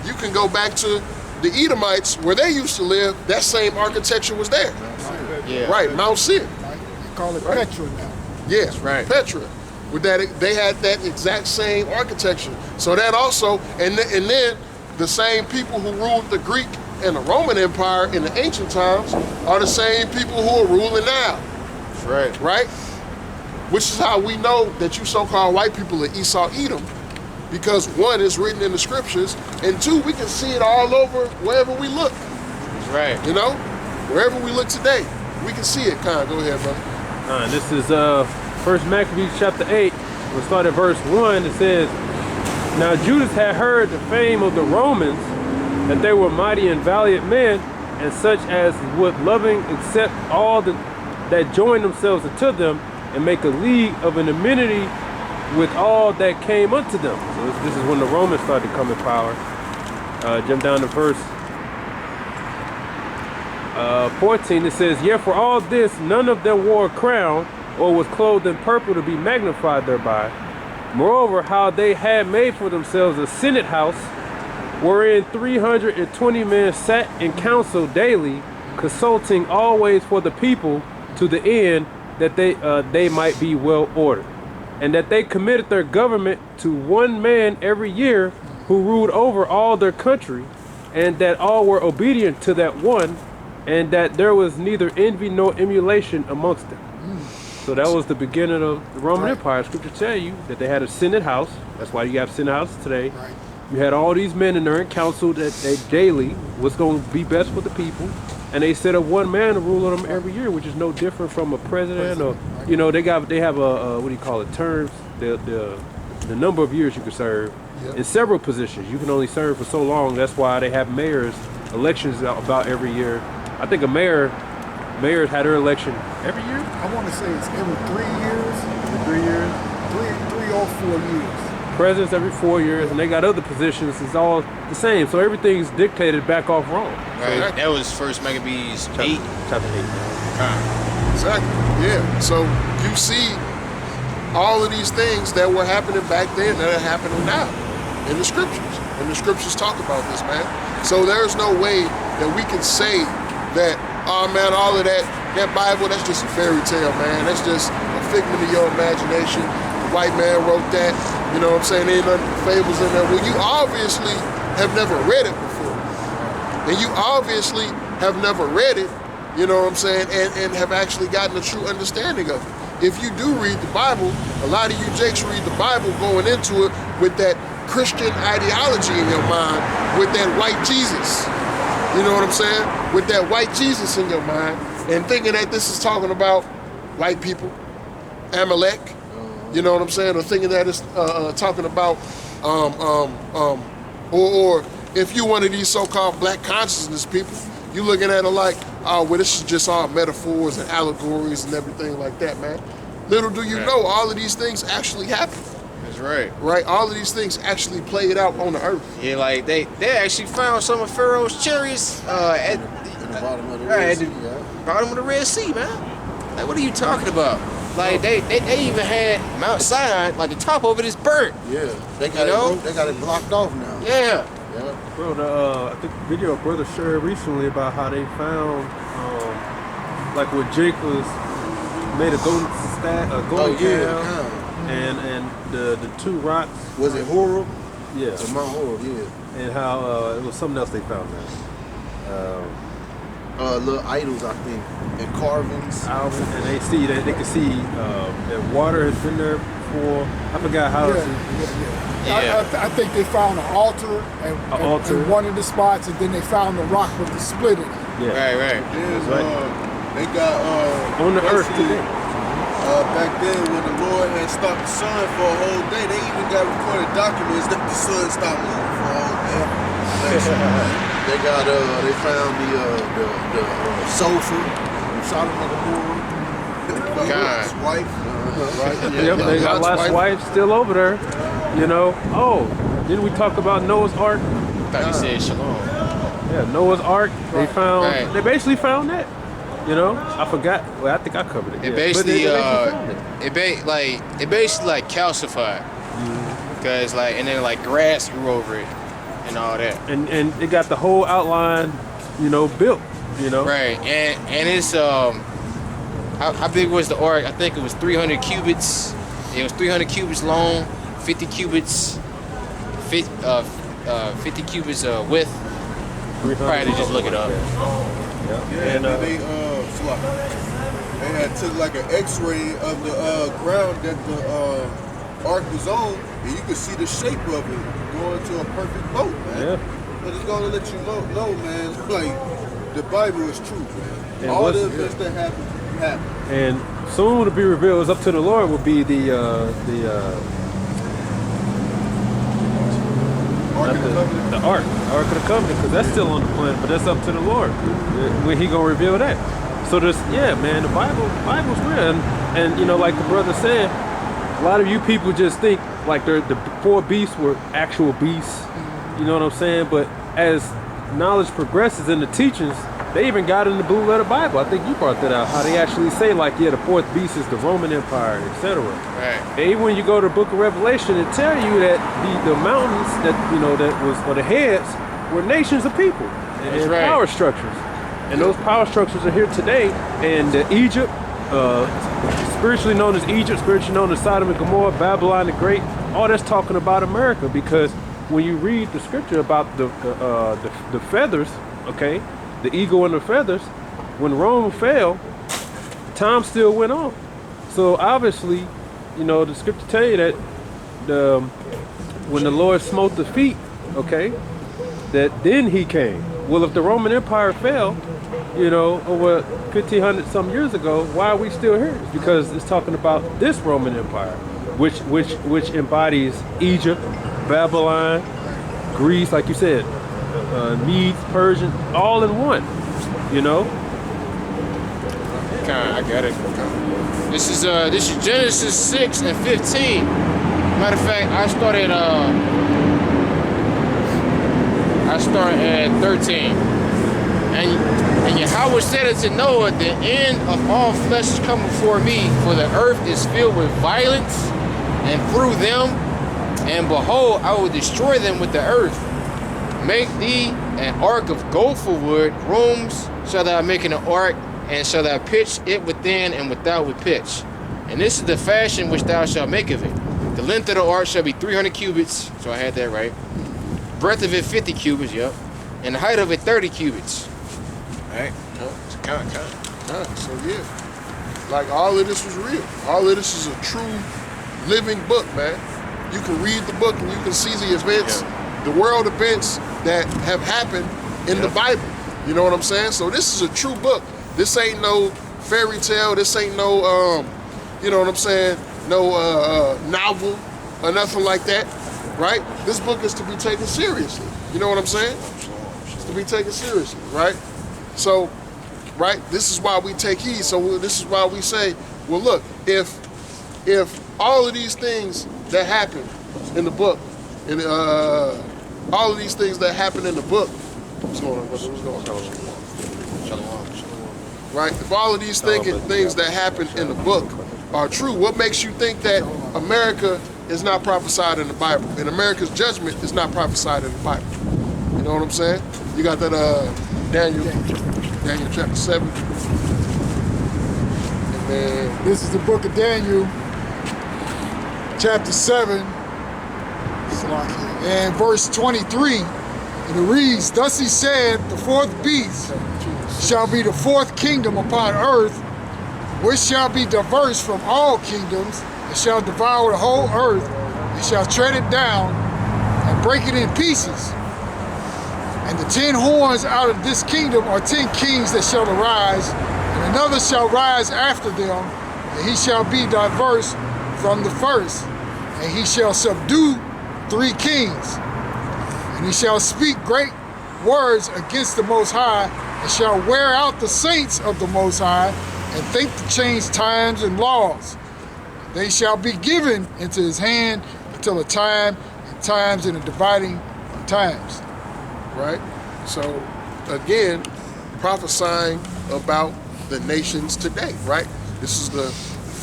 [SPEAKER 1] you can go back to the Edomites where they used to live. That same architecture was there.
[SPEAKER 2] Yeah.
[SPEAKER 1] Right. Mount Seir.
[SPEAKER 3] You call it Petra now.
[SPEAKER 1] Yeah.
[SPEAKER 2] Right.
[SPEAKER 1] Petra. With that, they had that exact same architecture. So that also, and then the same people who ruled the Greek and the Roman Empire in the ancient times are the same people who are ruling now.
[SPEAKER 2] That's right.
[SPEAKER 1] Right? Which is how we know that you so-called white people are Esau Edom, because one, is written in the scriptures, and two, we can see it all over wherever we look.
[SPEAKER 2] That's right.
[SPEAKER 1] You know, wherever we look today, we can see it. Khan, go ahead, brother.
[SPEAKER 6] This is 1 Maccabees chapter 8. We'll start at verse 1. It says, Now Judas had heard the fame of the Romans, that they were mighty and valiant men, and such as would loving accept all that join themselves unto them, and make a league of an enmity with all that came unto them. So this is when the Romans started to come in power. Jump down to verse 14. It says, Yet for all this none of them wore a crown, or was clothed in purple to be magnified thereby. Moreover, how they had made for themselves a senate house, wherein 320 men sat in council daily, consulting always for the people, to the end that they might be well ordered, and that they committed their government to one man every year, who ruled over all their country, and that all were obedient to that one, and that there was neither envy nor emulation amongst them. So that was the beginning of the Roman Empire. Scripture tell you that they had a Senate house. That's why you have Senate houses today.
[SPEAKER 3] Right.
[SPEAKER 6] You had all these men in there in council that they daily what's going to be best for the people, and they set up one man to rule on them every year, which is no different from a president or, you know, they have a what do you call it, terms, the number of years you can serve in several positions. You can only serve for so long. That's why they have mayors elections about every year. I think mayors had their election every year.
[SPEAKER 3] I want to say it's every 3 years.
[SPEAKER 6] Every 3 years.
[SPEAKER 3] Three or 4 years.
[SPEAKER 6] Presidents every 4 years, and they got other positions. It's all the same. So everything's dictated back off Rome.
[SPEAKER 2] Right. That was First Maccabees 8.
[SPEAKER 6] Chapter 8.
[SPEAKER 1] Exactly. Yeah. So you see all of these things that were happening back then that are happening now in the scriptures. And the scriptures talk about this, man. So there's no way that we can say that, oh man, all of that Bible, that's just a fairy tale, man. That's just a figment of your imagination. The white man wrote that. You know what I'm saying? There ain't nothing fables in there. Well, you obviously have never read it before. And you obviously have never read it, you know what I'm saying, and have actually gotten a true understanding of it. If you do read the Bible, a lot of you jakes read the Bible going into it with that Christian ideology in your mind, with that white Jesus. You know what I'm saying? With that white Jesus in your mind, and thinking that this is talking about white people, Amalek, you know what I'm saying? Or thinking that it's talking about, or if you one of these so-called black consciousness people, you looking at it like, oh, well, this is just all metaphors and allegories and everything like that, man. Little do you know, all of these things actually happen.
[SPEAKER 2] That's right.
[SPEAKER 1] Right? All of these things actually played out on the earth.
[SPEAKER 2] Yeah, like they actually found some of Pharaoh's chariots at
[SPEAKER 7] the bottom of the Red Sea,
[SPEAKER 2] bottom of the Red Sea, man. Like, what are you talking about? Like, they even had Mount Sinai, like the top of it is burnt.
[SPEAKER 7] Yeah, they got it blocked off now.
[SPEAKER 2] Yeah.
[SPEAKER 6] Bro, I think the video brother shared recently about how they found, like where Jake made a golden cow, and the two rocks.
[SPEAKER 7] Was it Horeb?
[SPEAKER 6] Yeah.
[SPEAKER 7] Or Mount Horeb, yeah.
[SPEAKER 6] And how it was something else they found there.
[SPEAKER 7] Little idols, I think, and carvings.
[SPEAKER 6] And they can see that water has been there before. I forgot how.
[SPEAKER 3] I think they found an altar in one of the spots, and then they found the rock with the split in it.
[SPEAKER 6] Yeah.
[SPEAKER 2] Right.
[SPEAKER 4] They got
[SPEAKER 6] on the earth today.
[SPEAKER 4] Back then, when the Lord had stopped the sun for a whole day, they even got recorded documents that the sun stopped moving for a whole day.
[SPEAKER 7] They found the sulfur from Sodom and Gomorrah.
[SPEAKER 2] God's
[SPEAKER 4] wife.
[SPEAKER 7] Right?
[SPEAKER 6] Yep, they got Lot's wife still over there. You know. Oh, didn't we talk about Noah's Ark?
[SPEAKER 2] I thought you said Shalom.
[SPEAKER 6] Yeah, Noah's Ark. They found.
[SPEAKER 2] Right.
[SPEAKER 6] They basically found that. You know, I forgot. Well, I think I covered it.
[SPEAKER 2] It basically, it basically like calcified, because and then like grass grew over it, and all that.
[SPEAKER 6] And it got the whole outline, built.
[SPEAKER 2] Right, and it's how big was the ark? I think it was 300 cubits. It was 300 cubits long, 50 cubits, 50 cubits width, Probably had to just look it up.
[SPEAKER 4] Yeah, and they had took like an X-ray of the ground that the ark was on, and you could see the shape of it going to a perfect boat, man.
[SPEAKER 6] Yeah.
[SPEAKER 4] But it's gonna let you know, man, like the Bible is true, man.
[SPEAKER 6] And
[SPEAKER 4] All the events that happen.
[SPEAKER 6] And soon to be revealed, it's up to the Lord, will be the Ark of the Covenant, because that's still on the planet, but that's up to the Lord when He gonna reveal that. So there's, yeah, man, the Bible's real, and you know, like the brother said, a lot of you people just think like the 4 beasts were actual beasts. You know what I'm saying? But as knowledge progresses in the teachings, they even got in the Blue Letter Bible. I think you brought that out. How they actually say like, yeah, the 4th beast is the Roman Empire, etc.
[SPEAKER 2] Right.
[SPEAKER 6] And even when you go to the Book of Revelation, it tell you that the mountains that or the heads were nations of people and
[SPEAKER 2] right.
[SPEAKER 6] power structures. And those power structures are here today. And Egypt, spiritually known as Egypt, spiritually known as Sodom and Gomorrah, Babylon the Great, all that's talking about America, because when you read the scripture about the feathers, okay, the eagle and the feathers, when Rome fell, time still went on. So obviously, you know, the scripture tell you that when the Lord smote the feet, okay, that then He came. Well, if the Roman Empire fell, you know, over 1,500 some years ago, why are we still here? It's because it's talking about this Roman Empire, which embodies Egypt, Babylon, Greece, like you said, Medes, Persian, all in one, you know?
[SPEAKER 2] I got it. This is Genesis 6 and 15. Matter of fact, I started at 13. And Yahweh said unto Noah, the end of all flesh is come before me, for the earth is filled with violence, and through them, and behold, I will destroy them with the earth. Make thee an ark of gopher wood, rooms shall thou make in an ark, and shall thou pitch it within and without with pitch. And this is the fashion which thou shalt make of it. The length of the ark shall be 300 cubits, so I had that right. Breadth of it 50 cubits, yep. And the height of it 30 cubits. Alright, count.
[SPEAKER 1] So yeah, like all of this was real. All of this is a true living book, man. You can read the book and you can see the events, the world events that have happened in the Bible. You know what I'm saying? So this is a true book. This ain't no fairy tale. This ain't no, you know what I'm saying? No novel or nothing like that, right? This book is to be taken seriously. You know what I'm saying? It's to be taken seriously, right? So, right, this is why we take heed. So this is why we say, well, look, if all of these things that happen in the book, and all of these things that happen in the book, what's going on, brother? What's going on? Right? If all of these things that happen in the book are true, what makes you think that America is not prophesied in the Bible, and America's judgment is not prophesied in the Bible? You know what I'm saying? You got that Daniel chapter 7. And then
[SPEAKER 3] This is the book of Daniel, chapter 7, and verse 23. And it reads, thus he said, the 4th beast shall be the 4th kingdom upon earth, which shall be diverse from all kingdoms, and shall devour the whole earth, and shall tread it down, and break it in pieces. And the 10 horns out of this kingdom are 10 kings that shall arise, and another shall rise after them, and he shall be diverse from the first, and he shall subdue 3 kings. And he shall speak great words against the Most High, and shall wear out the saints of the Most High, and think to change times and laws. They shall be given into his hand until a time, and times in a dividing of times.
[SPEAKER 1] right? So again, prophesying about the nations today, right? This is the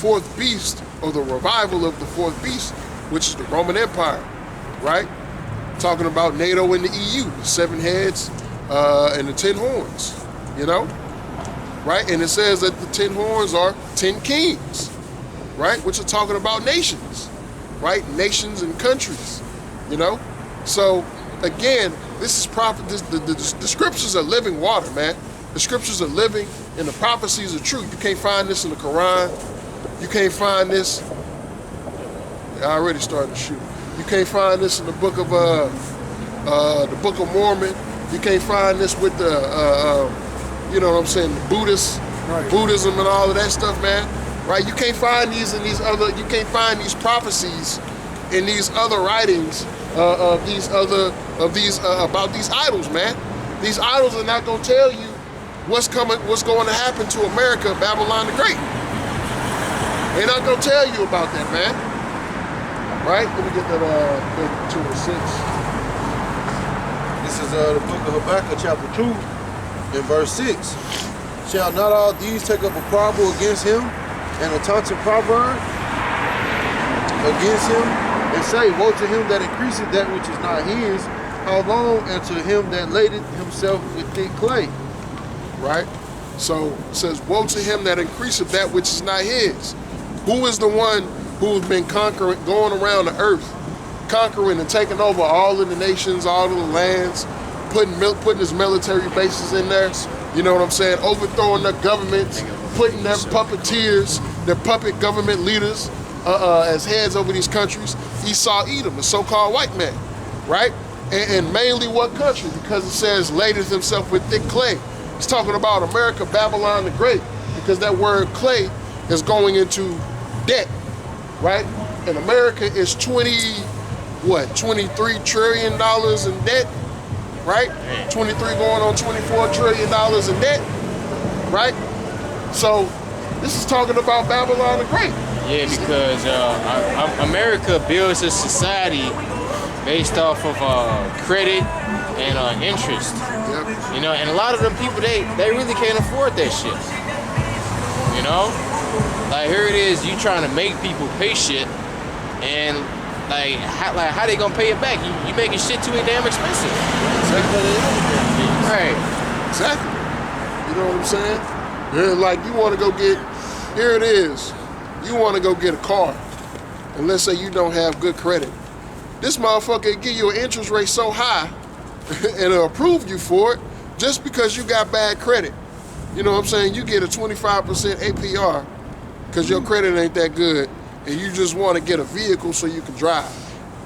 [SPEAKER 1] 4th beast, or the revival of the 4th beast, which is the Roman Empire, right? Talking about NATO and the EU, the 7 heads and the 10 horns, you know? Right? And it says that the 10 horns are 10 kings, right? Which are talking about nations, right? Nations and countries, you know? So again, This is prophet. The scriptures are living water, man. The scriptures are living, and the prophecies are true. You can't find this in the Quran. You can't find this. I already started to shoot. You can't find this in the book of Mormon. You can't find this with the you know what I'm saying, the Buddhism and all of that stuff, man. Right? You can't find these in these other. You can't find these prophecies in these other writings about these idols, man. These idols are not gonna tell you what's going to happen to America, Babylon the Great. They're not gonna tell you about that, man. Right? Let me get that 2 and 6.
[SPEAKER 7] This is the book of Habakkuk, chapter 2, in verse 6. Shall not all these take up a proverb against him, and a taunting proverb against him, and say, woe to him that increaseth that which is not his, how long, and to him that ladeth himself with thick clay.
[SPEAKER 1] Right? So it says, woe to him that increaseth that which is not his. Who is the one who's been conquering, going around the earth, conquering and taking over all of the nations, all of the lands, putting his military bases in there, you know what I'm saying, overthrowing their governments, putting their puppeteers, their puppet government leaders as heads over these countries? Esau, Edom, the so-called white man, right? And mainly what country? Because it says, ladeth himself with thick clay. It's talking about America, Babylon the Great, because that word clay is going into debt, right? And America is 23 trillion dollars in debt, right? 23 going on 24 trillion dollars in debt, right? So this is talking about Babylon the Great.
[SPEAKER 2] Yeah, because America builds a society based off of credit and interest.
[SPEAKER 1] Yep.
[SPEAKER 2] You know, and a lot of them people, they really can't afford that shit. You know? Like, here it is, you trying to make people pay shit, and how they gonna pay it back? You making shit too damn expensive. Right.
[SPEAKER 1] Exactly. You know what I'm saying? Yeah, like you want to go get, here it is, you want to go get a car, and let's say you don't have good credit. This motherfucker give you an interest rate so high and it'll approve you for it just because you got bad credit. You know what I'm saying? You get a 25% APR because your credit ain't that good, and you just want to get a vehicle so you can drive.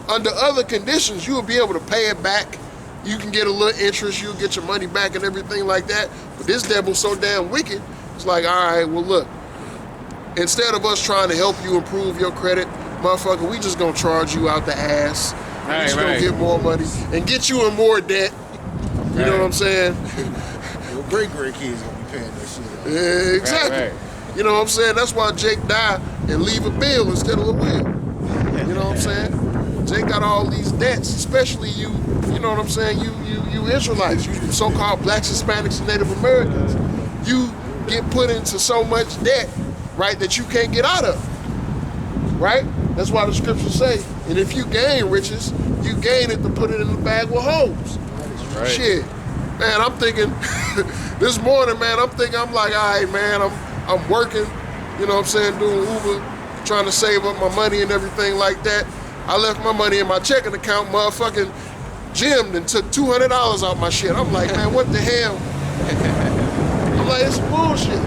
[SPEAKER 1] Under other conditions, you will be able to pay it back. You can get a little interest, you'll get your money back and everything like that. But this devil's so damn wicked, it's like, all right, well look, instead of us trying to help you improve your credit, motherfucker, we just gonna charge you out the ass. We just gonna get more money and get you in more debt. You know what I'm saying?
[SPEAKER 7] Your great-grandkids gonna be paying that shit out.
[SPEAKER 1] Yeah, exactly.
[SPEAKER 2] Right.
[SPEAKER 1] You know what I'm saying? That's why Jake died and leave a bill instead of a will. You know what I'm saying? Jake got all these debts, especially you know what I'm saying? You Israelites, you so-called blacks, Hispanics, and Native Americans. You get put into so much debt, right, that you can't get out of, right? That's why the scriptures say, and if you gain riches, you gain it to put it in the bag with holes.
[SPEAKER 2] Right.
[SPEAKER 1] Shit. Man, I'm thinking, this morning, man, I'm like, all right, man, I'm working, you know what I'm saying, doing Uber, trying to save up my money and everything like that. I left my money in my checking account, motherfucking Jim, and took $200 out my shit. I'm like, man, what the hell? I'm like, it's bullshit.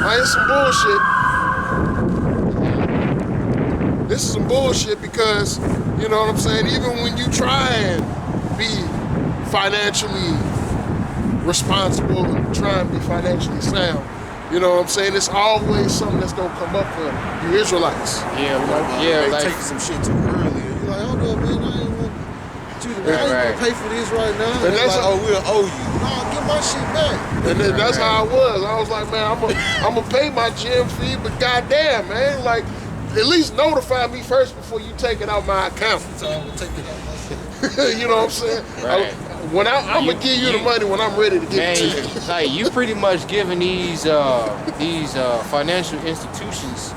[SPEAKER 1] Like, it's some bullshit. This is some bullshit because, you know what I'm saying, even when you try and be financially responsible and try and be financially sound, you know what I'm saying, it's always something that's gonna come up for you Israelites.
[SPEAKER 2] Yeah,
[SPEAKER 7] They
[SPEAKER 2] like,
[SPEAKER 7] take some shit too early. You're like, hold up, man, I ain't gonna pay for this right now. And
[SPEAKER 1] that's
[SPEAKER 7] like, oh, we'll owe you. No, get my shit back.
[SPEAKER 1] And then that's how I was. I was like, man, I'm gonna pay my gym fee, but goddamn, man, like, at least notify me first before you take it out my account.
[SPEAKER 7] So I'm gonna take it out myself.
[SPEAKER 1] You know what I'm saying?
[SPEAKER 2] Right.
[SPEAKER 1] I'm gonna give you the money when I'm ready to give it to you.
[SPEAKER 2] Like, you pretty much giving these financial institutions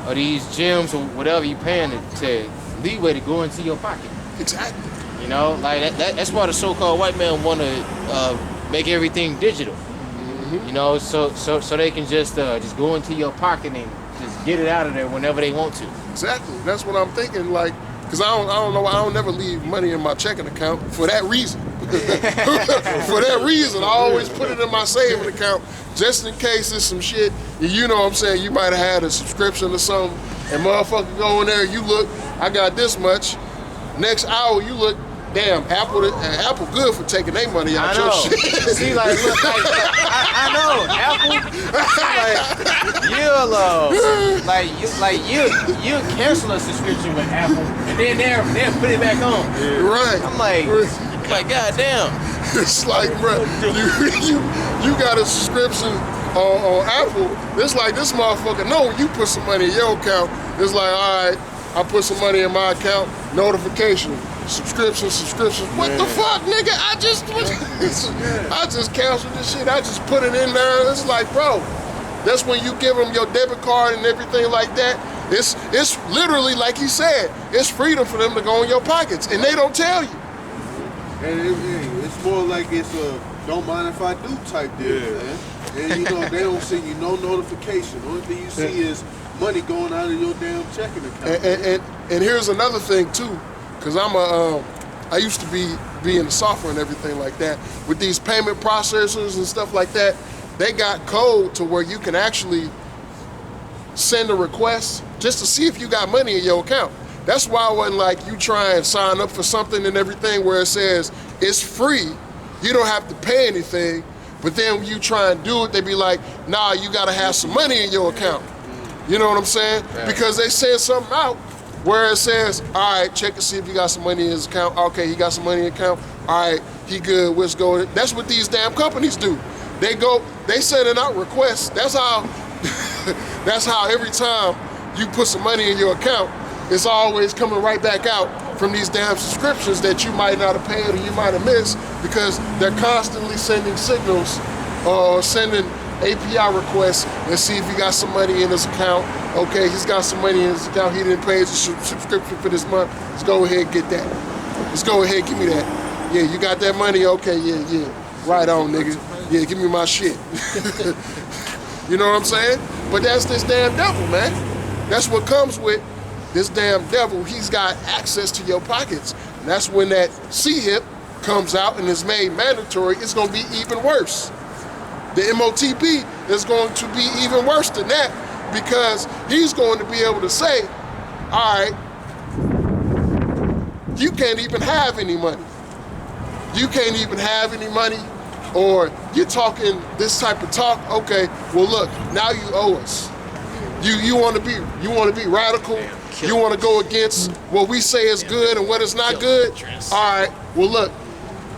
[SPEAKER 2] or these gyms or whatever you paying to leeway to go into your pocket.
[SPEAKER 1] Exactly.
[SPEAKER 2] You know, like that's why the so-called white man want to make everything digital. Mm-hmm. You know, so they can just go into your pocket and just get it out of there whenever they want to.
[SPEAKER 1] Exactly. That's what I'm thinking. Like, cause I don't know. I don't never leave money in my checking account for that reason. For that reason, I always put it in my saving account just in case it's some shit. You know what I'm saying? You might have had a subscription or something, and motherfucker go in there. You look, I got this much. Next hour, you look. Damn, Apple good for taking their money out your shit.
[SPEAKER 2] See, like, look, like, I know, Apple. See, you'll cancel a subscription with Apple, and then they'll put it back on.
[SPEAKER 1] Yeah. Right.
[SPEAKER 2] I'm like, goddamn.
[SPEAKER 1] It's like, bro, you got a subscription on Apple. It's like this motherfucker. No, when you put some money in your account, it's like, all right, I put some money in my account. Notification. Subscription. What the fuck, nigga? I just canceled this shit. I just put it in there. It's like, bro, that's when you give them your debit card and everything like that. It's literally like he said. It's freedom for them to go in your pockets, and they don't tell you.
[SPEAKER 4] And it's more like it's a don't mind if I do type deal, man. And they don't send you no notification. The only thing you see is money going out of your damn checking account.
[SPEAKER 1] And here's another thing too. Cause I used to be in the software and everything like that. With these payment processors and stuff like that, they got code to where you can actually send a request just to see if you got money in your account. That's why it wasn't like you try and sign up for something and everything where it says it's free, you don't have to pay anything, but then when you try and do it, they be like, nah, you gotta have some money in your account. You know what I'm saying? Right. Because they send something out where it says, all right, check to see if you got some money in his account. Okay, he got some money in his account. All right, he good, let's go. That's what these damn companies do. They sending out requests. That's how every time you put some money in your account, it's always coming right back out from these damn subscriptions that you might not have paid or you might have missed because they're constantly sending signals or sending API requests and see if he got some money in his account. Okay, he's got some money in his account. He didn't pay his subscription for this month. Let's go ahead and get that. Let's go ahead and give me that. Yeah, you got that money? Okay, yeah. Right on, nigga. Yeah, give me my shit. You know what I'm saying? But that's this damn devil, man. That's what comes with this damn devil. He's got access to your pockets. And that's when that C-HIP comes out and is made mandatory. It's going to be even worse. The MOTB is going to be even worse than that because he's going to be able to say, all right, you can't even have any money. You can't even have any money, or you're talking this type of talk. Okay, well look, now you owe us. You want to be radical. You want to go against what we say is good and what is not good. All right, well look,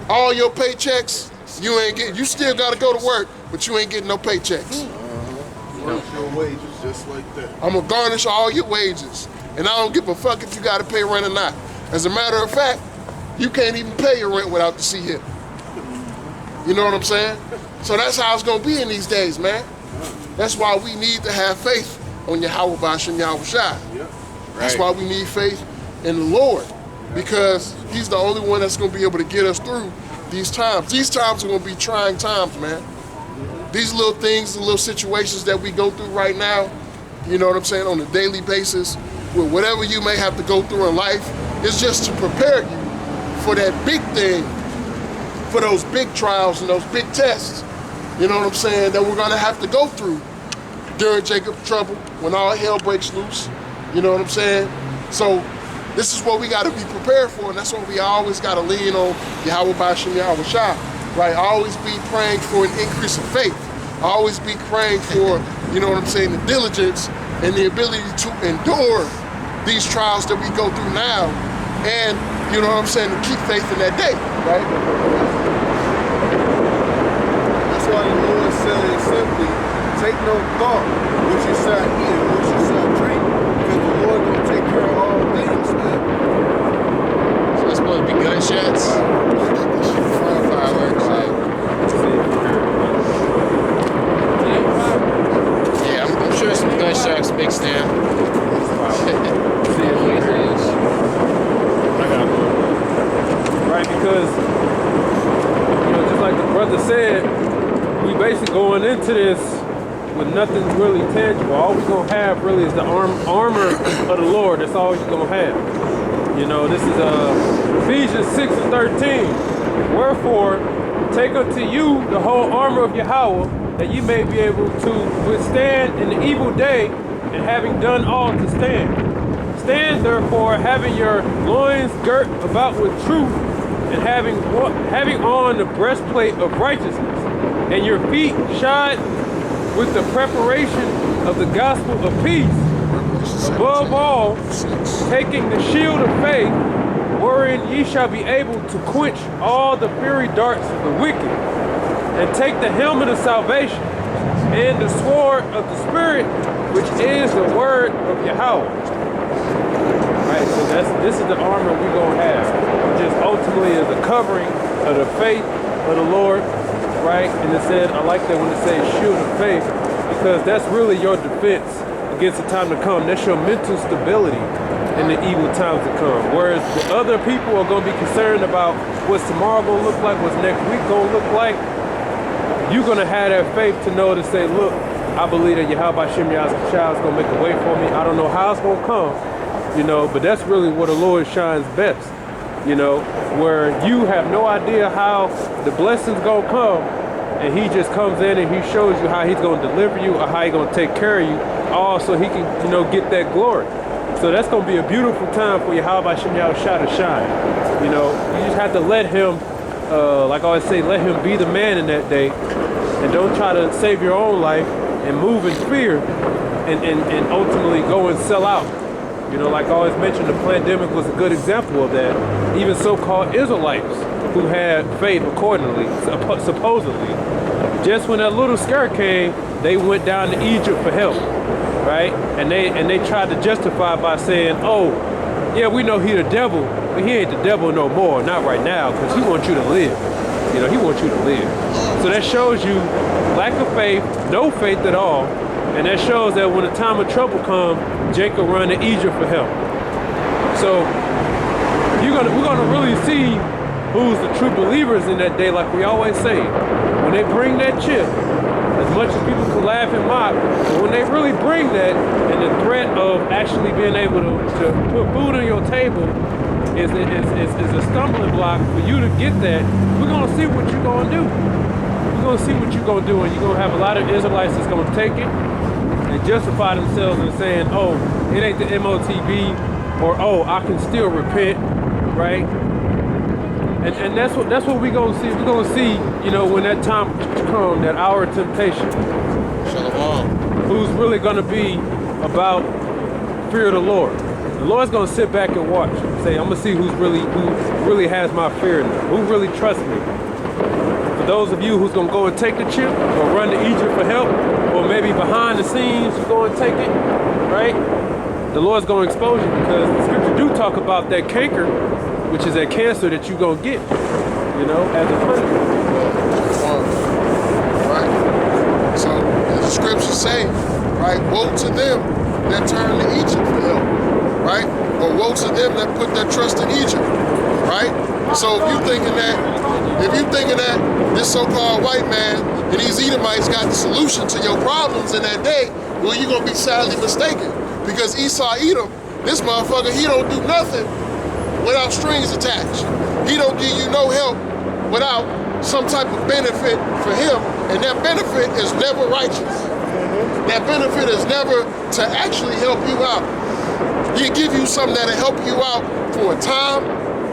[SPEAKER 1] all your paychecks, you still got to go to work, but you ain't getting no paychecks.
[SPEAKER 4] Garnish your wages just like that.
[SPEAKER 1] I'm gonna garnish all your wages, and I don't give a fuck if you got to pay rent or not. As a matter of fact, you can't even pay your rent without the C-HIP. You know what I'm saying? So that's how it's gonna be in these days, man. That's why we need to have faith on Yahweh Bashem Yahweh Shai.
[SPEAKER 4] Yep.
[SPEAKER 1] That's why we need faith in the Lord, because he's the only one that's gonna be able to get us through these times. These times are gonna be trying times, man. These little things, the little situations that we go through right now, you know what I'm saying, on a daily basis, with whatever you may have to go through in life, it's just to prepare you for that big thing, for those big trials and those big tests, you know what I'm saying, that we're gonna have to go through during Jacob's trouble, when all hell breaks loose, you know what I'm saying? So this is what we gotta be prepared for, and that's what we always gotta lean on Yahweh Bashem Yahweh Shai, right? Always be praying for an increase of faith. Always be praying for, you know what I'm saying, the diligence and the ability to endure these trials that we go through now, and, you know what I'm saying, to keep faith in that day, right?
[SPEAKER 4] That's why the Lord said simply, take no thought what you shall eat and what you shall drink, because the Lord gonna take care of all things, man.
[SPEAKER 2] So it's supposed to be gunshots? Fireworks, yeah, I'm sure some gunshots mixed in.
[SPEAKER 6] I got one. Right, because, just like the brother said, we basically going into this with nothing really tangible. All we're going to have really is the armor of the Lord. That's all you're going to have. You know, this is Ephesians 6:13. Wherefore, take unto you the whole armor of Yahweh, that ye may be able to withstand in the evil day, and having done all to stand. Stand therefore, having your loins girt about with truth, and having on the breastplate of righteousness, and your feet shod with the preparation of the gospel of peace. Above all, taking the shield of faith, wherein ye shall be able to quench all the fiery darts of the wicked, and take the helmet of salvation, and the sword of the Spirit, which is the word of Yahweh. Right, so this is the armor we're going to have. Just ultimately is a covering of the faith of the Lord, right? And it said, I like that when it says shield of faith, because that's really your defense against the time to come. That's your mental stability in the evil times to come. Whereas the other people are going to be concerned about what's tomorrow going to look like, what's next week going to look like. You're going to have that faith to know to say, look, I believe that Yahweh Shem Yahshua is going to make a way for me. I don't know how it's going to come, you know, but that's really where the Lord shines best, you know, where you have no idea how the blessings going to come, and he just comes in and he shows you how he's going to deliver you or how he's going to take care of you, all so he can, you know, get that glory. So that's going to be a beautiful time for Yahweh Shem Yahshua to shine. You know, you just have to let him, like I always say, let him be the man in that day, and don't try to save your own life and move in fear and ultimately go and sell out. You know, like I always mentioned, the pandemic was a good example of that. Even so-called Israelites who had faith accordingly, supposedly, just when that little scare came, they went down to Egypt for help, right? And they tried to justify by saying, oh, yeah, we know he the devil, but he ain't the devil no more, not right now, because he wants you to live. You know, he wants you to live. So that shows you lack of faith, no faith at all, and that shows that when the time of trouble comes, Jacob run to Egypt for help. So we're gonna really see who's the true believers in that day, like we always say. When they bring that chip, as much as people can laugh and mock, but when they really bring that, and the threat of actually being able to put food on your table is a stumbling block for you to get that, we're gonna see what you're gonna do. We're gonna see what you're gonna do, and you're gonna have a lot of Israelites that's gonna take it and justify themselves in saying, oh, it ain't the MOTB, or oh, I can still repent, right? And that's what we're gonna see. We're gonna see, you know, when that time comes, that hour of temptation.
[SPEAKER 1] Shalom.
[SPEAKER 6] Who's really gonna be about fear of the Lord. The Lord's gonna sit back and watch. Say, I'm gonna see who really has my fear in them, who really trusts me. For those of you who's gonna go and take the chip, or run to Egypt for help, or maybe behind the scenes you go and take it, right? The Lord's gonna expose you, because the scripture do talk about that canker, which is that cancer that you're gonna get, you know, as a punishment.
[SPEAKER 1] Right. So as the scriptures say, right, woe to them that turn to Egypt for help, right? Or woe to them that put their trust in Egypt, right? So if you're thinking that this so-called white man and these Edomites got the solution to your problems in that day, well, you're gonna be sadly mistaken. Because Esau Edom, this motherfucker, he don't do nothing without strings attached. He don't give you no help without some type of benefit for him, and that benefit is never righteous. That benefit is never to actually help you out. He'll give you something that'll help you out for a time,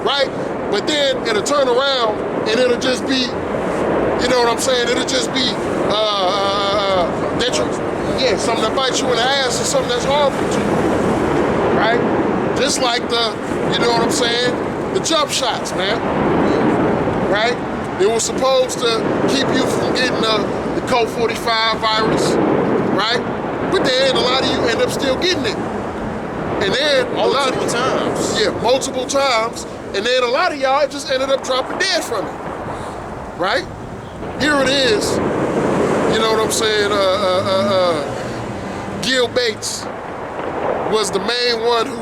[SPEAKER 1] right? But then it'll turn around and it'll just be, you know what I'm saying? It'll just be something that bites you in the ass or something that's harmful to you, right? Just like the, you know what I'm saying? The jump shots, man, right? It was supposed to keep you from getting the COVID-45 virus, right? But then a lot of you end up still getting it. And then multiple times. Yeah, multiple times. And then a lot of y'all just ended up dropping dead from it, right? Here it is, you know what I'm saying? Gil Bates was the main one who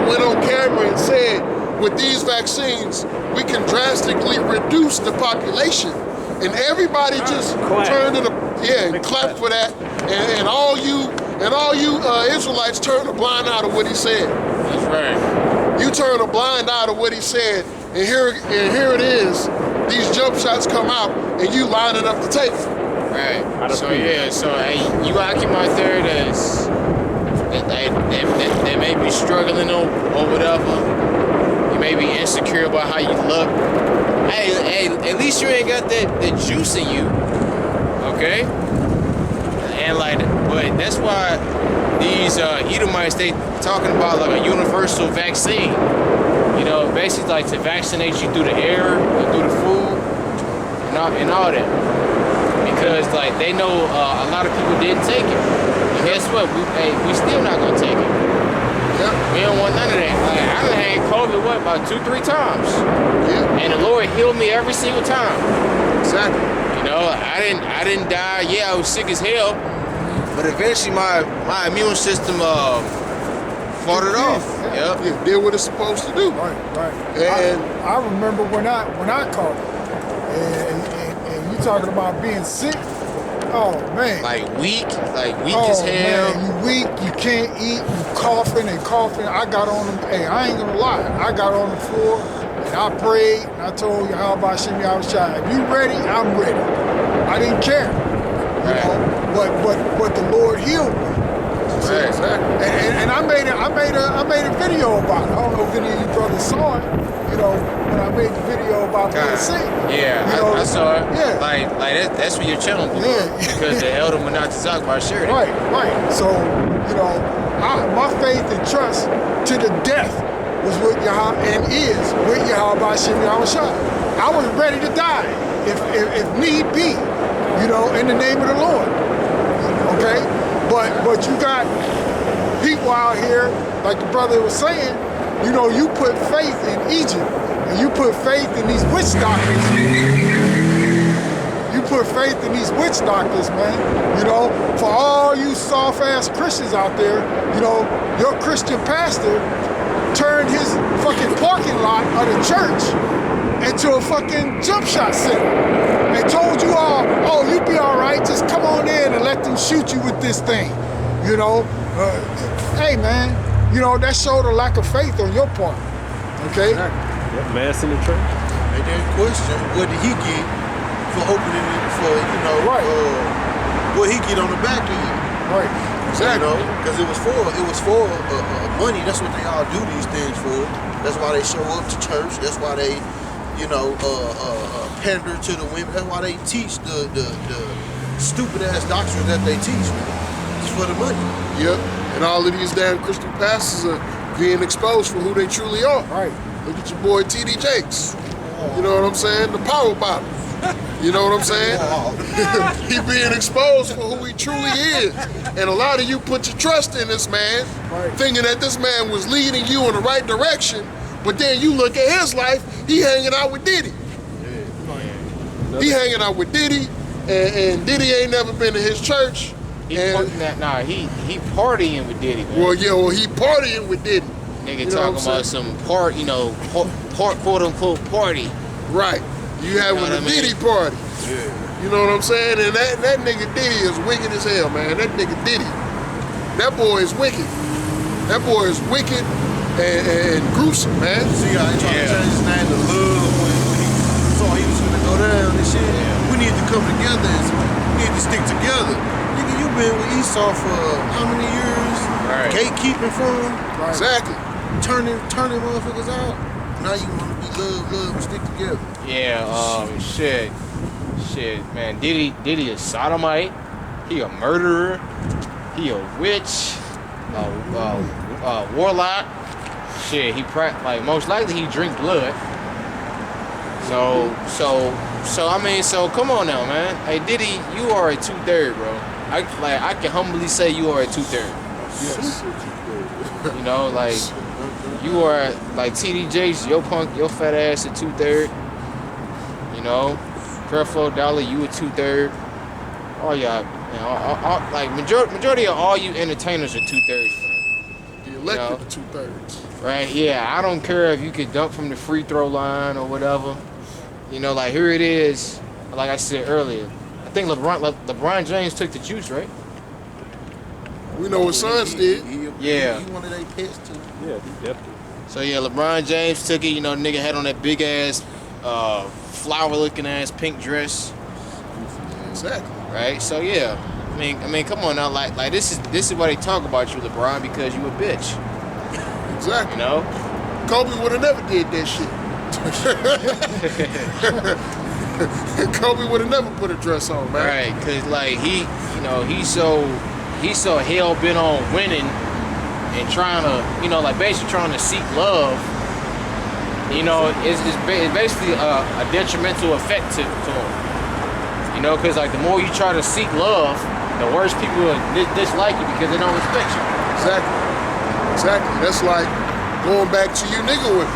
[SPEAKER 1] went on camera and said, with these vaccines, we can drastically reduce the population. And everybody just turned to the Yeah, and clap for that. And all you Israelites turn a blind eye to what he said.
[SPEAKER 2] That's right.
[SPEAKER 1] You turn a blind eye to what he said, and here it is. These jump shots come out, and you line it up to take them.
[SPEAKER 2] Right. So yeah. So hey, you got him out there that may be struggling or whatever. You may be insecure about how you look. Hey, at least you ain't got that juice in you. Okay? And like, but that's why these Edomites, they talking about like a universal vaccine. You know, basically like to vaccinate you through the air, or through the food, and all that. Because like they know a lot of people didn't take it. And guess what? We still not gonna take it.
[SPEAKER 1] Yep.
[SPEAKER 2] We don't want none of that. Like I done had COVID about 2-3 times.
[SPEAKER 1] Yeah.
[SPEAKER 2] And the Lord healed me every single time.
[SPEAKER 1] Exactly.
[SPEAKER 2] You know, I didn't die. Yeah, I was sick as hell. But eventually my immune system fought it off. Yep.
[SPEAKER 1] Yeah, did what it's supposed to do.
[SPEAKER 3] Right.
[SPEAKER 1] And
[SPEAKER 3] I remember when I caught it, and you talking about being sick. Oh man.
[SPEAKER 2] Like weak as hell.
[SPEAKER 3] Man, you weak, you can't eat, you coughing. I got on them. Hey, I ain't gonna lie. I got on the floor and I prayed and I told you how about Shimmy I was shy. If you ready, I'm ready. I didn't care. You know, but the Lord healed me.
[SPEAKER 2] Right.
[SPEAKER 1] exactly.
[SPEAKER 3] And I made a video about it. I don't know if any of you brothers saw it. You know, when I made the video about being sick.
[SPEAKER 2] Yeah,
[SPEAKER 3] you know,
[SPEAKER 2] I saw it.
[SPEAKER 3] Yeah.
[SPEAKER 2] Like that's what your channel do.
[SPEAKER 3] Yeah.
[SPEAKER 2] Because the elder would not talk about sharing it.
[SPEAKER 3] Right. So, you know, my faith and trust to the death was with Yahweh and is with Yahweh Hashem Yahushua. I was ready to die if need be, you know, in the name of the Lord. Okay? But you got people out here, like the brother was saying, you know, you put faith in Egypt, and you put faith in these witch doctors. You put faith in these witch doctors, man. You know, for all you soft-ass Christians out there, you know, your Christian pastor turned his fucking parking lot of the church into a fucking jump shot center and told you all, oh, you be all right, just come on in and let them shoot you with this thing. You know, hey, man. You know, that showed a lack of faith on your part, okay?
[SPEAKER 6] Yep, mass in the church.
[SPEAKER 7] And then question, what did he get for opening it for, you know, what he get on the back end?
[SPEAKER 3] Right,
[SPEAKER 7] exactly. You know, because it was for money. That's what they all do these things for. That's why they show up to church. That's why they, you know, pander to the women. That's why they teach the stupid ass doctrine that they teach. It's for the money.
[SPEAKER 1] Yep. And all of these damn Christian pastors are being exposed for who they truly are.
[SPEAKER 3] Right.
[SPEAKER 1] Look at your boy T.D. Jakes. You know what I'm saying? The power bottle. You know what I'm saying? He being exposed for who he truly is. And a lot of you put your trust in this man, thinking that this man was leading you in the right direction, but then you look at his life, he hanging out with Diddy. He hanging out with Diddy, and Diddy ain't never been to his church.
[SPEAKER 2] He partying with Diddy, man.
[SPEAKER 1] Well, he partying with Diddy.
[SPEAKER 2] Nigga talking about some quote unquote party.
[SPEAKER 1] Right. You having a Diddy party. Yeah. You know what I'm saying? And that nigga Diddy is wicked as hell, man. That nigga Diddy. That boy is wicked. That boy is wicked and gruesome, man.
[SPEAKER 7] See how he trying to change his name to Love when he saw he was gonna go down and shit. Yeah. We need to come together and we need to stick together. Nigga, you been with Esau for how many years?
[SPEAKER 2] Right.
[SPEAKER 7] Gatekeeping for him.
[SPEAKER 1] Right. Exactly.
[SPEAKER 7] Turning motherfuckers out. Now you want to be love, and stick together.
[SPEAKER 2] Yeah, shit, man. Diddy is sodomite. He a murderer. He a witch. Warlock. Shit, like most likely he drink blood. So come on now, man. Hey Diddy, you are a 2/3, bro. I can humbly say you are a 2/3.
[SPEAKER 1] Yes.
[SPEAKER 2] You know, like you are like TD Jakes, your fat ass a 2/3. You know, Creflo Dollar, you a 2/3. All y'all, you know, all, like majority of all you entertainers are 2/3.
[SPEAKER 1] The elected the 2/3.
[SPEAKER 2] Right? Yeah, I don't care if you could dunk from the free throw line or whatever. You know, like here it is. Like I said earlier, I think LeBron James took the juice, right?
[SPEAKER 1] We know his sons did.
[SPEAKER 2] Yeah.
[SPEAKER 7] He one of their pets too.
[SPEAKER 6] Yeah, definitely.
[SPEAKER 2] So yeah, LeBron James took it. You know, the nigga had on that big ass, flower looking ass pink dress,
[SPEAKER 1] Exactly.
[SPEAKER 2] right? So yeah, I mean, come on now, like this is why they talk about you, LeBron, because you a bitch.
[SPEAKER 1] Exactly.
[SPEAKER 2] You know.
[SPEAKER 1] Kobe would have never did that shit. Kobe would have never put a dress on, man.
[SPEAKER 2] Right, cause like he's so hell bent on winning and trying to, like basically trying to seek love. It's basically a detrimental effect to him. Cause like the more you try to seek love, the worse people will dislike you because they don't respect you.
[SPEAKER 1] Exactly. That's like going back to you nigga women.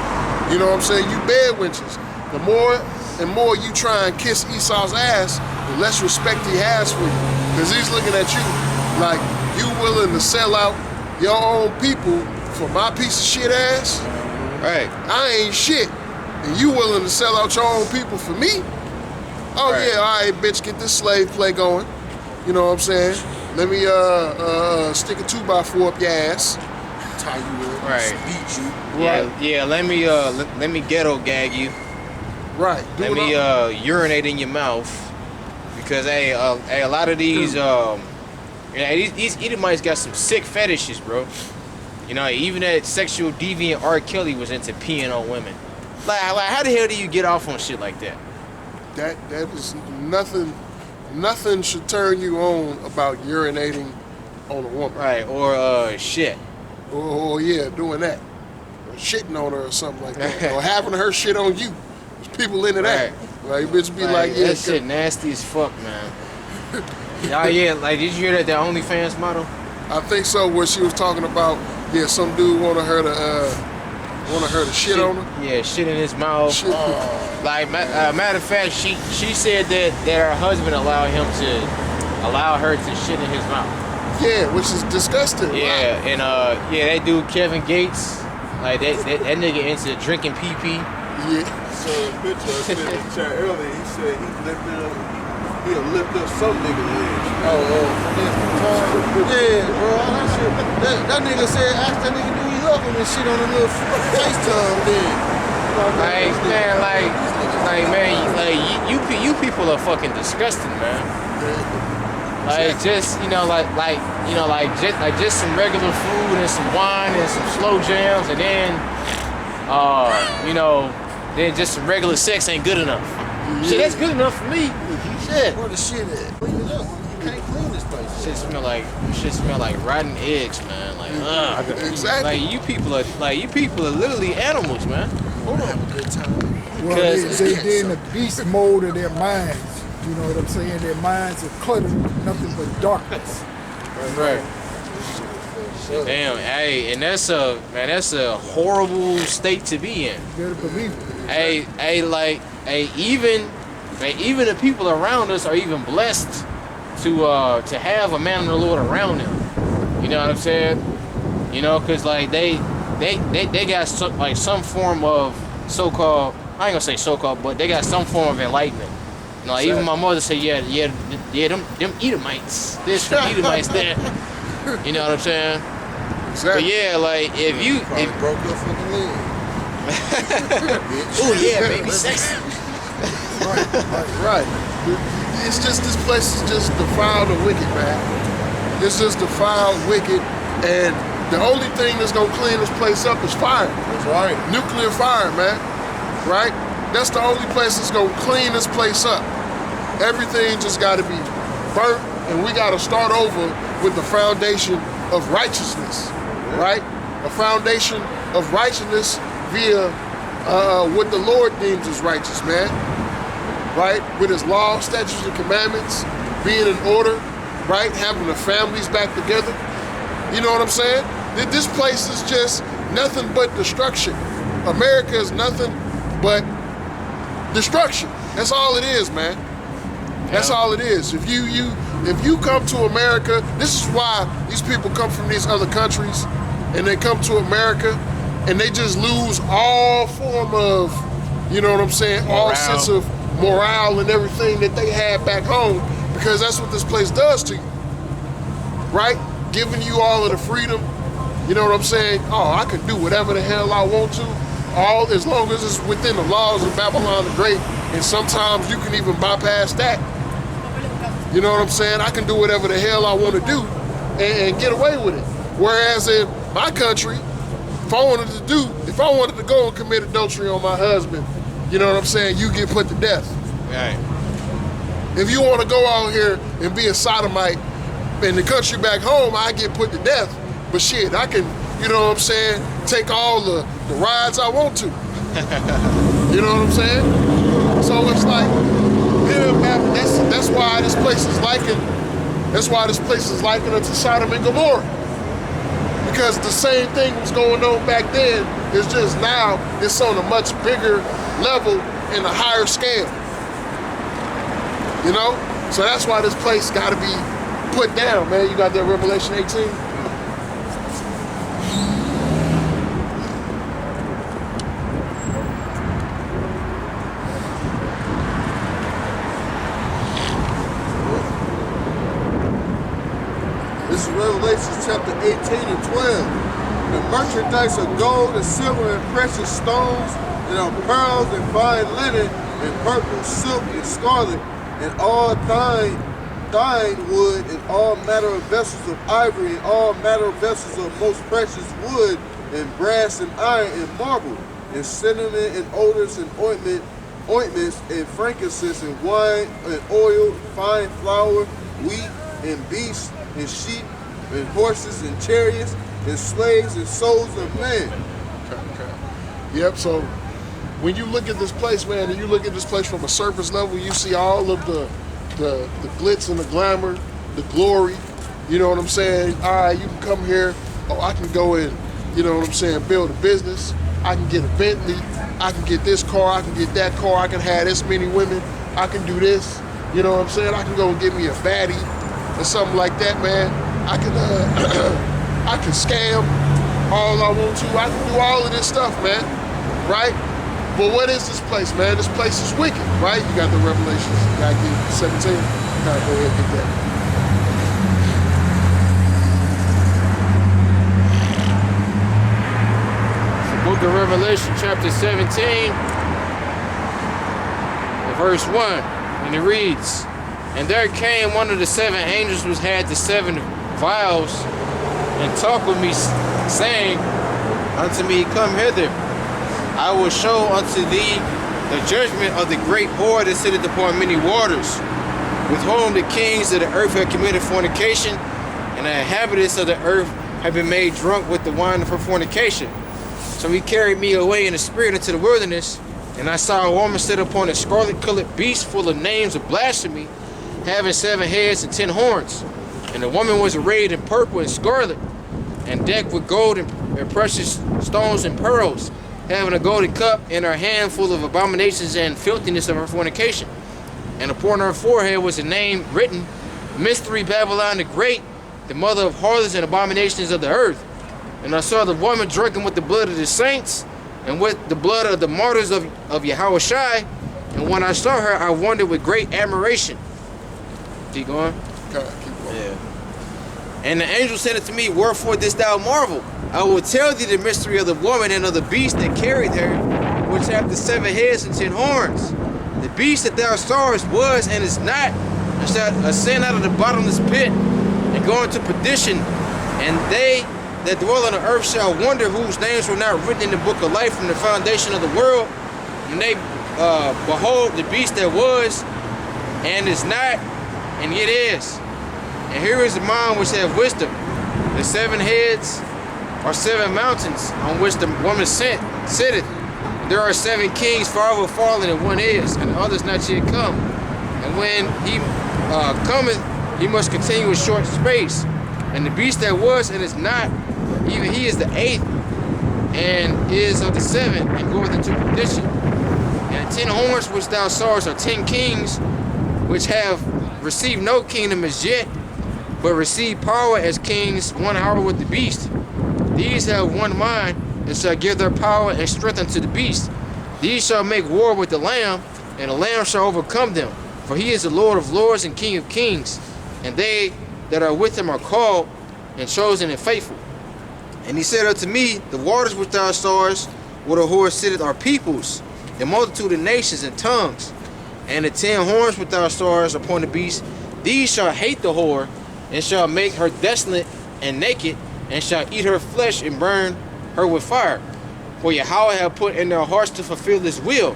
[SPEAKER 1] You know what I'm saying? You bed wenches. The more and more you try and kiss Esau's ass, the less respect he has for you. Because he's looking at you like you willing to sell out your own people for my piece of shit ass.
[SPEAKER 2] Right.
[SPEAKER 1] I ain't shit. And you willing to sell out your own people for me? Oh
[SPEAKER 2] Right.
[SPEAKER 1] yeah, all right, bitch, get this slave play going. You know what I'm saying? Let me stick a 2x4 up your ass.
[SPEAKER 7] Tie you up,
[SPEAKER 2] Right.
[SPEAKER 7] beat you.
[SPEAKER 2] Yeah. Let me ghetto gag you.
[SPEAKER 1] Right.
[SPEAKER 2] Let me urinate in your mouth, because a lot of these these Edomites got some sick fetishes, bro. Even that sexual deviant R. Kelly was into peeing on women. Like how the hell do you get off on shit like that?
[SPEAKER 1] That is nothing. Nothing should turn you on about urinating on a woman.
[SPEAKER 2] Right, or shit.
[SPEAKER 1] Or yeah, doing that. Or shitting on her or something like that. Or having her shit on you. There's people into that. Like bitch be like, yeah.
[SPEAKER 2] That shit nasty as fuck, man. Oh yeah, like did you hear that OnlyFans model?
[SPEAKER 1] I think so, where she was talking about, yeah, some dude wanted her to shit on her.
[SPEAKER 2] Yeah, shit in his mouth.
[SPEAKER 1] Shit.
[SPEAKER 2] Like matter of fact, she said that her husband allowed her to shit in his mouth.
[SPEAKER 1] Yeah, which is disgusting.
[SPEAKER 2] Yeah, and that dude Kevin Gates, like that nigga into drinking pee.
[SPEAKER 1] Yeah.
[SPEAKER 4] So a picture I sent in the chat earlier, he said he'll lift up some nigga legs.
[SPEAKER 7] Yeah, bro. That nigga said, ask that nigga, do he love him and shit on the little FaceTime thing.
[SPEAKER 2] You people are fucking disgusting, man. Like just just some regular food and some wine and some slow jams, and then then just some regular sex ain't good enough. Shit, that's good enough for me. Shit.
[SPEAKER 7] Where the shit at? Clean it up. You can't clean this place.
[SPEAKER 2] Shit smell like rotten eggs, man. Like,
[SPEAKER 1] Exactly.
[SPEAKER 2] Like you people are literally animals, man.
[SPEAKER 7] Hold on, have a good time.
[SPEAKER 3] Well, they're in the beast mode of their minds. You know what I'm saying? Their minds are cluttered with nothing but darkness.
[SPEAKER 2] Right. Damn, hey, and that's a horrible state to be in.
[SPEAKER 3] You better believe it.
[SPEAKER 2] Even the people around us are even blessed to have a man of the Lord around them. You know what I'm saying? Cause like they got some form of so-called, I ain't gonna say so-called, but they got some form of enlightenment. Even my mother said, yeah, them Edomites, this, them Edomites there. You know what I'm saying?
[SPEAKER 1] Exactly.
[SPEAKER 2] But yeah, like if
[SPEAKER 7] Broke your fucking leg.
[SPEAKER 2] oh yeah, baby, sexy.
[SPEAKER 1] Right. It's just, this place is just defiled and wicked, man. It's just defiled, wicked, and the only thing that's gonna clean this place up is fire.
[SPEAKER 7] That's right.
[SPEAKER 1] Nuclear fire, man. Right? That's the only place that's gonna clean this place up. Everything just gotta be burnt, and we gotta start over with the foundation of righteousness, right? A foundation of righteousness via what the Lord deems as righteous, man. Right? With his law, statutes, and commandments being in order, right? Having the families back together. You know what I'm saying? This place is just nothing but destruction. America is nothing but destruction. That's all it is, man. That's all it is. If you come to America, this is why these people come from these other countries and they come to America and they just lose all form of, you know what I'm saying, all sense of morale and everything that they had back home, because that's what this place does to you, right? Giving you all of the freedom, you know what I'm saying? Oh, I can do whatever the hell I want to, all as long as it's within the laws of Babylon the Great, and sometimes you can even bypass that. You know what I'm saying? I can do whatever the hell I want to do and get away with it. Whereas in my country, if I wanted to go and commit adultery on my husband, you know what I'm saying, you get put to death.
[SPEAKER 2] Right.
[SPEAKER 1] If you want to go out here and be a sodomite in the country back home, I get put to death. But shit, I can, you know what I'm saying, take all the rides I want to. You know what I'm saying? So it's like, that's why this place is likened unto Sodom and Gomorrah. Because the same thing was going on back then, it's just now it's on a much bigger level and a higher scale. You know? So that's why this place gotta be put down, man. You got that Revelation 18?
[SPEAKER 4] This is Revelation chapter 18 and 12. The merchandise of gold and silver and precious stones, and of pearls and fine linen, and purple, silk, and scarlet, and all thine wood, and all manner of vessels of ivory, and all manner of vessels of most precious wood, and brass and iron and marble, and cinnamon and odors and ointments and frankincense and wine and oil, fine flour, wheat and beasts and sheep and horses and chariots and slaves and souls of men.
[SPEAKER 1] Okay. Yep, so when you look at this place, man, and you look at this place from a surface level, you see all of the glitz and the glamour, the glory, you know what I'm saying? All right, you can come here, oh, I can go and, you know what I'm saying, build a business, I can get a Bentley, I can get this car, I can get that car, I can have this many women, I can do this, you know what I'm saying? I can go and get me a baddie or something like that, man. I can I can scam all I want to, I can do all of this stuff, man, right? But what is this place, man? This place is wicked, right? You got the Revelations, you got the 17. Now go ahead and get that.
[SPEAKER 2] Book of Revelation, chapter 17, verse 1, and it reads, "And there came one of the seven angels which had the seven vials, and talked with me, saying unto me, Come hither, I will show unto thee the judgment of the great whore that sitteth upon many waters, with whom the kings of the earth have committed fornication, and the inhabitants of the earth have been made drunk with the wine of her fornication. So he carried me away in the spirit into the wilderness, and I saw a woman sit upon a scarlet-colored beast full of names of blasphemy, having 7 heads and 10 horns. And the woman was arrayed in purple and scarlet, and decked with gold and precious stones and pearls, having a golden cup in her hand full of abominations and filthiness of her fornication. And upon her forehead was a name written, Mystery Babylon the Great, the mother of harlots and abominations of the earth. And I saw the woman drinking with the blood of the saints, and with the blood of the martyrs of Yahushua. And when I saw her, I wondered with great admiration." Keep going.
[SPEAKER 1] Okay, keep going.
[SPEAKER 2] Yeah. "And the angel said unto me, Wherefore didst thou marvel? I will tell thee the mystery of the woman and of the beast that carried her, which hath the 7 heads and 10 horns. The beast that thou sawest was and is not, and shall ascend out of the bottomless pit, and go into perdition. And they that dwell on the earth shall wonder, whose names were not written in the book of life from the foundation of the world. And they behold the beast that was, and is not, and yet is. And here is the mind which hath wisdom. The 7 heads are 7 mountains on which the woman sitteth. There are 7 kings forever fallen, and one is, and the other is not yet come. And when he cometh, he must continue a short space. And the beast that was and is not, even he is the 8th, and is of the 7, and goeth into perdition. And the 10 horns which thou sawest are 10 kings, which have received no kingdom as yet, but receive power as kings 1 hour with the beast. These have one mind, and shall give their power and strength unto the beast. These shall make war with the Lamb, and the Lamb shall overcome them, For he is the Lord of lords and King of kings, and they that are with him are called and chosen and faithful. And he said unto me, the waters which thou sawest, where the whore sitteth, are peoples, the multitude of nations and tongues. And the 10 horns which thou sawest upon the beast, these shall hate the whore, and shall make her desolate and naked, and shall eat her flesh and burn her with fire. For Yahweh hath put in their hearts to fulfill his will,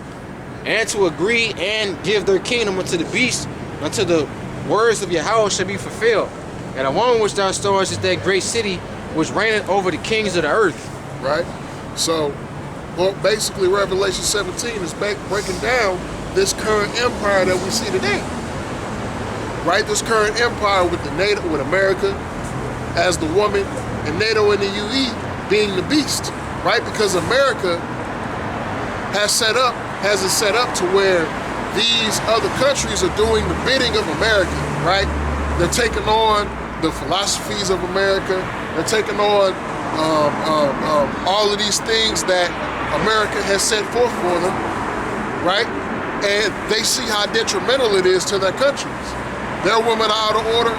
[SPEAKER 2] and to agree and give their kingdom unto the beast, until the words of Yahweh shall be fulfilled. And the one which thou sawest is that great city which reigneth over the kings of the earth.
[SPEAKER 1] Right? So, well, basically Revelation 17 is breaking down this current empire that we see today. Right? This current empire with NATO, with America as the woman, and NATO and the UE being the beast. Right? Because America has it set up to where these other countries are doing the bidding of America, right? They're taking on the philosophies of America. They're taking on all of these things that America has set forth for them, right? And they see how detrimental it is to their countries. Their women are out of order.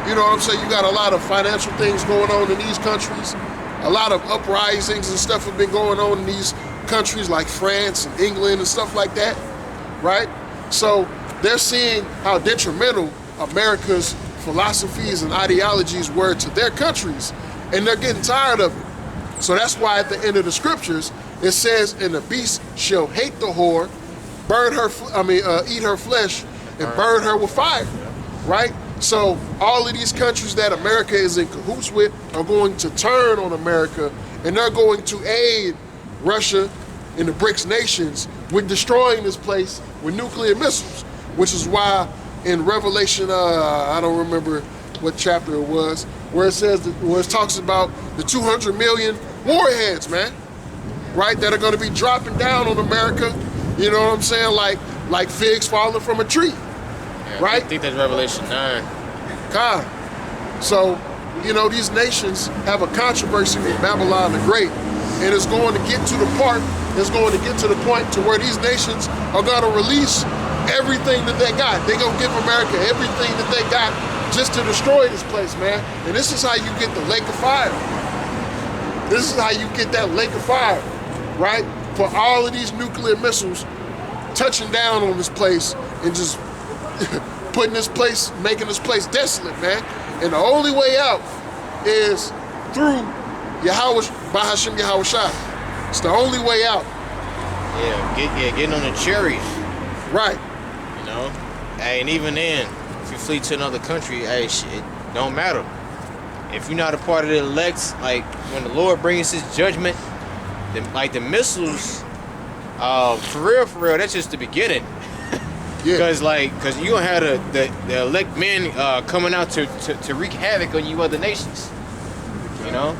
[SPEAKER 1] You know what I'm saying? You got a lot of financial things going on in these countries. A lot of uprisings and stuff have been going on in these countries like France and England and stuff like that, right? So they're seeing how detrimental America's philosophies and ideologies were to their countries, and they're getting tired of it. So that's why at the end of the scriptures, it says, and the beast shall hate the whore, eat her flesh, and burn her with fire, right? So all of these countries that America is in cahoots with are going to turn on America, and they're going to aid Russia and the BRICS nations with destroying this place with nuclear missiles, which is why in Revelation, I don't remember what chapter it was, where it talks about the 200 million warheads, man, right, that are going to be dropping down on America, you know what I'm saying, like figs falling from a tree, right?
[SPEAKER 2] I think that's Revelation 9.
[SPEAKER 1] God. So, you know, these nations have a controversy with Babylon the Great, and it's going to get to the point to where these nations are going to release everything that they got. They're going to give America everything that they got just to destroy this place, man. And this is how you get the lake of fire. This is how you get that lake of fire, right? For all of these nuclear missiles touching down on this place and just putting this place, making this place desolate, man. And the only way out is through Yahweh, Bahashim Yahweh Shai. It's the only way out.
[SPEAKER 2] Getting on the chariots.
[SPEAKER 1] Right.
[SPEAKER 2] You know? Hey, and even then, if you flee to another country, hey, shit, it don't matter. If you're not a part of the elect, like when the Lord brings his judgment, the missiles, for real, that's just the beginning.
[SPEAKER 1] Yeah.
[SPEAKER 2] Because you gonna have the elect men coming out to wreak havoc on you other nations. You know?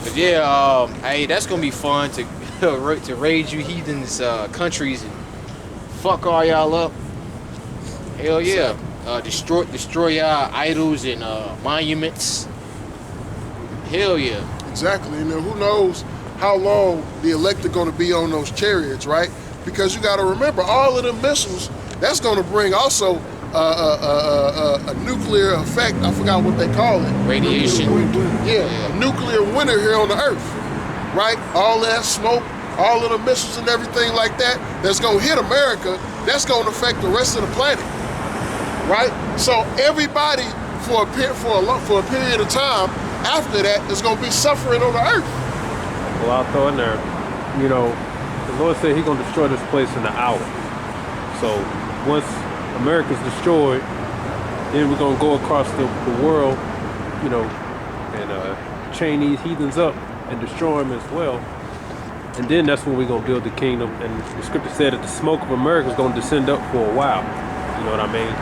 [SPEAKER 2] But yeah, hey, that's gonna be fun to raid you heathens countries and fuck all y'all up. Hell yeah. Destroy y'all idols and monuments. Hell yeah.
[SPEAKER 1] Exactly. And then who knows how long the elect are going to be on those chariots, right? Because you got to remember, all of them missiles, that's going to bring also a nuclear effect. I forgot what they call it.
[SPEAKER 2] Radiation.
[SPEAKER 1] Yeah, a nuclear winter here on the earth, right? All that smoke, all of the missiles and everything like that, that's going to hit America, that's going to affect the rest of the planet, right? So everybody for a period of time after that is going to be suffering on the earth.
[SPEAKER 6] Well, I'll throw in there, you know, the Lord said he's going to destroy this place in an hour. So once America's destroyed, then we're going to go across the world, you know, and chain these heathens up and destroy them as well. And then that's when we're going to build the kingdom. And the scripture said that the smoke of America is going to descend up for a while. You know what I mean?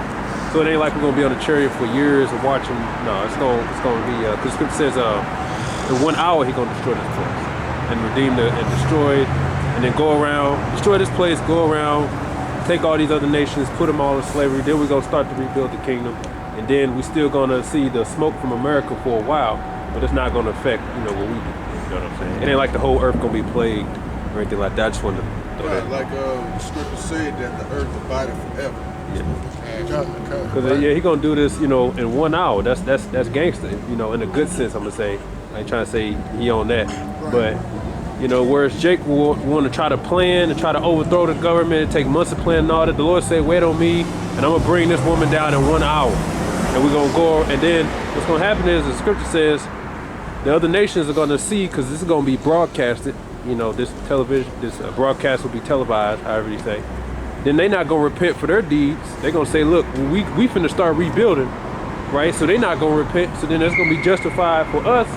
[SPEAKER 6] So it ain't like we're going to be on a chariot for years and watching. No, it's going to be, because the scripture says in 1 hour he's going to destroy this place and redeem and destroy it. And then go around, destroy this place, go around, take all these other nations, put them all in slavery. Then we're going to start to rebuild the kingdom. And then we're still going to see the smoke from America for a while, but it's not going to affect, you know, what we do. You know what I'm saying? It ain't like the whole earth going to be plagued or anything like that. I just wanted to throw
[SPEAKER 4] Right,
[SPEAKER 6] that.
[SPEAKER 4] like scripture said that the earth abided forever.
[SPEAKER 6] Because he gonna do this, in 1 hour. That's gangster, in a good sense. I'm gonna say. I ain't trying to say he on that, but whereas Jake will want to try to plan and try to overthrow the government and take months of planning and all that, the Lord said, "Wait on me, and I'm gonna bring this woman down in 1 hour, and we're gonna go." And then what's gonna happen is the scripture says the other nations are gonna see, because this is gonna be broadcasted. This broadcast will be televised, however you say. Then they not gonna repent for their deeds. They're gonna say, look, we finna start rebuilding, right? So they not gonna repent. So then that's gonna be justified for us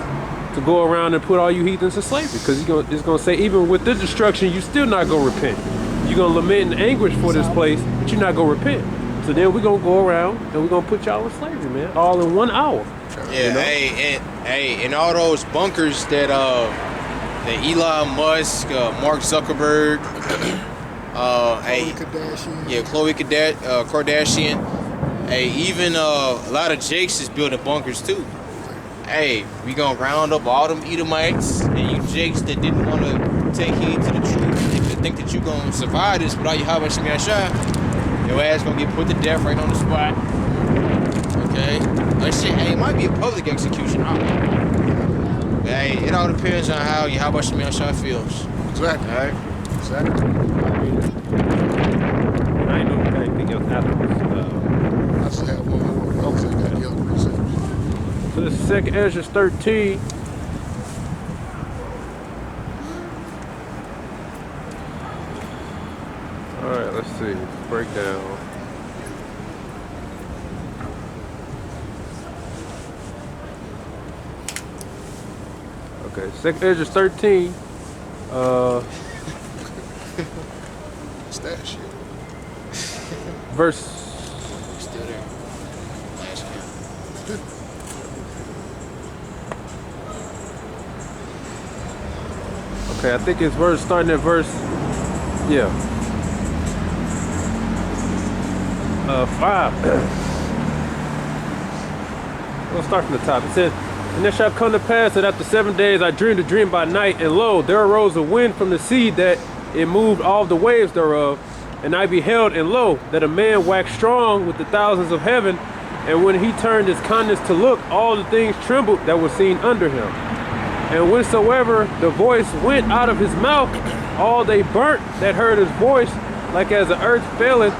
[SPEAKER 6] to go around and put all you heathens to slavery, because it's gonna say, even with this destruction, you still not gonna repent. You're gonna lament in anguish for this place, but you're not gonna repent. So then we're gonna go around and we're gonna put y'all in slavery, man, all in 1 hour.
[SPEAKER 2] Yeah, and all those bunkers that Elon Musk, Mark Zuckerberg, Khloe Kardashian, even a lot of Jakes is building bunkers too. Hey, we gonna round up all them Edomites and you Jakes that didn't want to take heed to the truth, think that you gonna survive this without your Yahweh Shem Yahshua. Your ass gonna get put to death right on the spot. Okay? That shit, it might be a public execution. Hey, it all depends on how Yahweh Shem Yahshua feels.
[SPEAKER 1] Exactly.
[SPEAKER 2] All right?
[SPEAKER 1] Exactly.
[SPEAKER 6] I ain't doing anything else afterwards.
[SPEAKER 1] I just have one more. Okay. Got the other precepts.
[SPEAKER 6] So this is 2nd Ezra 13. All right, let's see. Breakdown. Okay, 2nd Ezra 13.
[SPEAKER 1] It's that shit.
[SPEAKER 6] Verse.
[SPEAKER 2] Still there. Last count.
[SPEAKER 6] Okay, I think it's starting at verse. Yeah. 5. We'll start from the top. It says, "And it shall come to pass that after 7 days I dreamed a dream by night, and lo, there arose a wind from the sea that it moved all the waves thereof. And I beheld, and lo, that a man waxed strong with the thousands of heaven. And when he turned his countenance to look, all the things trembled that were seen under him. And whensoever the voice went out of his mouth, all they burnt that heard his voice, like as the earth faileth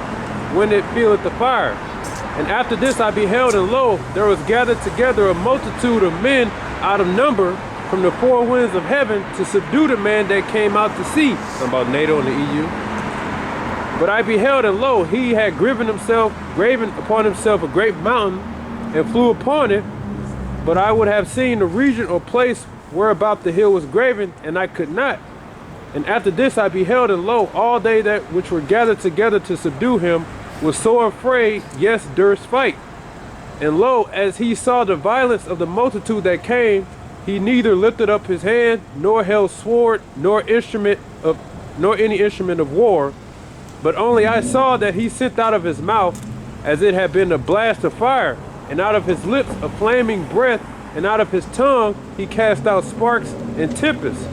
[SPEAKER 6] when it feeleth the fire. And after this I beheld, and lo, there was gathered together a multitude of men out of number from the four winds of heaven to subdue the man that came out to sea." Talking about NATO and the EU. "But I beheld, and lo, he had graven upon himself a great mountain, and flew upon it. But I would have seen the region or place whereabout the hill was graven, and I could not. And after this I beheld, and lo, all they that which were gathered together to subdue him was sore afraid, yes, durst fight. And lo, as he saw the violence of the multitude that came, he neither lifted up his hand, nor held sword, nor any instrument of war. But only I saw that he sent out of his mouth, as it had been a blast of fire, and out of his lips a flaming breath, and out of his tongue he cast out sparks and tempests.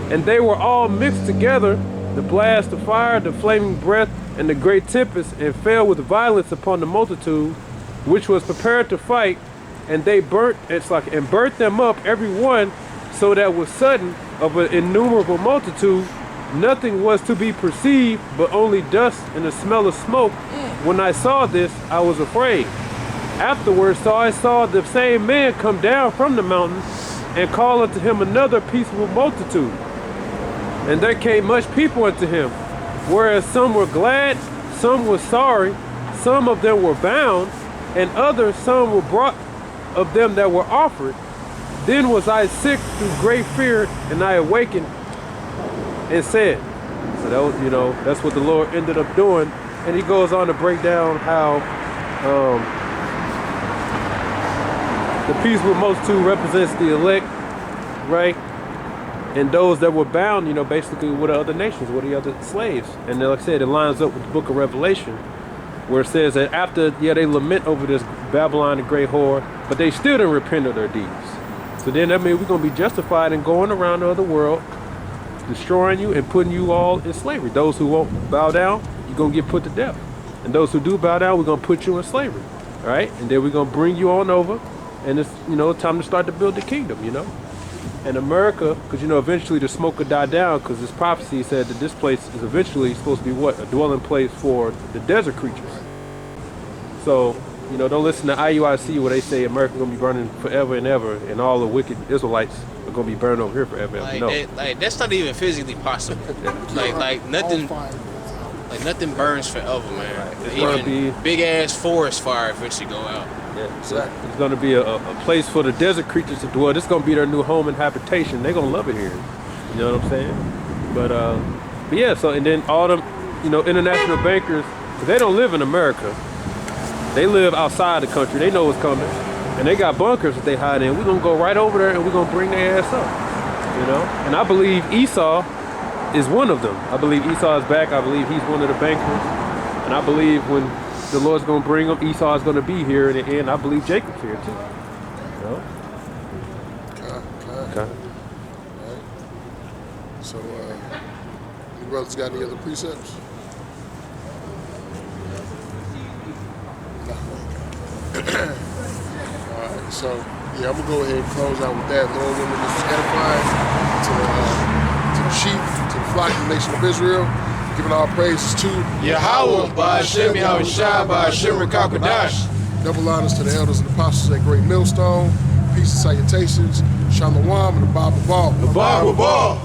[SPEAKER 6] And they were all mixed together, the blast of fire, the flaming breath, and the great tempest, and fell with violence upon the multitude, which was prepared to fight, and they burnt them up every one, so that with sudden of an innumerable multitude, nothing was to be perceived, but only dust and the smell of smoke. When I saw this, I was afraid. Afterwards I saw the same man come down from the mountain, and call unto him another peaceable multitude. And there came much people unto him, whereas some were glad, some were sorry, some of them were bound, and others some were brought of them that were offered. Then was I sick through great fear, and I awakened and said." So that was, that's what the Lord ended up doing. And he goes on to break down how the peaceable multitude represents the elect, right? And those that were bound, basically with the other nations, with the other slaves. And then, like I said, it lines up with the book of Revelation, where it says that after, they lament over this Babylon the great whore, but they still didn't repent of their deeds. So then that means we're going to be justified in going around the other world, destroying you and putting you all in slavery. Those who won't bow down, you're going to get put to death. And those who do bow down, we're going to put you in slavery. All right? And then we're going to bring you on over. And it's, you know, time to start to build the kingdom, you know? And America, because, you know, eventually the smoke will die down, because this prophecy said that this place is eventually supposed to be what? A dwelling place for the desert creatures. So, you know, don't listen to IUIC where they say America's going to be burning forever and ever, and all the wicked Israelites are going to be burned over here forever and ever. No.
[SPEAKER 2] That's not even physically possible. like nothing. Like nothing burns forever, man.
[SPEAKER 6] It's
[SPEAKER 2] even big ass forest fire eventually go out.
[SPEAKER 6] Yeah, exactly. It's going to be a place for the desert creatures to dwell. This is going to be their new home and habitation. They're going to love it here. You know what I'm saying? But yeah. So and then all them, you know, international bankers, they don't live in America. They live outside the country. They know what's coming, and they got bunkers that they hide in. We're gonna go right over there and we're gonna bring their ass up. You know. And I believe Esau is one of them. I believe Esau is back. I believe he's one of the bankers. And I believe when the Lord's going to bring him, Esau is going to be here in the end. I believe Jacob's here too. You know?
[SPEAKER 1] Okay. All right. So, you brothers got any other precepts? No. All right. So, yeah, I'm going to go ahead and close out with that. Lord, women, this is edifying to the sheep, to the flock of the nation of Israel, giving all praises to
[SPEAKER 2] Yahweh, by Hashem Yahushua, by Hashem Rakakadash.
[SPEAKER 1] Double honors to the elders and apostles at Great Millstone. Peace and salutations. Shalom and the Bible Ball.
[SPEAKER 2] The Bible Ball.